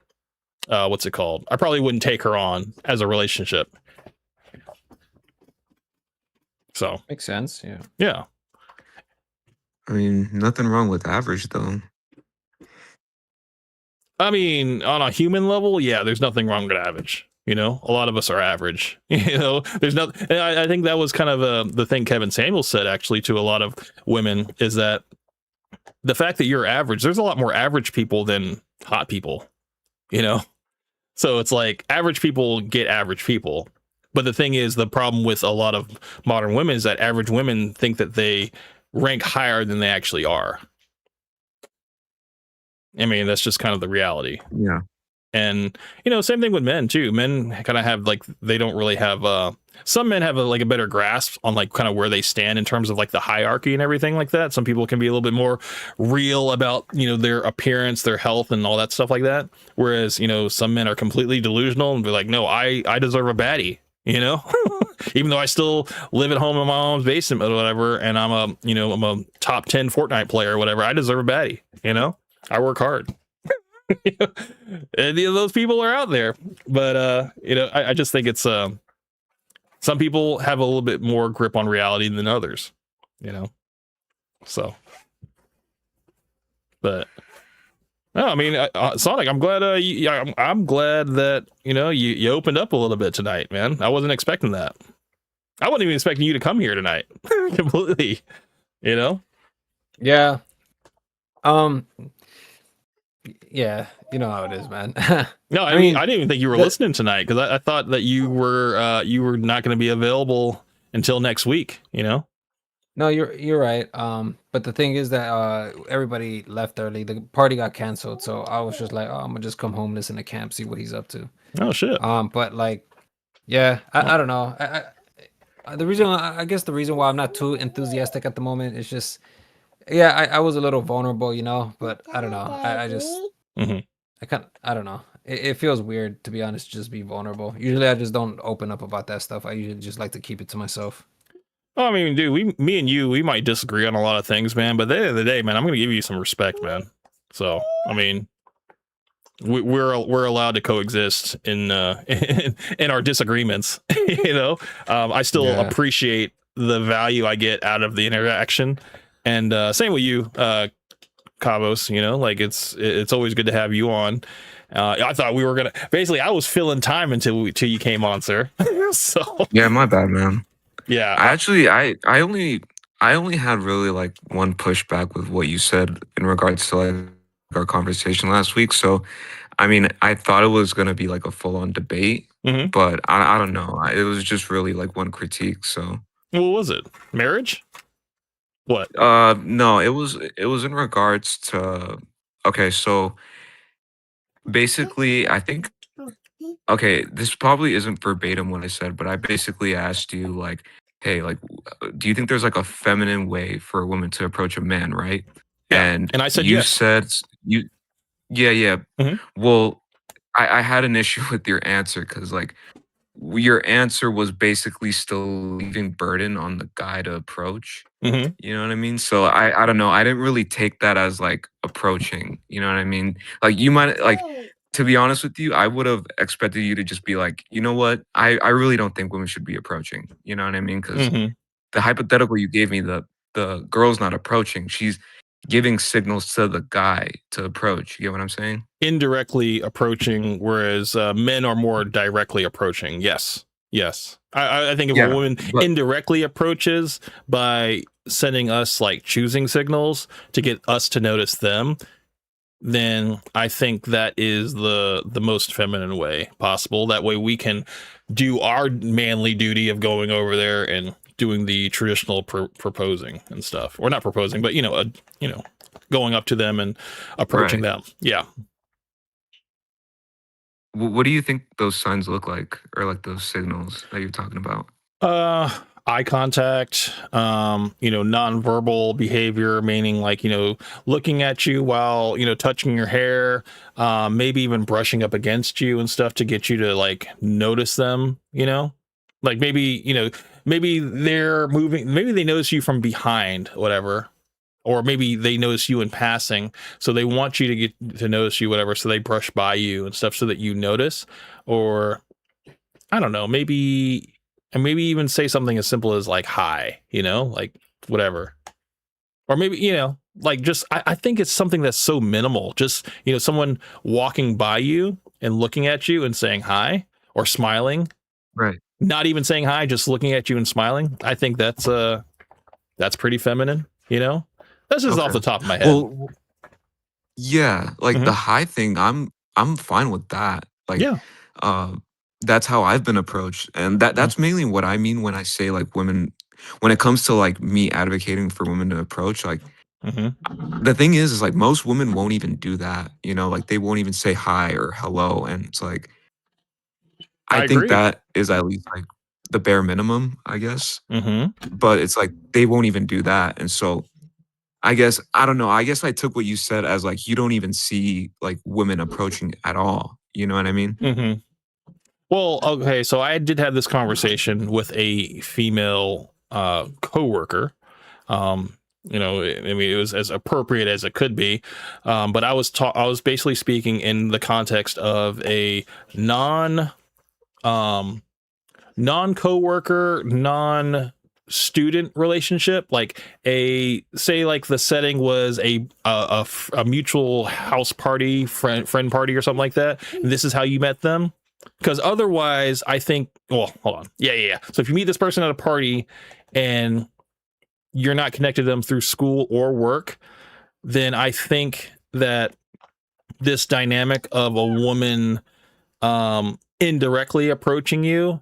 what's it called? I probably wouldn't take her on as a relationship. So makes sense. Yeah. Yeah. I mean, nothing wrong with average though. I mean, on a human level, yeah, there's nothing wrong with average. You know, a lot of us are average. You know, there's nothing. I think that was kind of the thing Kevin Samuels said actually to a lot of women is that the fact that you're average, there's a lot more average people than hot people. You know, so it's like average people get average people. But the thing is, the problem with a lot of modern women is that average women think that they rank higher than they actually are. I mean, that's just kind of the reality. Yeah. And, you know, same thing with men, too. Men kind of have like they don't really have some men have like a better grasp on like kind of where they stand in terms of like the hierarchy and everything like that. Some people can be a little bit more real about, you know, their appearance, their health and all that stuff like that. Whereas, you know, some men are completely delusional and be like, no, I deserve a baddie. You know, even though I still live at home in my mom's basement or whatever, and I'm a top 10 Fortnite player or whatever, I deserve a baddie. You know, I work hard. And you know, those people are out there, but you know, I just think it's some people have a little bit more grip on reality than others. You know, so, but. No, I mean, Sonic, I'm glad. I'm glad that you know you opened up a little bit tonight, man. I wasn't expecting that. I wasn't even expecting you to come here tonight. Completely, you know. Yeah. Yeah, you know how it is, man. No, I mean, I didn't even think you were listening tonight because I thought that you were not going to be available until next week. You know. No, you're right. But the thing is that everybody left early. The party got canceled, so I was just like, oh, I'm gonna just come home, listen to Camp, see what he's up to. Oh shit. But like, yeah, I don't know. I guess the reason why I'm not too enthusiastic at the moment is just, yeah, I was a little vulnerable, you know. But I don't know. I just, I don't know. It feels weird to be honest, just be vulnerable. Usually I just don't open up about that stuff. I usually just like to keep it to myself. I mean, dude, me and you, we might disagree on a lot of things, man. But at the end of the day, man, I'm going to give you some respect, man. So, I mean, we're allowed to coexist in our disagreements. You know, I still appreciate the value I get out of the interaction, and same with you, Cabos. You know, like it's always good to have you on. I thought we were gonna I was filling time until you came on, sir. So yeah, my bad, man. Yeah, I only had really like one pushback with what you said in regards to like our conversation last week. So, I mean, I thought it was gonna be like a full-on debate, but I don't know. It was just really like one critique. So, what was it? Marriage? What? No, it was in regards to. Okay, so basically, I think. Okay, this probably isn't verbatim what I said, but I basically asked you like, hey, like, do you think there's like a feminine way for a woman to approach a man, right? Yeah. And I said you yes. said you yeah. Well, I had an issue with your answer because like your answer was basically still leaving burden on the guy to approach. Mm-hmm. You know what I mean? So I don't know. I didn't really take that as like approaching. You know what I mean? Like you might like to be honest with you, I would have expected you to just be like, you know what? I really don't think women should be approaching. You know what I mean? Because Mm-hmm. the hypothetical you gave me, the girl's not approaching. She's giving signals to the guy to approach. You get what I'm saying? Indirectly approaching, whereas men are more directly approaching. Yes. I think if a woman indirectly approaches by sending us like choosing signals to get us to notice them, then I think that is the most feminine way possible. That way we can do our manly duty of going over there and doing the traditional proposing and stuff, or not proposing, but going up to them and approaching them. Yeah. What do you think those signs look like, or like those signals that you're talking about? Eye contact, nonverbal behavior, meaning like, looking at you while, touching your hair, maybe even brushing up against you and stuff to get you to like notice them, like maybe they're moving, maybe they notice you from behind, whatever. Or maybe they notice you in passing, so they want you to get to notice you, whatever. So they brush by you and stuff so that you notice. Or I don't know, maybe even say something as simple as like hi, like whatever. Or maybe like just I think it's something that's so minimal. Just someone walking by you and looking at you and saying hi or smiling. Right. Not even saying hi, just looking at you and smiling. I think that's pretty feminine. That's just off the top of my head. Well, yeah, like the high thing, I'm fine with that. Like, that's how I've been approached, and that's mainly what I mean when I say like women. When it comes to like me advocating for women to approach, like the thing is like most women won't even do that. Like they won't even say hi or hello, and it's like I think agree. that is at least like the bare minimum, I guess. But it's like they won't even do that, and so. I guess, I don't know. I guess I took what you said as like, you don't even see like women approaching at all. You know what I mean? Well, okay. So I did have this conversation with a female coworker. I mean, it was as appropriate as it could be. But I was basically speaking in the context of a non-coworker, non-student relationship, like say like the setting was a mutual house party, friend party or something like that, and this is how you met them. Because otherwise I think, well, hold on, yeah, so if you meet this person at a party and you're not connected to them through school or work, then I think that this dynamic of a woman indirectly approaching you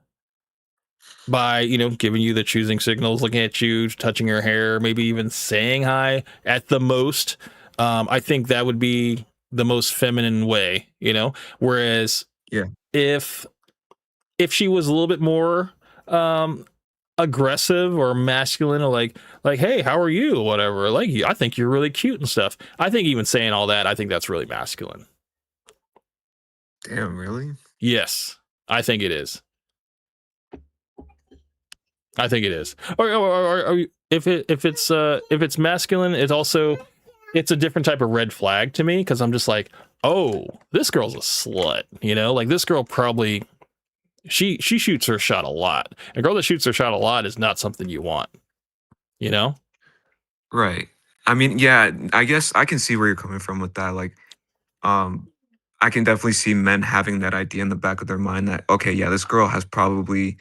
by, giving you the choosing signals, looking at you, touching your hair, maybe even saying hi at the most. I think that would be the most feminine way, whereas if she was a little bit more aggressive or masculine, or like, hey, how are you? Whatever. Like, I think you're really cute and stuff. I think even saying all that, I think that's really masculine. Damn, really? Yes, I think it is. I think it is. Or if it's masculine, it's a different type of red flag to me, because I'm just like, oh, this girl's a slut. Like this girl probably she shoots her shot a lot. A girl that shoots her shot a lot is not something you want. Right. I mean, yeah, I guess I can see where you're coming from with that. Like, I can definitely see men having that idea in the back of their mind that, okay, yeah, this girl has probably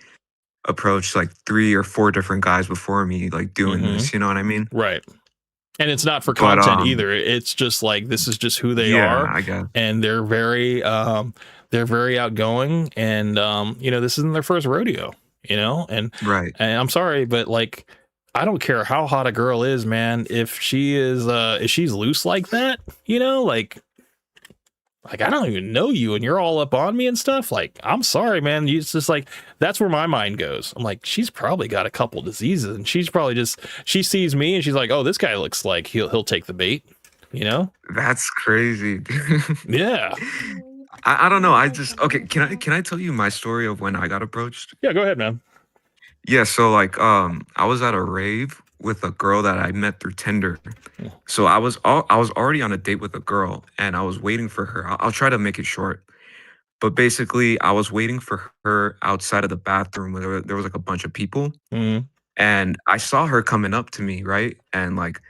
approached like 3 or 4 different guys before me, like doing this, you know what I mean? Right. And it's not for content either. It's just like, this is just who they are. I guess. And they're very outgoing, and this isn't their first rodeo, and right. And I'm sorry, but like, I don't care how hot a girl is, man. If she's loose like that, like I don't even know you and you're all up on me and stuff. Like, I'm sorry, man. It's just like, that's where my mind goes. I'm like, she's probably got a couple diseases, and she's probably she sees me and she's like, oh, this guy looks like he'll take the bait. you know? That's crazy. Yeah. I don't know. Okay, can I tell you my story of when I got approached? Yeah, go ahead, man. Yeah, so like I was at a rave with a girl that I met through Tinder. So I was already on a date with a girl and I was waiting for her. I'll try to make it short. But basically, I was waiting for her outside of the bathroom where there was like a bunch of people. Mhm. And I saw her coming up to me, right? And like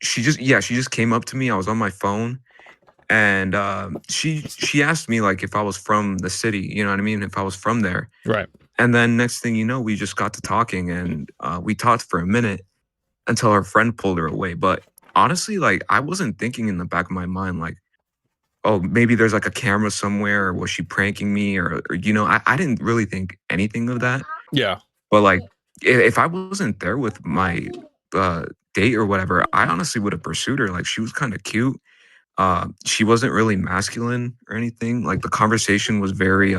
she just came up to me. I was on my phone and she asked me like if I was from the city, you know what I mean? If I was from there. Right. And then next thing you know, we just got to talking and we talked for a minute until her friend pulled her away. But honestly, like I wasn't thinking in the back of my mind like, oh, maybe there's like a camera somewhere, or was she pranking me, or you know, I didn't really think anything of that. Yeah. But like, if I wasn't there with my date or whatever, I honestly would have pursued her. Like, she was kind of cute. She wasn't really masculine or anything. Like, the conversation was very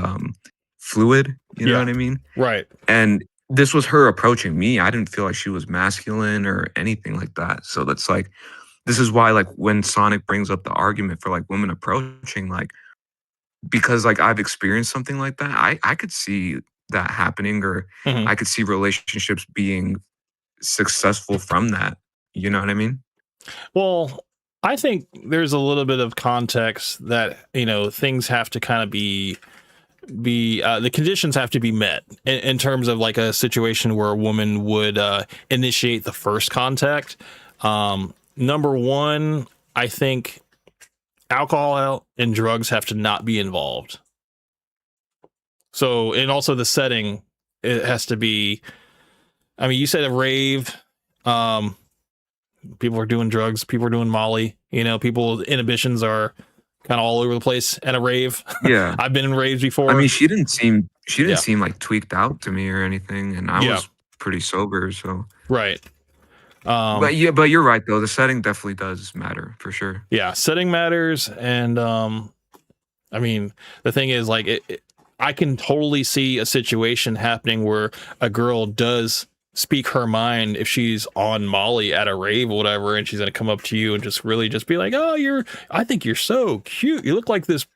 fluid. You know Yeah. what I mean? Right. And this was her approaching me. I didn't feel like she was masculine or anything like that. So that's like, this is why like when Sonic brings up the argument for like women approaching, like because like I've experienced something like that, I could see that happening, or Mhm. I could see relationships being successful from that. You know what I mean? Well, I think there's a little bit of context that, you know, things have to kind of be the conditions have to be met in terms of like a situation where a woman would initiate the first contact. Number one, I think alcohol and drugs have to not be involved. So, and also the setting, it has to be, I mean, you said a rave, people are doing drugs, people are doing Molly, you know, people's inhibitions are kind of all over the place at a rave. Yeah. I've been in raves before. I mean, she didn't seem Yeah. like tweaked out to me or anything, and I Yeah. was pretty sober, so Right. but you're right though. The setting definitely does matter for sure. Yeah, setting matters, and I mean, the thing is, like, I can totally see a situation happening where a girl does speak her mind if she's on Molly at a rave or whatever, and she's gonna come up to you and just really just be like, "Oh, I think you're so cute. You look like this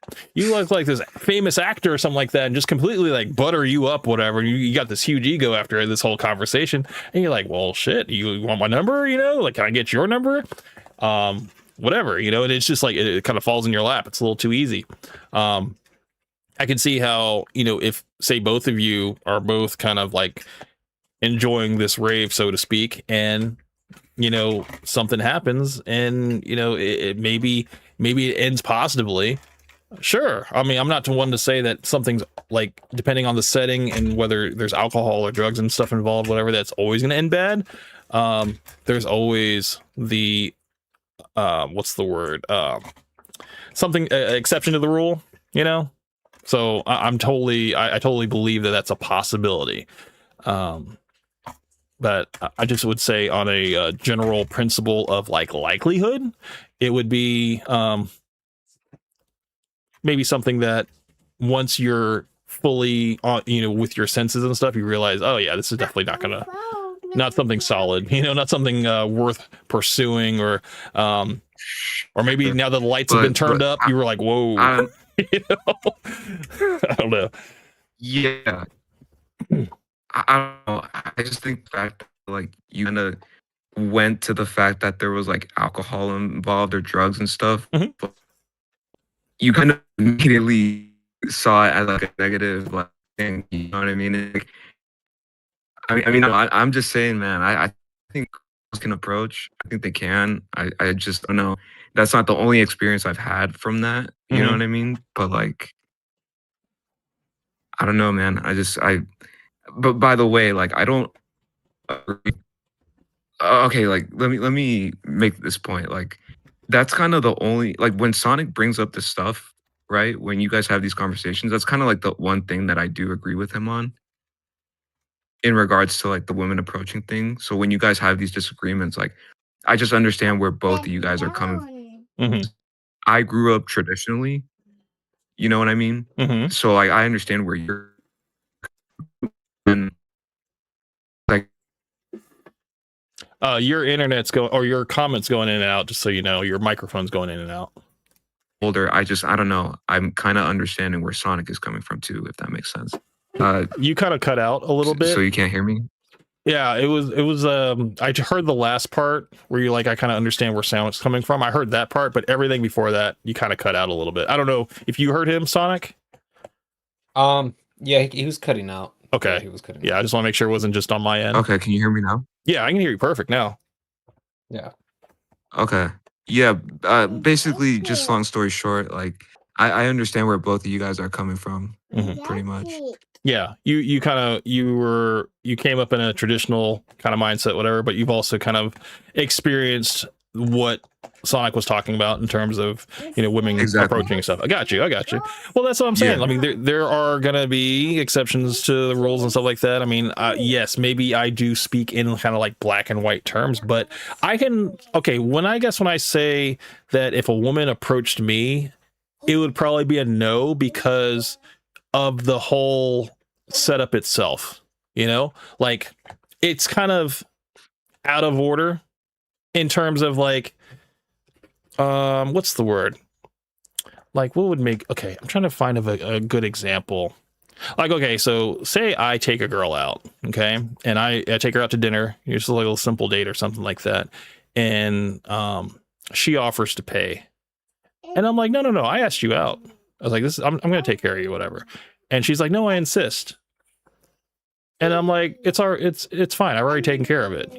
famous actor or something like that," and just completely like butter you up, whatever. You got this huge ego after this whole conversation, and you're like, "Well, shit, you want my number? You know, like, can I get your number?" Whatever, you know, and it's just like it kind of falls in your lap. It's a little too easy. I can see how, you know, if say both of you are both kind of like enjoying this rave, so to speak, and you know something happens, and you know maybe it ends positively. Sure, I mean, I'm not the one to say that something's like, depending on the setting and whether there's alcohol or drugs and stuff involved, whatever, that's always going to end bad. There's always the what's the word, something exception to the rule, you know. So I totally believe that that's a possibility. But I just would say on a general principle of like likelihood, it would be maybe something that once you're fully on, you know, with your senses and stuff, you realize, oh yeah, this is definitely not something solid, you know, not something worth pursuing, or maybe now that the lights have been turned up, you were like, whoa, you know? I don't know. Yeah. I don't know. I just think that like you kind of went to the fact that there was like alcohol involved or drugs and stuff. But you kind of immediately saw it as like a negative like thing. You know what I mean? Like, I'm just saying, man. I think girls can approach. I think they can. I just don't know. That's not the only experience I've had from that. You know what I mean? But like, I don't know, man. But by the way, like I don't agree. Okay, like let me make this point. Like that's kind of the only, like when Sonic brings up this stuff, right? When you guys have these conversations, that's kind of like the one thing that I do agree with him on in regards to like the women approaching thing. So when you guys have these disagreements, like I just understand where both of you guys are coming. I grew up traditionally, you know what I mean? So like I understand where you're and like Your internet's going, or your comments going in and out, just so you know, your microphone's going in and out. Older, I don't know. I'm kind of understanding where Sonic is coming from too, if that makes sense. You kind of cut out a little bit. So you can't hear me? Yeah, it was I heard the last part where you like, I kind of understand where Sonic's coming from. I heard that part, but everything before that, you kind of cut out a little bit. I don't know if you heard him, Sonic. Yeah, he was cutting out. Okay. Yeah, he was cutting out. Yeah, I just want to make sure it wasn't just on my end. Okay, can you hear me now? Yeah, I can hear you perfect now. Yeah. Okay. Yeah, basically, just long story short, like, I understand where both of you guys are coming from, pretty much. Yeah, you came up in a traditional kind of mindset, whatever, but you've also kind of experienced what Sonic was talking about in terms of, women approaching stuff. I got you. Well, that's what I'm saying. Yeah. I mean, there are gonna be exceptions to the rules and stuff like that. I mean, yes, maybe I do speak in kind of like black and white terms, but when I say that if a woman approached me, it would probably be a no because of the whole setup itself, like it's kind of out of order in terms of like, what's the word? Like what would make, I'm trying to find a good example. Like, so say I take a girl out, and I take her out to dinner, just a little simple date or something like that. And, she offers to pay. And I'm like, no, I asked you out. I was like, I'm going to take care of you, whatever. And she's like, no, I insist. And I'm like, it's fine. I've already taken care of it,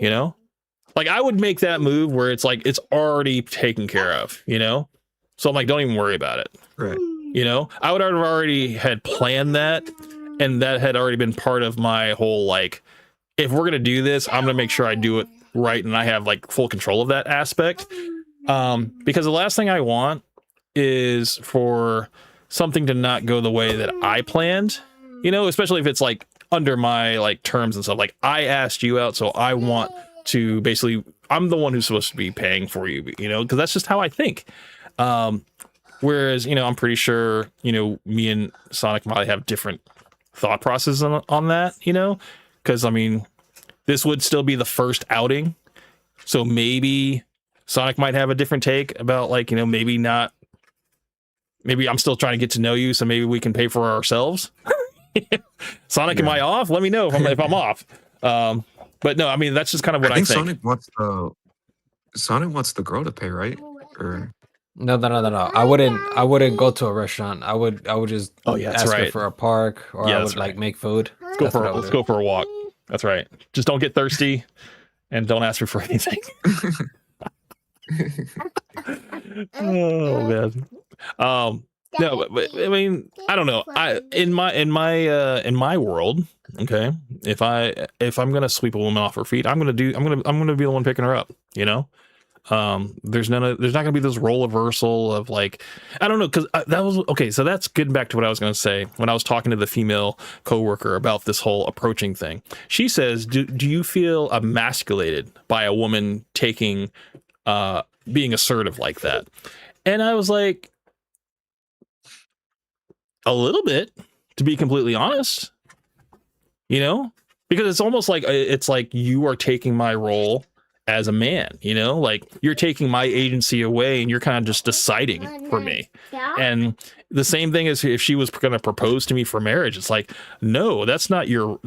Like I would make that move where it's like, it's already taken care of, So I'm like, don't even worry about it. Right. I would have already had planned that. And that had already been part of my whole, like, if we're going to do this, I'm going to make sure I do it right. And I have like full control of that aspect. Because the last thing I want is for something to not go the way that I planned, especially if it's like under my like terms and stuff. Like I asked you out, so I want to basically, I'm the one who's supposed to be paying for you, because that's just how I think. Whereas, I'm pretty sure, me and Sonic might have different thought processes on that, because I mean, this would still be the first outing. So maybe Sonic might have a different take about like, maybe I'm still trying to get to know you. So maybe we can pay for ourselves. Sonic, am I off? Let me know if I'm off. But no, I mean, that's just kind of what I think. Sonic wants the girl to pay, right? Or No. I wouldn't go to a restaurant. I would just ask her for a park, or I would like make food. Let's go for a walk. That's right. Just don't get thirsty and don't ask me for anything. Oh man. No, but I mean, I don't know. In my world, if I'm gonna sweep a woman off her feet, I'm gonna be the one picking her up. There's not gonna be this role reversal of like, I don't know, because that was okay. So that's getting back to what I was gonna say when I was talking to the female coworker about this whole approaching thing. She says, "Do you feel emasculated by a woman taking being assertive like that?" And I was like, a little bit, to be completely honest, because it's almost like you are taking my role as a man, like you're taking my agency away and you're kind of just deciding for me. And the same thing as if she was going to propose to me for marriage. It's like, no, that's not your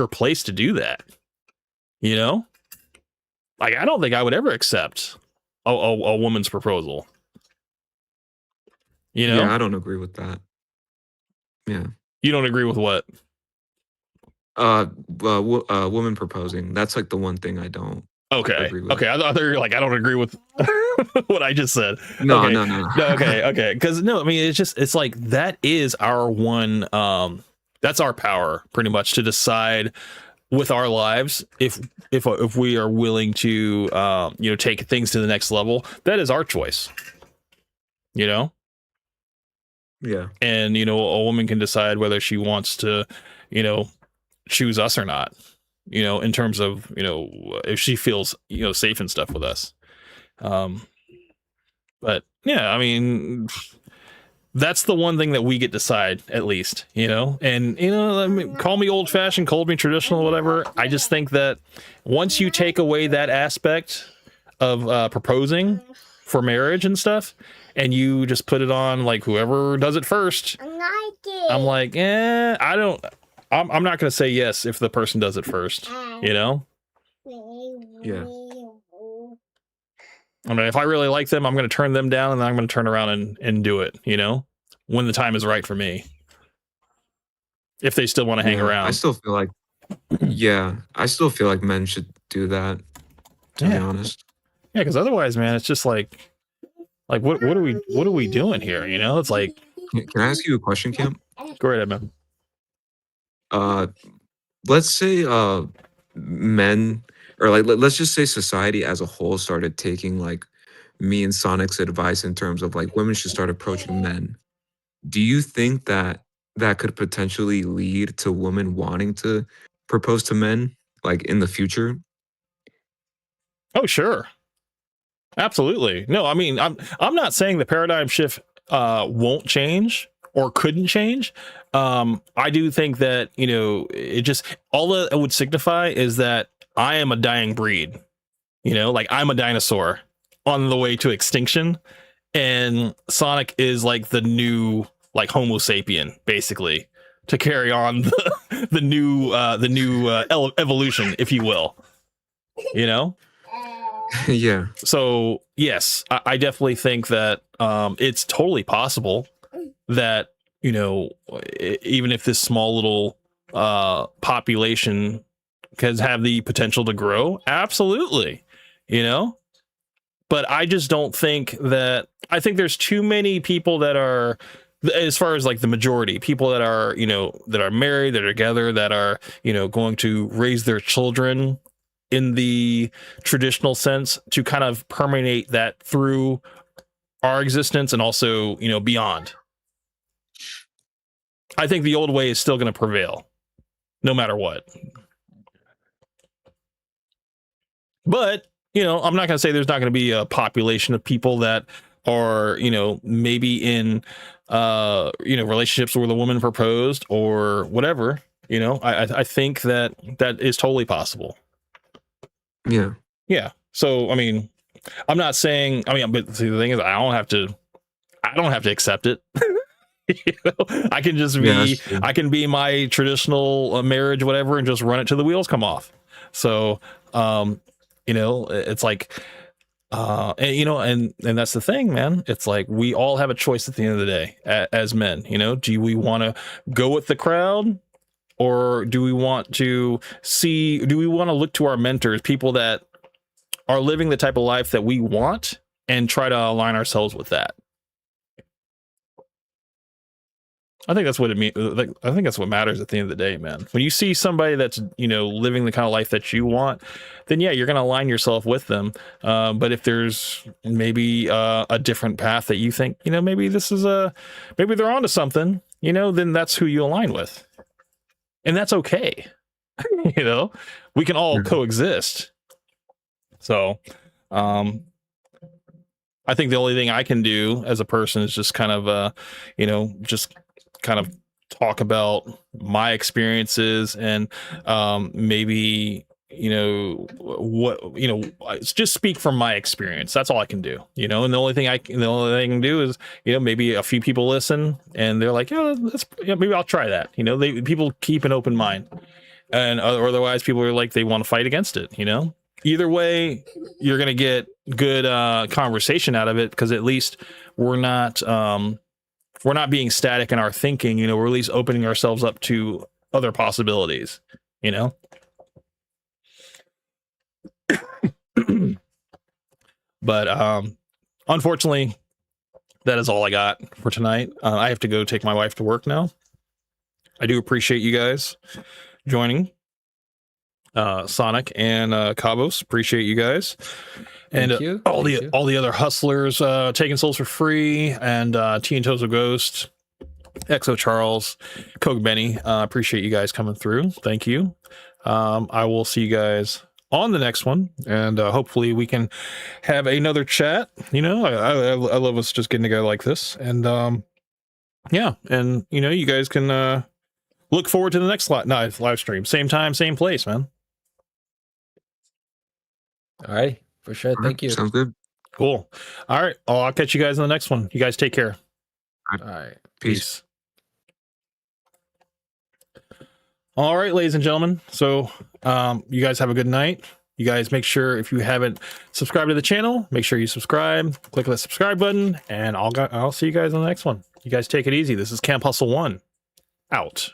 place to do that. Like, I don't think I would ever accept a woman's proposal. Yeah, I don't agree with that. Yeah. You don't agree with what? Woman proposing. That's like the one thing I don't agree with. Okay. I thought you were like, I don't agree with what I just said. No. Okay. Because no, I mean, it's like that is our one. That's our power, pretty much, to decide with our lives if we are willing to take things to the next level. That is our choice. Yeah. And, a woman can decide whether she wants to, choose us or not, in terms of, if she feels, safe and stuff with us. But yeah, I mean, That's the one thing that we get to decide, at least, you know. And I mean, call me old fashioned, call me traditional, whatever. I just think that once you take away that aspect of proposing for marriage and stuff, and you just put it on like whoever does it first, I'm like, I don't. I'm not gonna say yes if the person does it first, you know. Yeah. I mean, if I really like them, I'm going to turn them down, and then I'm going to turn around and do it, you know, when the time is right for me. If they still want to hang around. I still feel like, I still feel like men should do that, to be honest. Yeah, because otherwise, man, it's just like what are we doing here? You know, it's like. Can I ask you a question, Cam? Go right ahead, man. Let's say men, or like let's just say society as a whole started taking like me and Sonic's advice in terms of like women should start approaching men. Do you think that that could potentially lead to women wanting to propose to men like in the future? Oh, sure. Absolutely. No, I mean, I'm not saying the paradigm shift won't change or couldn't change. I do think that, you know, it just, all that it would signify is that I am a dying breed, you know, like I'm a dinosaur on the way to extinction, and Sonic is like the new like Homo sapien, basically, to carry on the new evolution, if you will, you know. Yeah. So yes, I definitely think that it's totally possible that, you know, even if this small little population can have the potential to grow, absolutely, you know. But I just don't think that, I think there's too many people that are, as far as like the majority, people that are, you know, that are married, that are together, that are, you know, going to raise their children in the traditional sense, to kind of permeate that through our existence and also, you know, beyond. I think the old way is still going to prevail, no matter what. But, you know, I'm not going to say there's not going to be a population of people that are, you know, maybe in, you know, relationships where the woman proposed or whatever. You know, I think that that is totally possible. Yeah. Yeah. So, I mean, I'm not saying, I mean, but the thing is, I don't have to accept it. You know? I can just be, I can be my traditional marriage, whatever, and just run it till the wheels come off. So, you know, it's like, and, you know, and that's the thing, man. It's like, we all have a choice at the end of the day as men, you know. Do we want to go with the crowd, or do we want to look to our mentors, people that are living the type of life that we want, and try to align ourselves with that? I think that's what it means. Like, I think that's what matters at the end of the day, man. When you see somebody that's, you know, living the kind of life that you want, then yeah, you're going to align yourself with them. But if there's maybe a different path that you think, you know, maybe this is maybe they're onto something, you know, then that's who you align with. And that's okay. You know, we can all coexist. So, I think the only thing I can do as a person is just kind of, you know, just kind of talk about my experiences and maybe, you know, what, you know, just speak from my experience. That's all I can do, you know. And the only thing I can do is, you know, maybe a few people listen and they're like, yeah, maybe I'll try that. You know, people keep an open mind, and otherwise people are like, they want to fight against it, you know. Either way, you're going to get good conversation out of it, because at least we're not being static in our thinking, you know. We're at least opening ourselves up to other possibilities, you know. But unfortunately, that is all I got for tonight. I have to go take my wife to work now. I do appreciate you guys joining. Sonic and Cabos, appreciate you guys. And all the other hustlers taking souls for free, and T and Tozo Ghost, Exo Charles, Coke Benny, appreciate you guys coming through. Thank you. I will see you guys on the next one, and hopefully we can have another chat. You know, I love us just getting together like this, and Yeah, and you know, you guys can look forward to the next live stream. Same time, same place, man. All right, for sure. Thank you. Sounds good. Cool. All right, I'll catch you guys in the next one. You guys take care. All right. Peace. All right, ladies and gentlemen. So you guys have a good night. You guys make sure, if you haven't subscribed to the channel, make sure you subscribe. Click the subscribe button, and I'll see you guys in the next one. You guys take it easy. This is Camp Hustle 1 out.